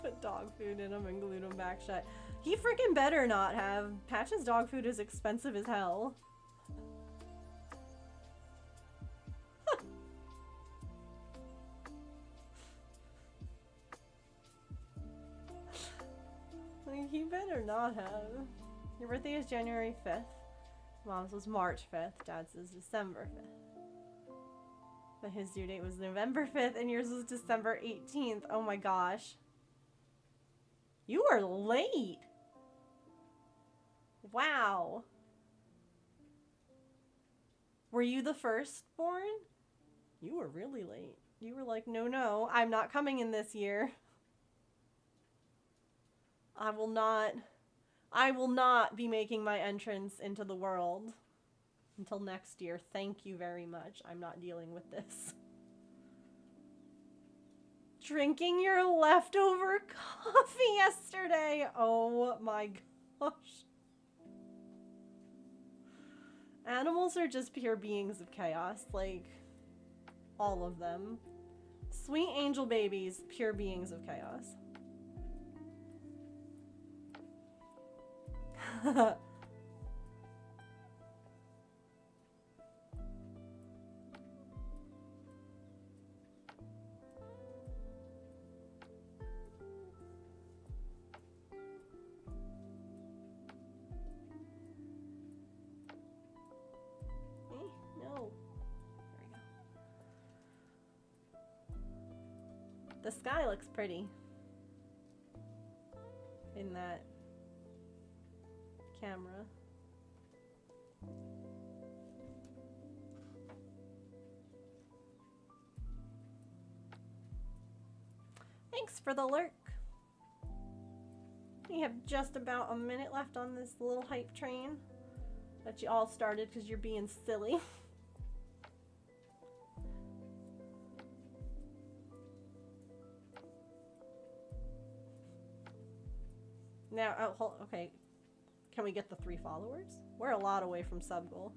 Put dog food in them and glued them back shut. He freaking better not have. Patch's dog food is expensive as hell. Like, he better not have. Your birthday is January 5th. Mom's was March 5th. Dad's is December 5th. But his due date was November 5th and yours was December 18th. Oh my gosh. You are late. Wow. Were you the firstborn? You were really late. You were like, no, I'm not coming in this year. I will not be making my entrance into the world until next year. Thank you very much. I'm not dealing with this. Drinking your leftover coffee yesterday. Oh my gosh. Animals are just pure beings of chaos. Like, all of them. Sweet angel babies, pure beings of chaos. No. There we go. The sky looks pretty in that camera. Thanks for the lurk. We have just about a minute left on this little hype train that you all started because you're being silly. Now, okay. Can we get the 3 followers? We're a lot away from sub goal.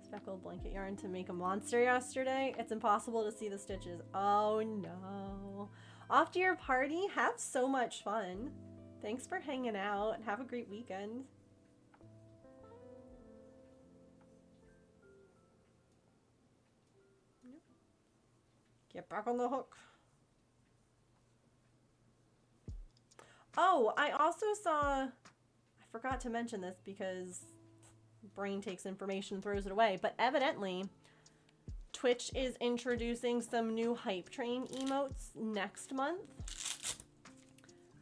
Speckled blanket yarn to make a monster yesterday. It's impossible to see the stitches. Oh no. Off to your party? Have so much fun. Thanks for hanging out and have a great weekend. Get back on the hook. Oh, I also saw, I forgot to mention this because brain takes information and throws it away, but evidently Twitch is introducing some new hype train emotes next month,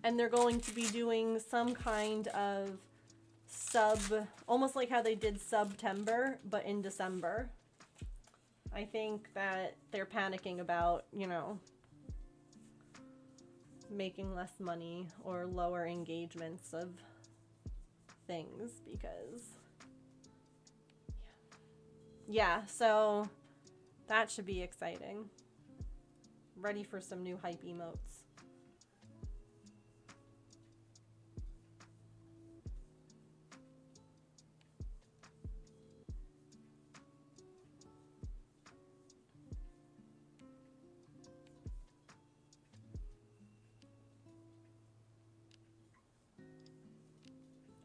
and they're going to be doing some kind of sub, almost like how they did September but in December. I think that they're panicking about, you know, making less money or lower engagements of things because yeah, so that should be exciting. Ready for some new hype emotes.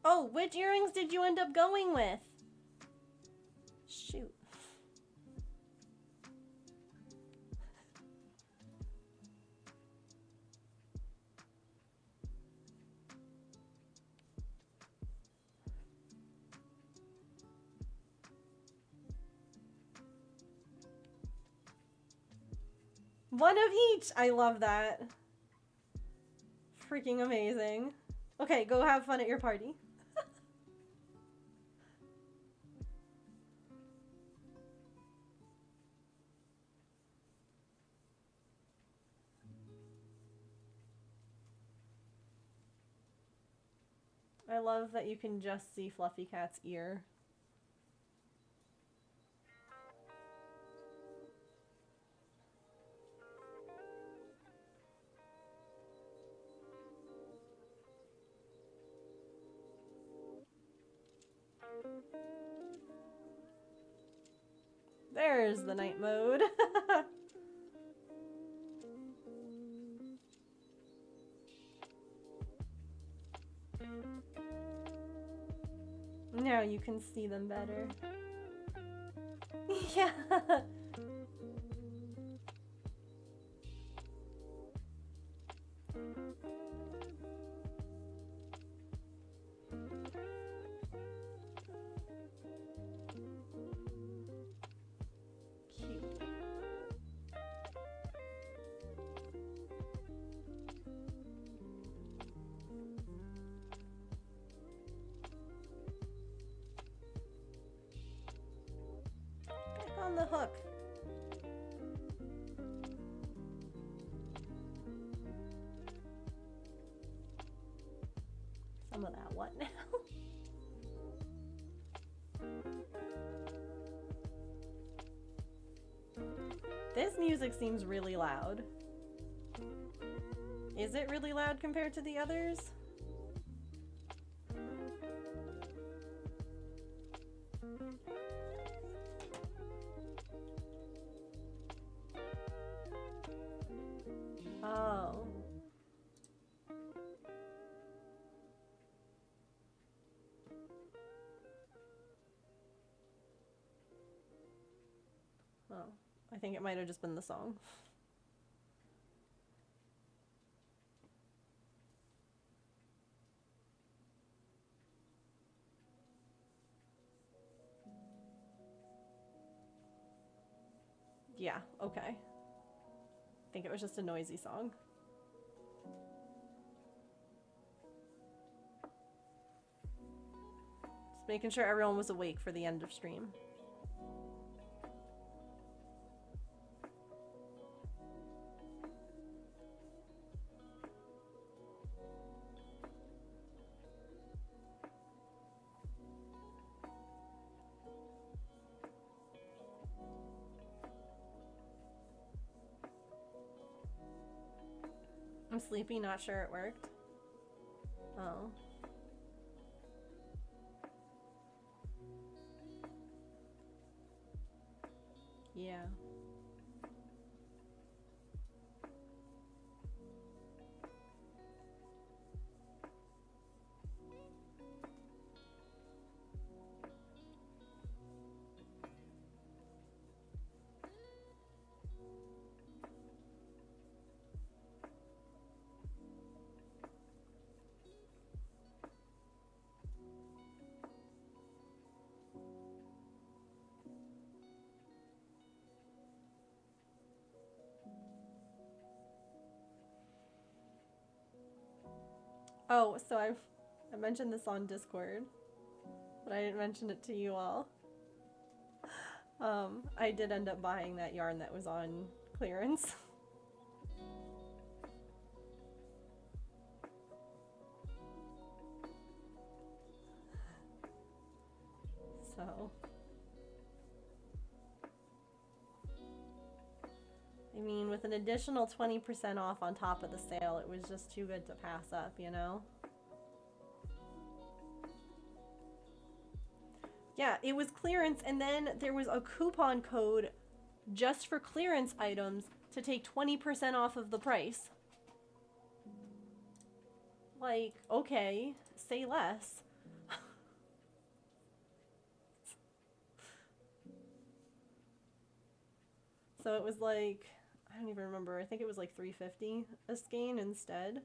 Oh, which earrings did you end up going with? Shoot. One of each! I love that. Freaking amazing. Okay, go have fun at your party. I love that you can just see Fluffy Cat's ear. There's the night mode. Now you can see them better. Yeah. Cute. Back on the hook. Some of that what now? This music seems really loud. Is it really loud compared to the others? Oh. Oh. I think it might have just been the song. Yeah, okay. I think it was just a noisy song. Just making sure everyone was awake for the end of stream. I'm sleepy, not sure it worked. Oh. Yeah. Oh, so I mentioned this on Discord, but I didn't mention it to you all. I did end up buying that yarn that was on clearance. So, I mean, with an additional 20% off on top of the sale, it was just too good to pass up, you know? Yeah, it was clearance, and then there was a coupon code just for clearance items to take 20% off of the price. Like, okay, say less. So it was like, I don't even remember, I think it was like $3.50 a skein instead.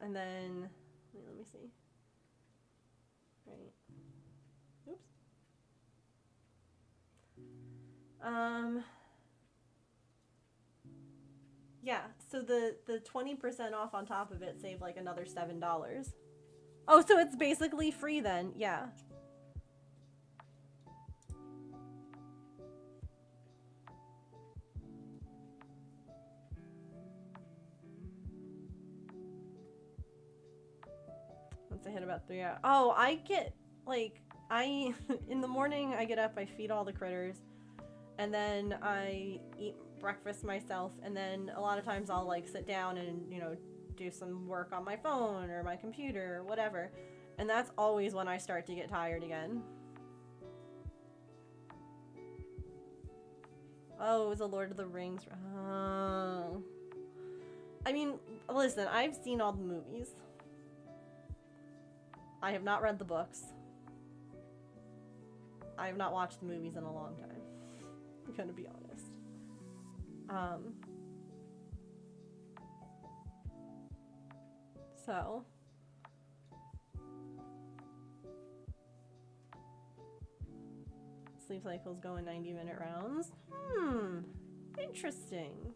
And then, let me see. Right. Oops. Yeah, so the 20% off on top of it saved like another $7. Oh, so it's basically free then, yeah. Once I hit about 3 hours. Oh, I get, like, in the morning I get up, I feed all the critters, and then I eat breakfast myself, and then a lot of times I'll, like, sit down and, you know, do some work on my phone or my computer or whatever, and that's always when I start to get tired again. Oh, it was a Lord of the Rings. Oh. I mean, listen, I've seen all the movies. I have not read the books. I have not watched the movies in a long time. I'm gonna be honest. So. Sleep cycles go in 90-minute rounds. Interesting.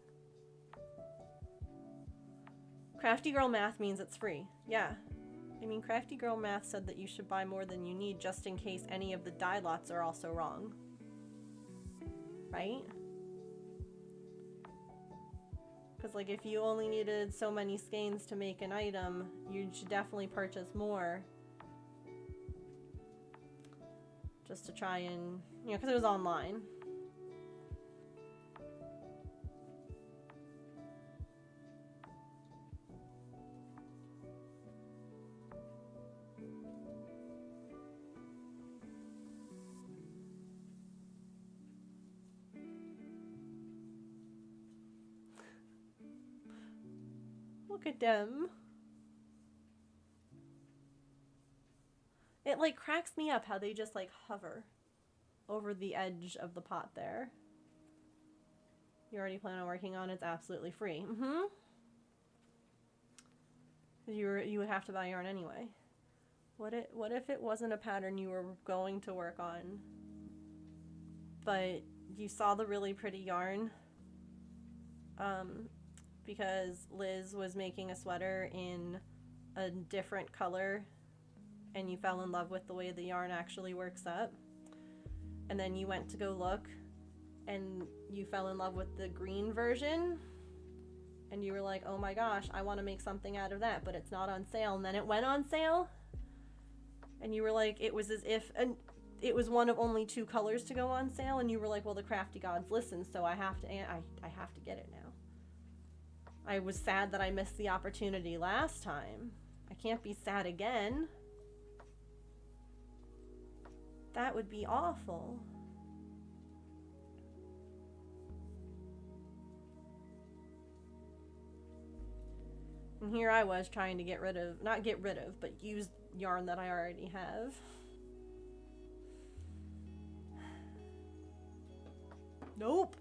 Crafty Girl Math means it's free. Yeah. I mean, Crafty Girl Math said that you should buy more than you need just in case any of the dye lots are also wrong. Right? Because, like, if you only needed so many skeins to make an item, you should definitely purchase more. Just to try and, you know, because it was online. Look at them. It, like, cracks me up how they just, like, hover over the edge of the pot there. You already plan on working on it? It's absolutely free. You would have to buy yarn anyway. What if it wasn't a pattern you were going to work on, but you saw the really pretty yarn? Because Liz was making a sweater in a different color, and you fell in love with the way the yarn actually works up, and then you went to go look and you fell in love with the green version, and you were like, oh my gosh, I want to make something out of that, but it's not on sale. And then it went on sale, and you were like, it was as if, and it was one of only 2 colors to go on sale, and you were like, well, the crafty gods listen, so I have to get it now. I was sad that I missed the opportunity last time. I can't be sad again. That would be awful. And here I was trying to get rid of, not get rid of, but use yarn that I already have. Nope.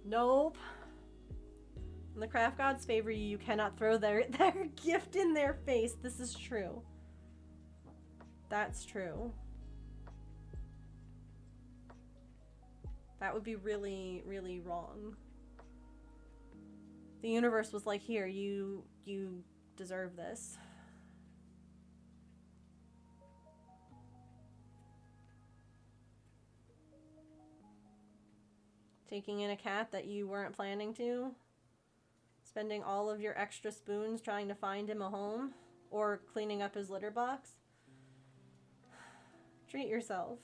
Nope. When the craft gods favor you, you cannot throw their gift in their face. This is true. That's true. That would be really, really wrong. The universe was like, here, you deserve this. Taking in a cat that you weren't planning to. Spending all of your extra spoons trying to find him a home. Or cleaning up his litter box. Treat yourself.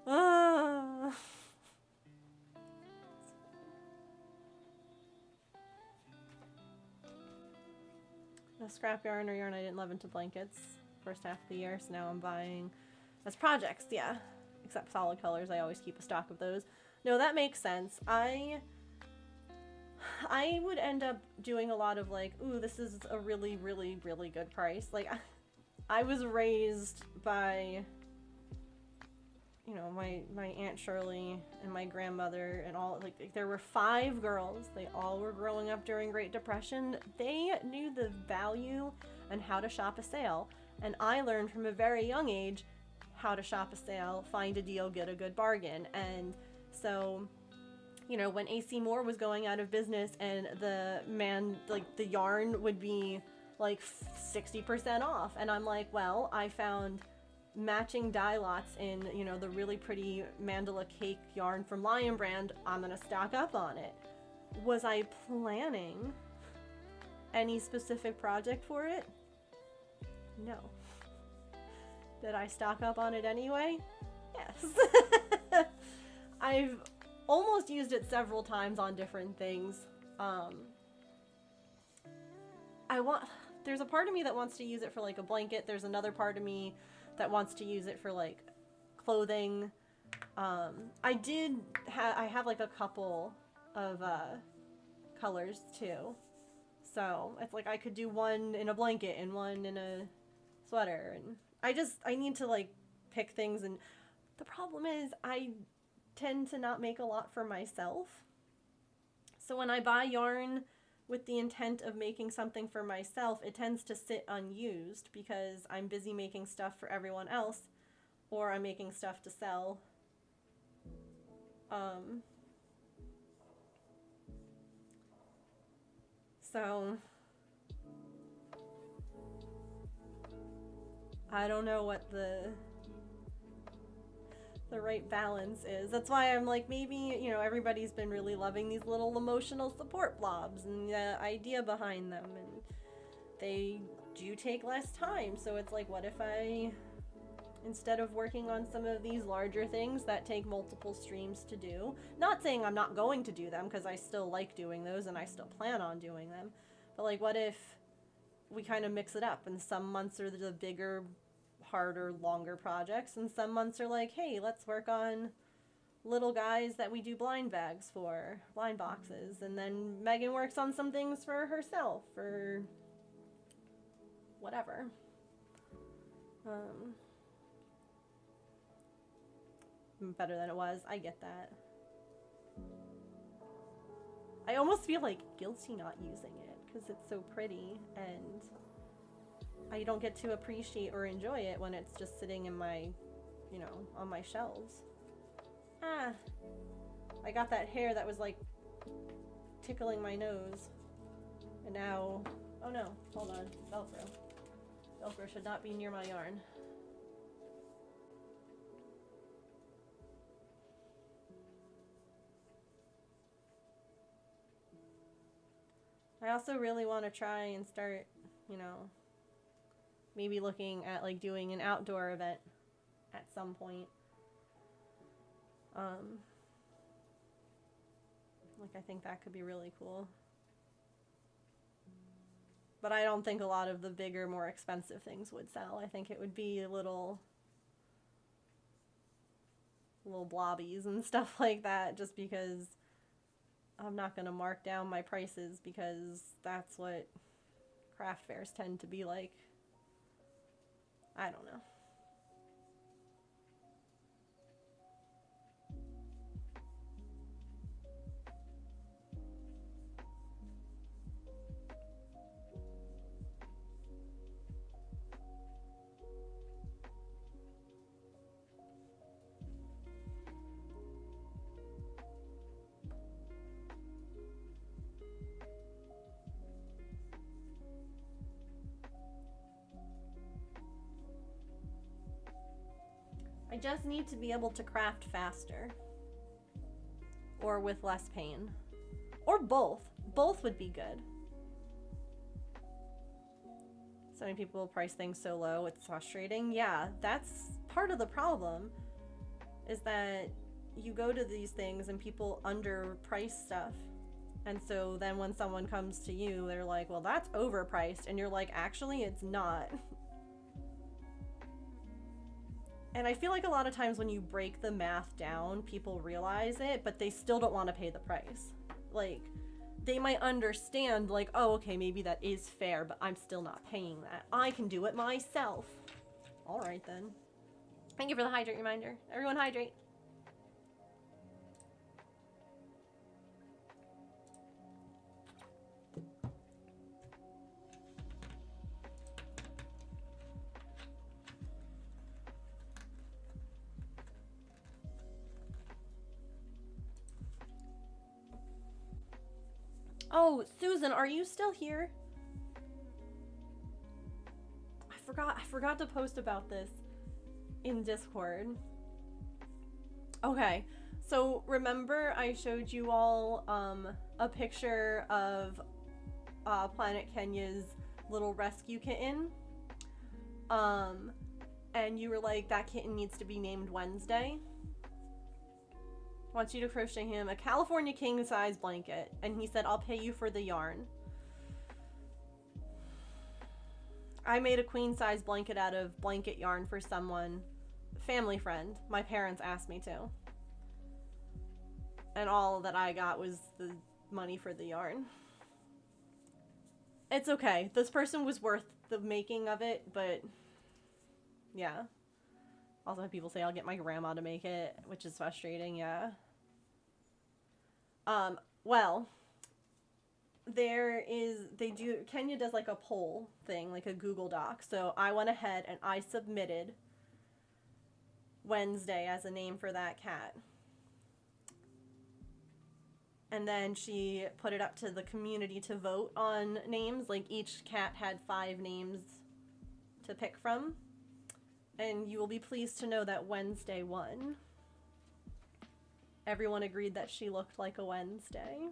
Ah. A scrap yarn or yarn I didn't love into blankets first half of the year, so now I'm buying as projects, yeah. Except solid colors, I always keep a stock of those. No, that makes sense. I would end up doing a lot of like, ooh, this is a really, really, really good price. Like, I was raised by, you know, my Aunt Shirley and my grandmother and all, like there were 5 girls. They all were growing up during Great Depression. They knew the value and how to shop a sale. And I learned from a very young age how to shop a sale, find a deal, get a good bargain. And so, you know, when AC Moore was going out of business and the yarn would be like 60% off. And I'm like, well, I found matching dye lots in, you know, the really pretty mandala cake yarn from Lion Brand. I'm gonna stock up on it. Was I planning any specific project for it? No. Did I stock up on it anyway? Yes. I've almost used it several times on different things. There's a part of me that wants to use it for like a blanket. There's another part of me that wants to use it for like clothing. I have like a couple of colors too. So it's like I could do one in a blanket and one in a sweater, and I need to like pick things. And the problem is I tend to not make a lot for myself. So when I buy yarn with the intent of making something for myself, it tends to sit unused because I'm busy making stuff for everyone else, or I'm making stuff to sell. So I don't know what the right balance is. That's why I'm like, maybe, you know, everybody's been really loving these little emotional support blobs and the idea behind them, and they do take less time. So it's like, what if I, instead of working on some of these larger things that take multiple streams to do, not saying I'm not going to do them, because I still like doing those and I still plan on doing them, but like, what if we kind of mix it up, and some months are the bigger, harder, longer projects, and some months are like, hey, let's work on little guys that we do blind bags for, blind boxes, and then Megan works on some things for herself, or whatever. Better than it was, I get that. I almost feel like guilty not using it because it's so pretty, and I don't get to appreciate or enjoy it when it's just sitting in my, you know, on my shelves. Ah, I got that hair that was like tickling my nose, and now, oh no, hold on, Velcro. Velcro should not be near my yarn. I also really want to try and start, you know, maybe looking at like doing an outdoor event at some point. Like I think that could be really cool. But I don't think a lot of the bigger, more expensive things would sell. I think it would be little blobbies and stuff like that, just because I'm not going to mark down my prices, because that's what craft fairs tend to be like. I don't know. I just need to be able to craft faster. Or with less pain. Or both. Both would be good. So many people price things so low, it's frustrating. Yeah, that's part of the problem. Is that you go to these things and people underprice stuff. And so then when someone comes to you, they're like, well, that's overpriced. And you're like, actually, it's not. And I feel like a lot of times when you break the math down, people realize it, but they still don't want to pay the price. Like, they might understand, like, oh, okay, maybe that is fair, but I'm still not paying that. I can do it myself. All right, then. Thank you for the hydrate reminder. Everyone hydrate. Oh, Susan, are you still here? I forgot to post about this in Discord. Okay, so remember I showed you all a picture of Planet Kenya's little rescue kitten? And you were like, that kitten needs to be named Wednesday. Wants you to crochet him a California king size blanket, and he said, I'll pay you for the yarn. I made a queen size blanket out of blanket yarn for someone, family friend. My parents asked me to. And all that I got was the money for the yarn. It's okay. This person was worth the making of it, but yeah. Also have people say I'll get my grandma to make it, which is frustrating, yeah. Well, Kenya does like a poll thing, like a Google Doc. So I went ahead and I submitted Wednesday as a name for that cat. And then she put it up to the community to vote on names. Like each cat had 5 names to pick from. And you will be pleased to know that Wednesday won. Everyone agreed that she looked like a Wednesday.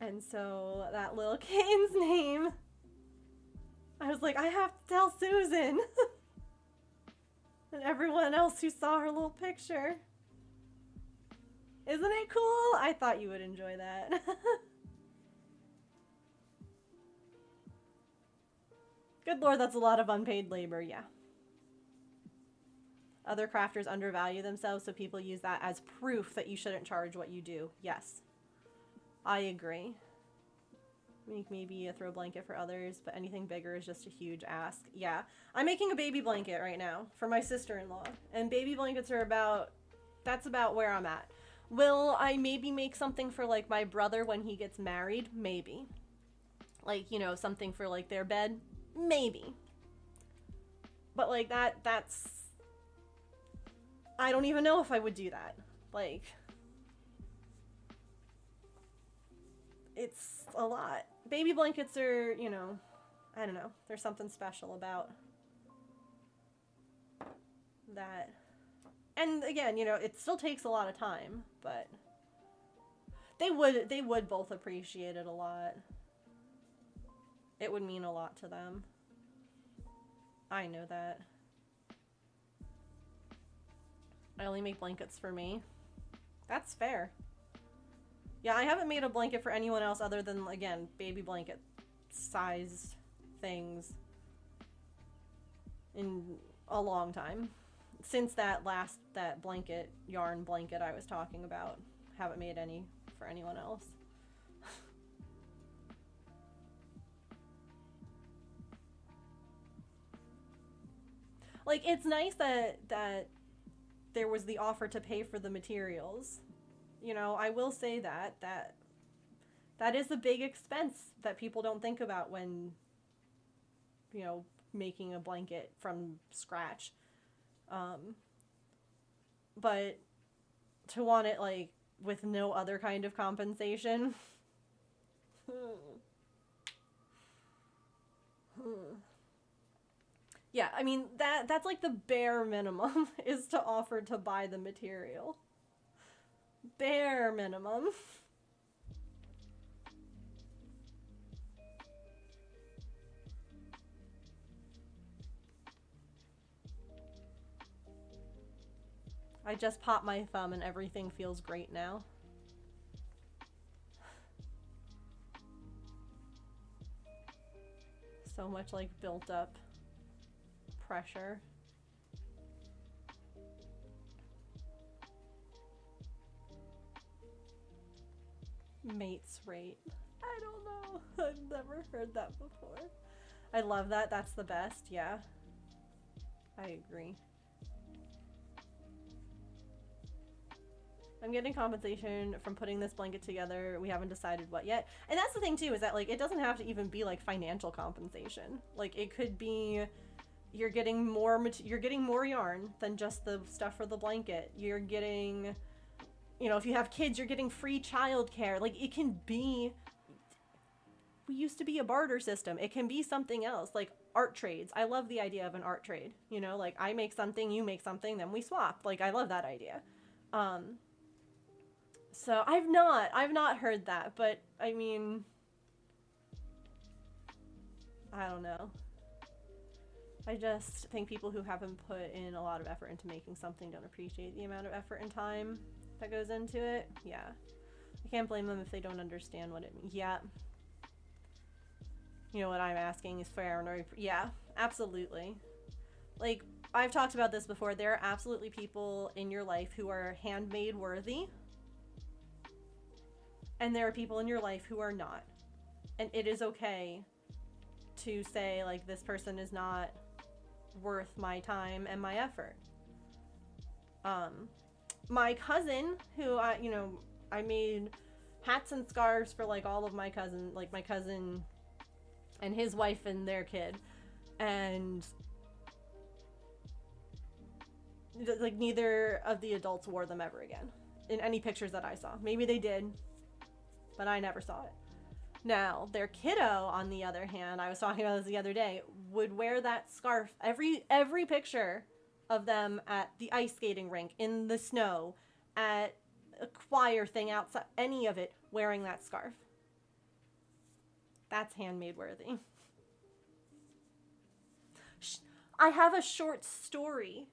And so that little kitten's name, I was like, I have to tell Susan. And everyone else who saw her little picture. Isn't it cool? I thought you would enjoy that. Good lord, that's a lot of unpaid labor, yeah. Other crafters undervalue themselves, so people use that as proof that you shouldn't charge what you do. Yes. I agree. Make maybe a throw blanket for others, but anything bigger is just a huge ask. Yeah. I'm making a baby blanket right now for my sister-in-law. And baby blankets are that's about where I'm at. Will I maybe make something for like my brother when he gets married? Maybe. Like, you know, something for like their bed? Maybe. But like that's... I don't even know if I would do that. Like... It's a lot. Baby blankets are, you know, I don't know. There's something special about that. And again, you know, it still takes a lot of time, but They would both appreciate it a lot. It would mean a lot to them. I know that. I only make blankets for me. That's fair. Yeah, I haven't made a blanket for anyone else other than, again, baby blanket size things in a long time. Since that blanket, yarn blanket I was talking about. Haven't made any for anyone else. Like, it's nice that there was the offer to pay for the materials. You know, I will say that is a big expense that people don't think about when, you know, making a blanket from scratch. But to want it, like, with no other kind of compensation. Yeah, I mean, that's like the bare minimum is to offer to buy the material. Bare minimum. I just popped my thumb and everything feels great now. So much like built up pressure. Mate's rate. I don't know. I've never heard that before. I love that. That's the best. Yeah. I agree. I'm getting compensation from putting this blanket together. We haven't decided what yet. And that's the thing too, is that like it doesn't have to even be like financial compensation. Like it could be you're getting more yarn than just the stuff for the blanket. You're getting, you know, if you have kids, you're getting free childcare. Like it can be, we used to be a barter system. It can be something else, like art trades. I love the idea of an art trade. You know, like I make something, you make something, then we swap. Like I love that idea. So I've not heard that, but I mean, I don't know. I just think people who haven't put in a lot of effort into making something don't appreciate the amount of effort and time that goes into it. Yeah. I can't blame them if they don't understand what it means. Yeah. You know what I'm asking is fair and yeah, absolutely. Like, I've talked about this before. There are absolutely people in your life who are handmade worthy. And there are people in your life who are not. And it is okay to say, like, this person is not worth my time and my effort. My cousin, who I made hats and scarves for, like, all of my cousins, like, my cousin and his wife and their kid. And, like, neither of the adults wore them ever again in any pictures that I saw. Maybe they did, but I never saw it. Now, their kiddo, on the other hand, I was talking about this the other day, would wear that scarf every picture of them at the ice skating rink, in the snow, at a choir thing outside, any of it, wearing that scarf. That's handmade worthy. I have a short story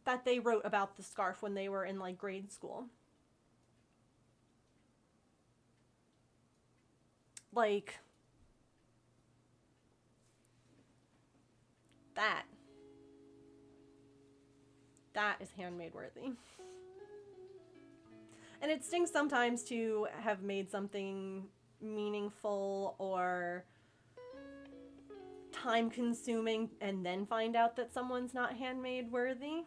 that they wrote about the scarf when they were in, like, grade school. Like, that is handmade worthy. And it stings sometimes to have made something meaningful or time consuming and then find out that someone's not handmade worthy.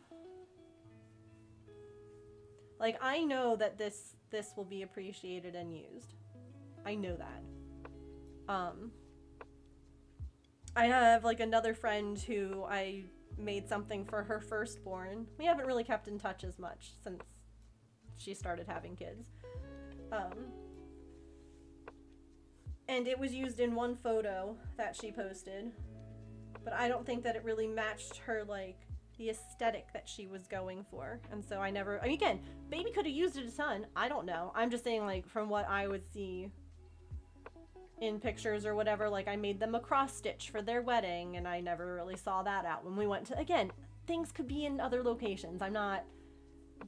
Like, I know that this will be appreciated and used. I know that. I have, like, another friend who I made something for her firstborn. We haven't really kept in touch as much since she started having kids. And it was used in one photo that she posted, but I don't think that it really matched her, like, the aesthetic that she was going for. And so I never, I mean, again, baby could have used it a ton. I don't know. I'm just saying, like, from what I would see in pictures or whatever, like, I made them a cross stitch for their wedding, and I never really saw that out when we went to, again, things could be in other locations. I'm not,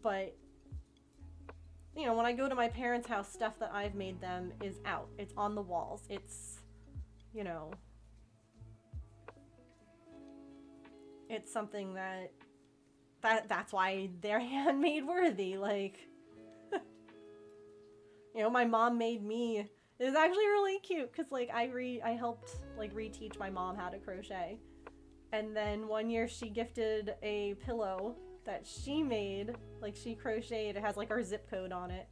but, you know, when I go to my parents' house, stuff that I've made them is out. It's on the walls. It's, you know, it's something that's why they're handmade worthy. Like, you know, my mom made me, it was actually really cute because, like, I helped, like, reteach my mom how to crochet. And then one year she gifted a pillow that she made, like, she crocheted. It has, like, our zip code on it.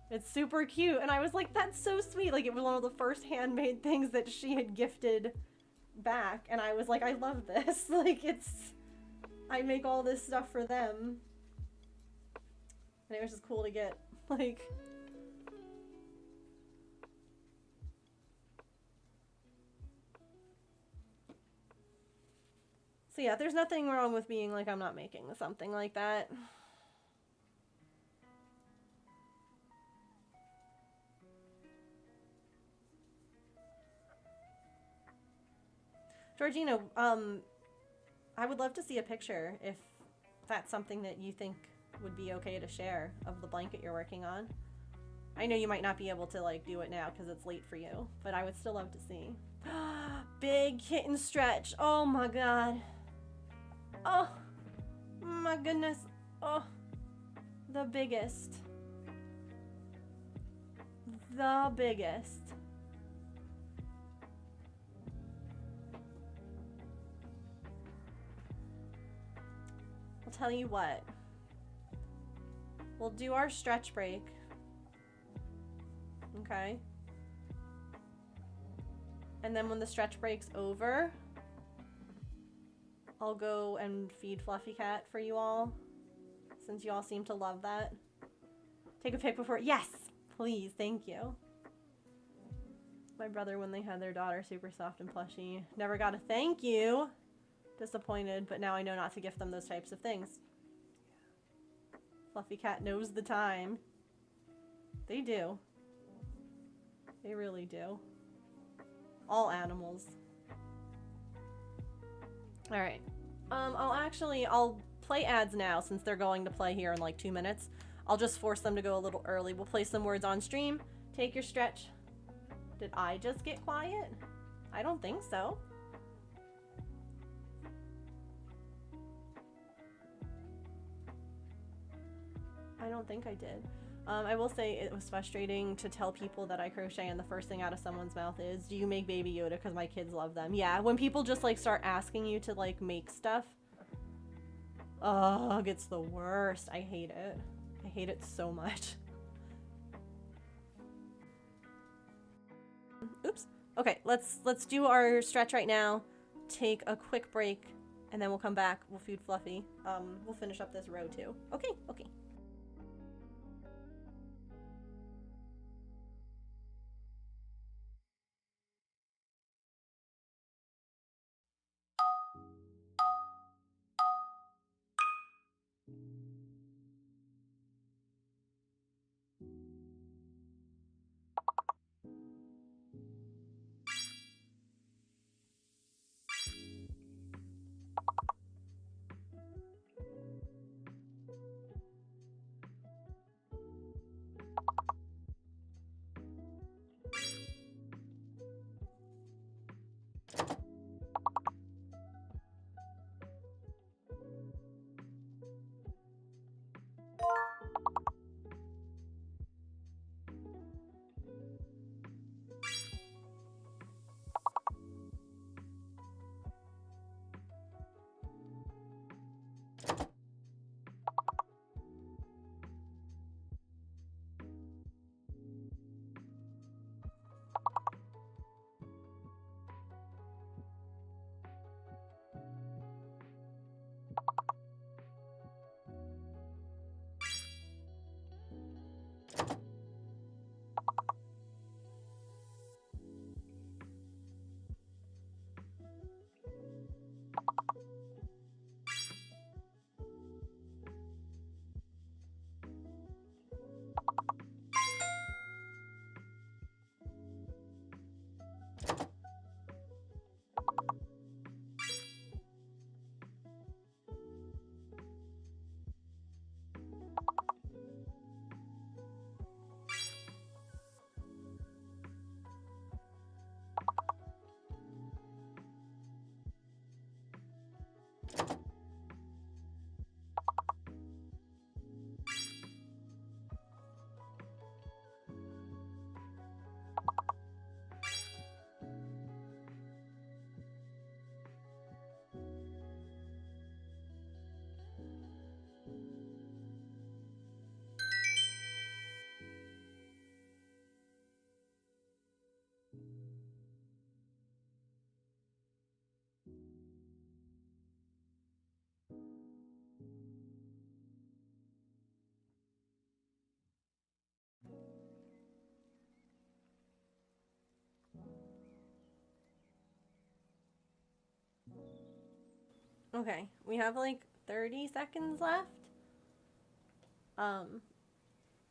It's super cute. And I was like, that's so sweet. Like, it was one of the first handmade things that she had gifted back. And I was like, I love this. Like, it's, I make all this stuff for them. And it was just cool to get, like, so yeah, there's nothing wrong with being like, I'm not making something like that. Georgina, I would love to see a picture if that's something that you think would be okay to share of the blanket you're working on. I know you might not be able to, like, do it now because it's late for you, but I would still love to see. Big kitten stretch. Oh my god. Oh my goodness. Oh, the biggest. The biggest. I'll tell you what. We'll do our stretch break. Okay. And then when the stretch break's over, I'll go and feed Fluffy Cat for you all, since you all seem to love that. Take a pic before. Yes, please. Thank you. My brother, when they had their daughter, super soft and plushy. Never got a thank you. Disappointed, but now I know not to gift them those types of things. Fluffy Cat knows the time. They do. They really do. All animals. Alright. I'll play ads now since they're going to play here in like 2 minutes. I'll just force them to go a little early. We'll play some words on stream. Take your stretch. Did I just get quiet? I don't think so. I don't think I did. I will say it was frustrating to tell people that I crochet and the first thing out of someone's mouth is, do you make Baby Yoda? Because my kids love them. Yeah, when people just like start asking you to like make stuff. Ugh, it's the worst. I hate it. I hate it so much. Oops. Okay, let's do our stretch right now. Take a quick break and then we'll come back. We'll feed Fluffy. We'll finish up this row too. Okay, okay. Okay, we have like 30 seconds left.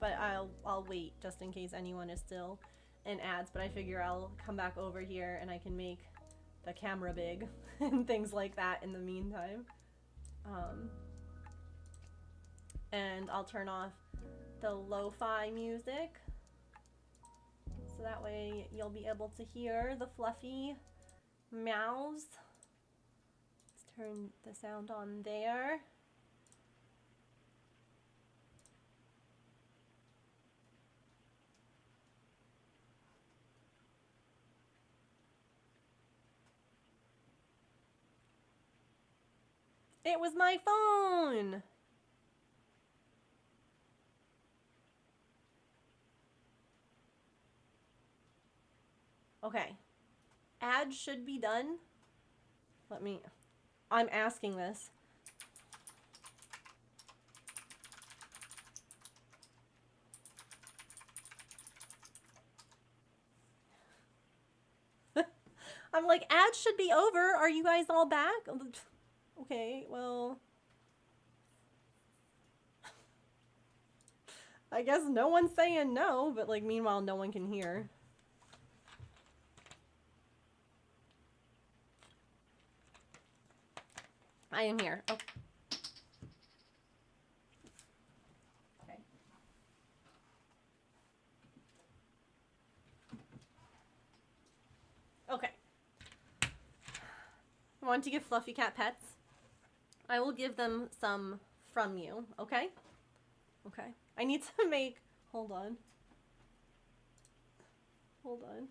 But I'll wait just in case anyone is still in ads, but I figure I'll come back over here and I can make the camera big and things like that in the meantime. And I'll turn off the lo-fi music so that way you'll be able to hear the fluffy meows. Let's turn the sound on there. It was my phone! Okay. Ads should be done. I'm asking this. I'm like, ads should be over. Are you guys all back? Okay, well. I guess no one's saying no, but like meanwhile no one can hear. I am here. Oh. Okay. Okay. I want to give Fluffy Cat pets. I will give them some from you, okay? Okay. I need to make... Hold on. Hold on.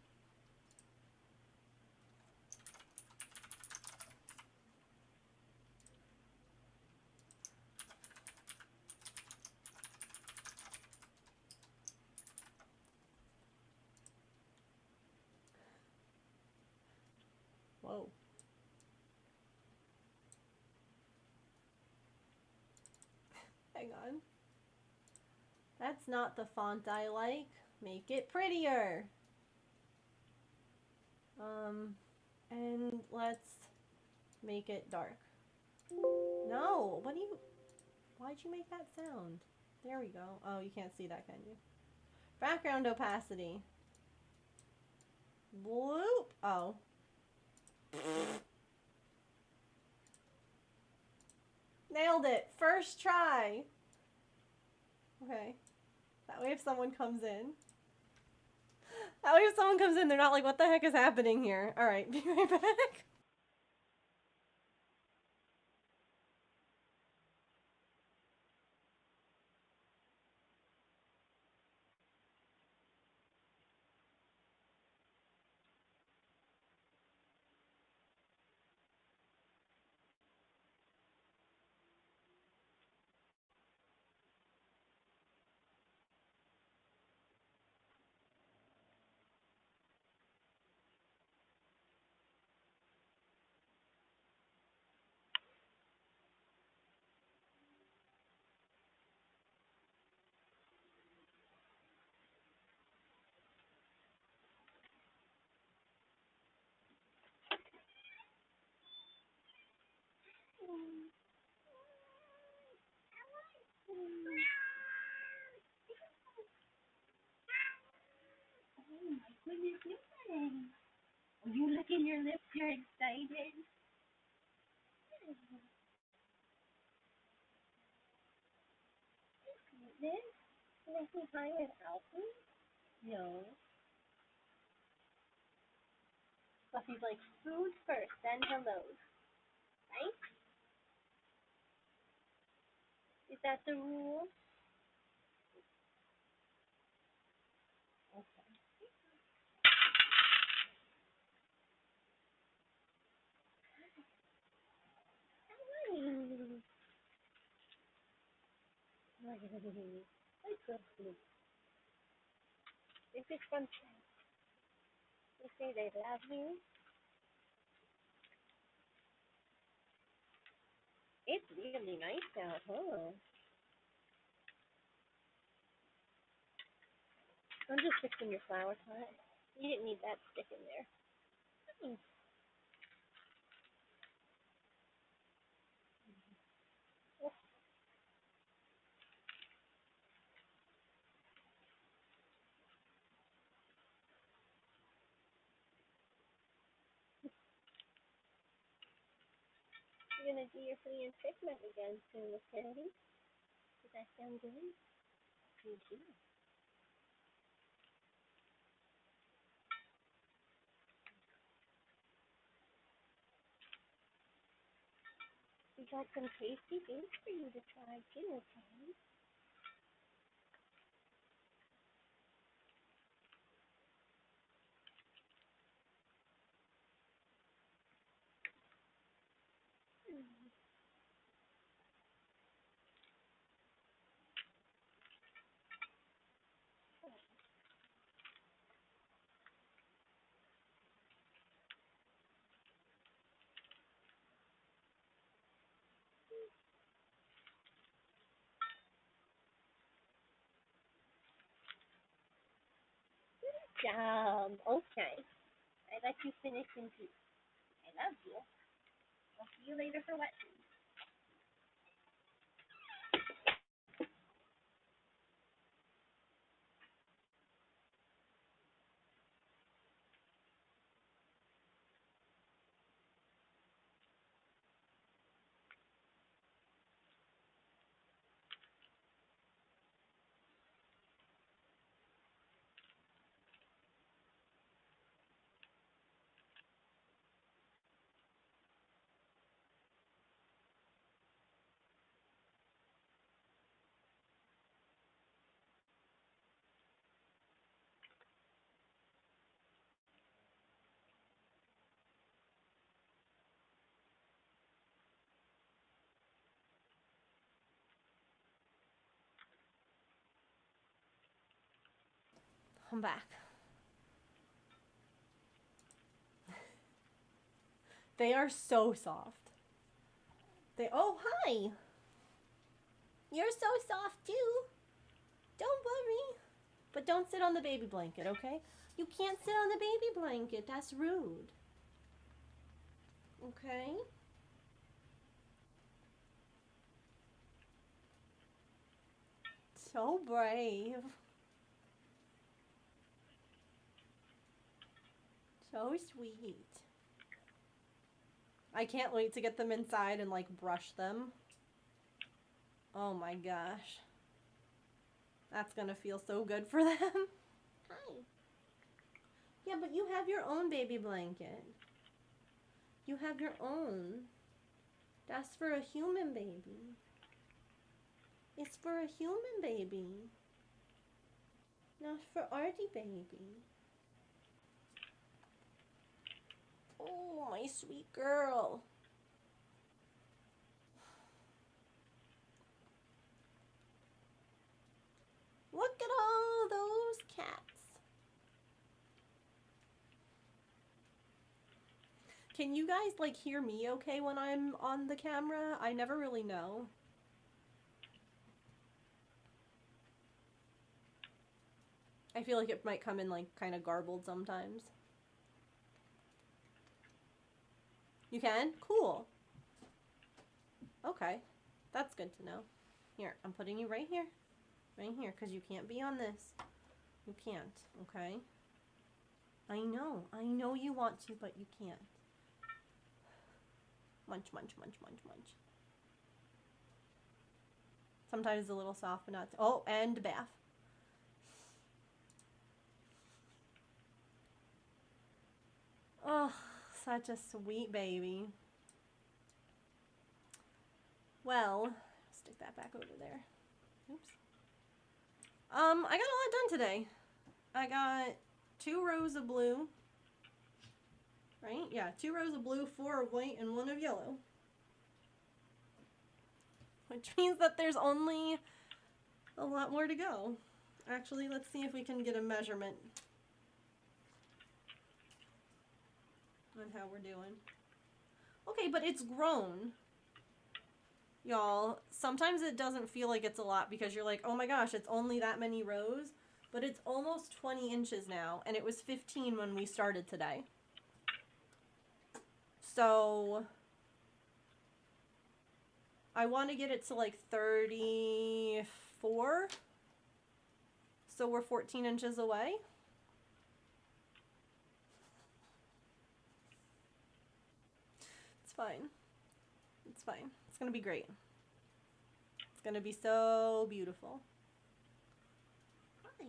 Whoa. Hang on. That's not the font I like. Make it prettier. And let's make it dark. No, what do you... Why'd you make that sound? There we go. Oh, you can't see that, can you? Background opacity. Bloop. Oh. Nailed it. First try. Okay. That way if someone comes in. That way if someone comes in, they're not like, what the heck is happening here? Alright, be right back. What are you doing? Are you licking your lips? You're excited? This? Can I say hi and Alfie? No. Fluffy's like, food first, then hello. Right? Is that the rule? Okay. That's so sweet. This is from they say they love you. It's really nice out, huh? I'm just fixing your flower pot. You didn't need that stick in there. gonna do your flea and treatment again soon, Sandy. Does that sound good? Good too. We got some tasty things for you to try too, okay? Good job. Okay. I let you finish in peace. I love you. I'll see you later for what? I'm back. They are so soft. Oh, hi. You're so soft too. Don't worry. But don't sit on the baby blanket, okay? You can't sit on the baby blanket. That's rude. Okay? So brave. So sweet. I can't wait to get them inside and like brush them. Oh my gosh. That's gonna feel so good for them. Hi. Yeah, but you have your own baby blanket. You have your own. That's for a human baby. It's for a human baby. Not for Artie baby. Oh, my sweet girl. Look at all those cats. Can you guys like hear me okay when I'm on the camera? I never really know. I feel like it might come in like kind of garbled sometimes. You can? Cool. Okay. That's good to know. Here, I'm putting you right here. Right here, because you can't be on this. You can't, okay? I know you want to, but you can't. Munch, munch, munch, munch, munch. Sometimes a little soft, but not. Oh, and bath. Oh, such a sweet baby. Well, stick that back over there. Oops. I got a lot done today. I got 2 rows of blue. Right? Yeah, 2 rows of blue, 4 of white, and 1 of yellow. Which means that there's only a lot more to go. Actually, let's see if we can get a measurement on how we're doing. Okay, but it's grown. Y'all, sometimes it doesn't feel like it's a lot because you're like, oh my gosh, it's only that many rows. But it's almost 20 inches now, and it was 15 when we started today. So I want to get it to like 34. So we're 14 inches away. It's fine. It's fine. It's gonna be great. It's gonna be so beautiful. Hi.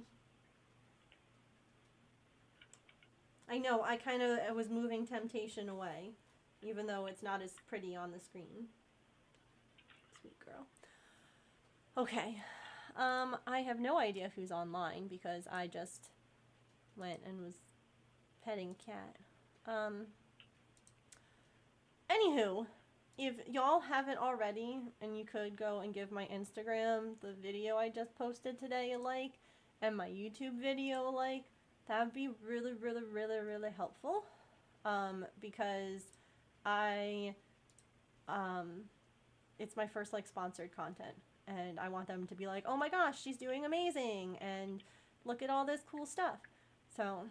I know, I kind of was moving temptation away, even though it's not as pretty on the screen. Sweet girl. Okay. I have no idea who's online because I just went and was petting cat. Anywho, if y'all haven't already, and you could go and give my Instagram, the video I just posted today, a like, and my YouTube video a like, that would be really, really, really, really helpful. Because it's my first, like, sponsored content. And I want them to be like, oh my gosh, she's doing amazing, and look at all this cool stuff. So,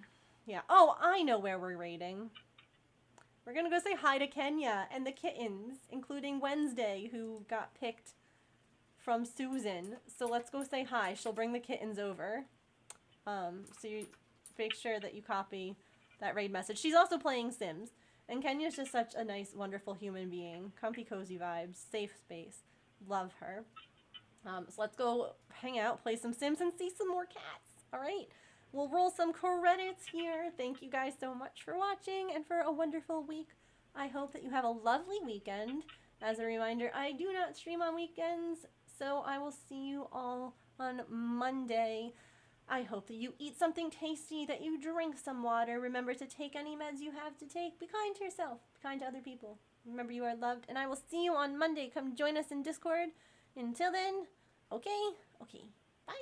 yeah. Oh, I know where we're raiding. We're gonna go say hi to Kenya and the kittens, including Wednesday, who got picked from Susan. So let's go say hi. She'll bring the kittens over. So you make sure that you copy that raid message. She's also playing Sims. And Kenya's just such a nice, wonderful human being. Comfy, cozy vibes. Safe space. Love her. So let's go hang out, play some Sims, and see some more cats. Alright? We'll roll some credits here. Thank you guys so much for watching and for a wonderful week. I hope that you have a lovely weekend. As a reminder, I do not stream on weekends, so I will see you all on Monday. I hope that you eat something tasty, that you drink some water. Remember to take any meds you have to take. Be kind to yourself. Be kind to other people. Remember you are loved, and I will see you on Monday. Come join us in Discord. Until then, okay, bye.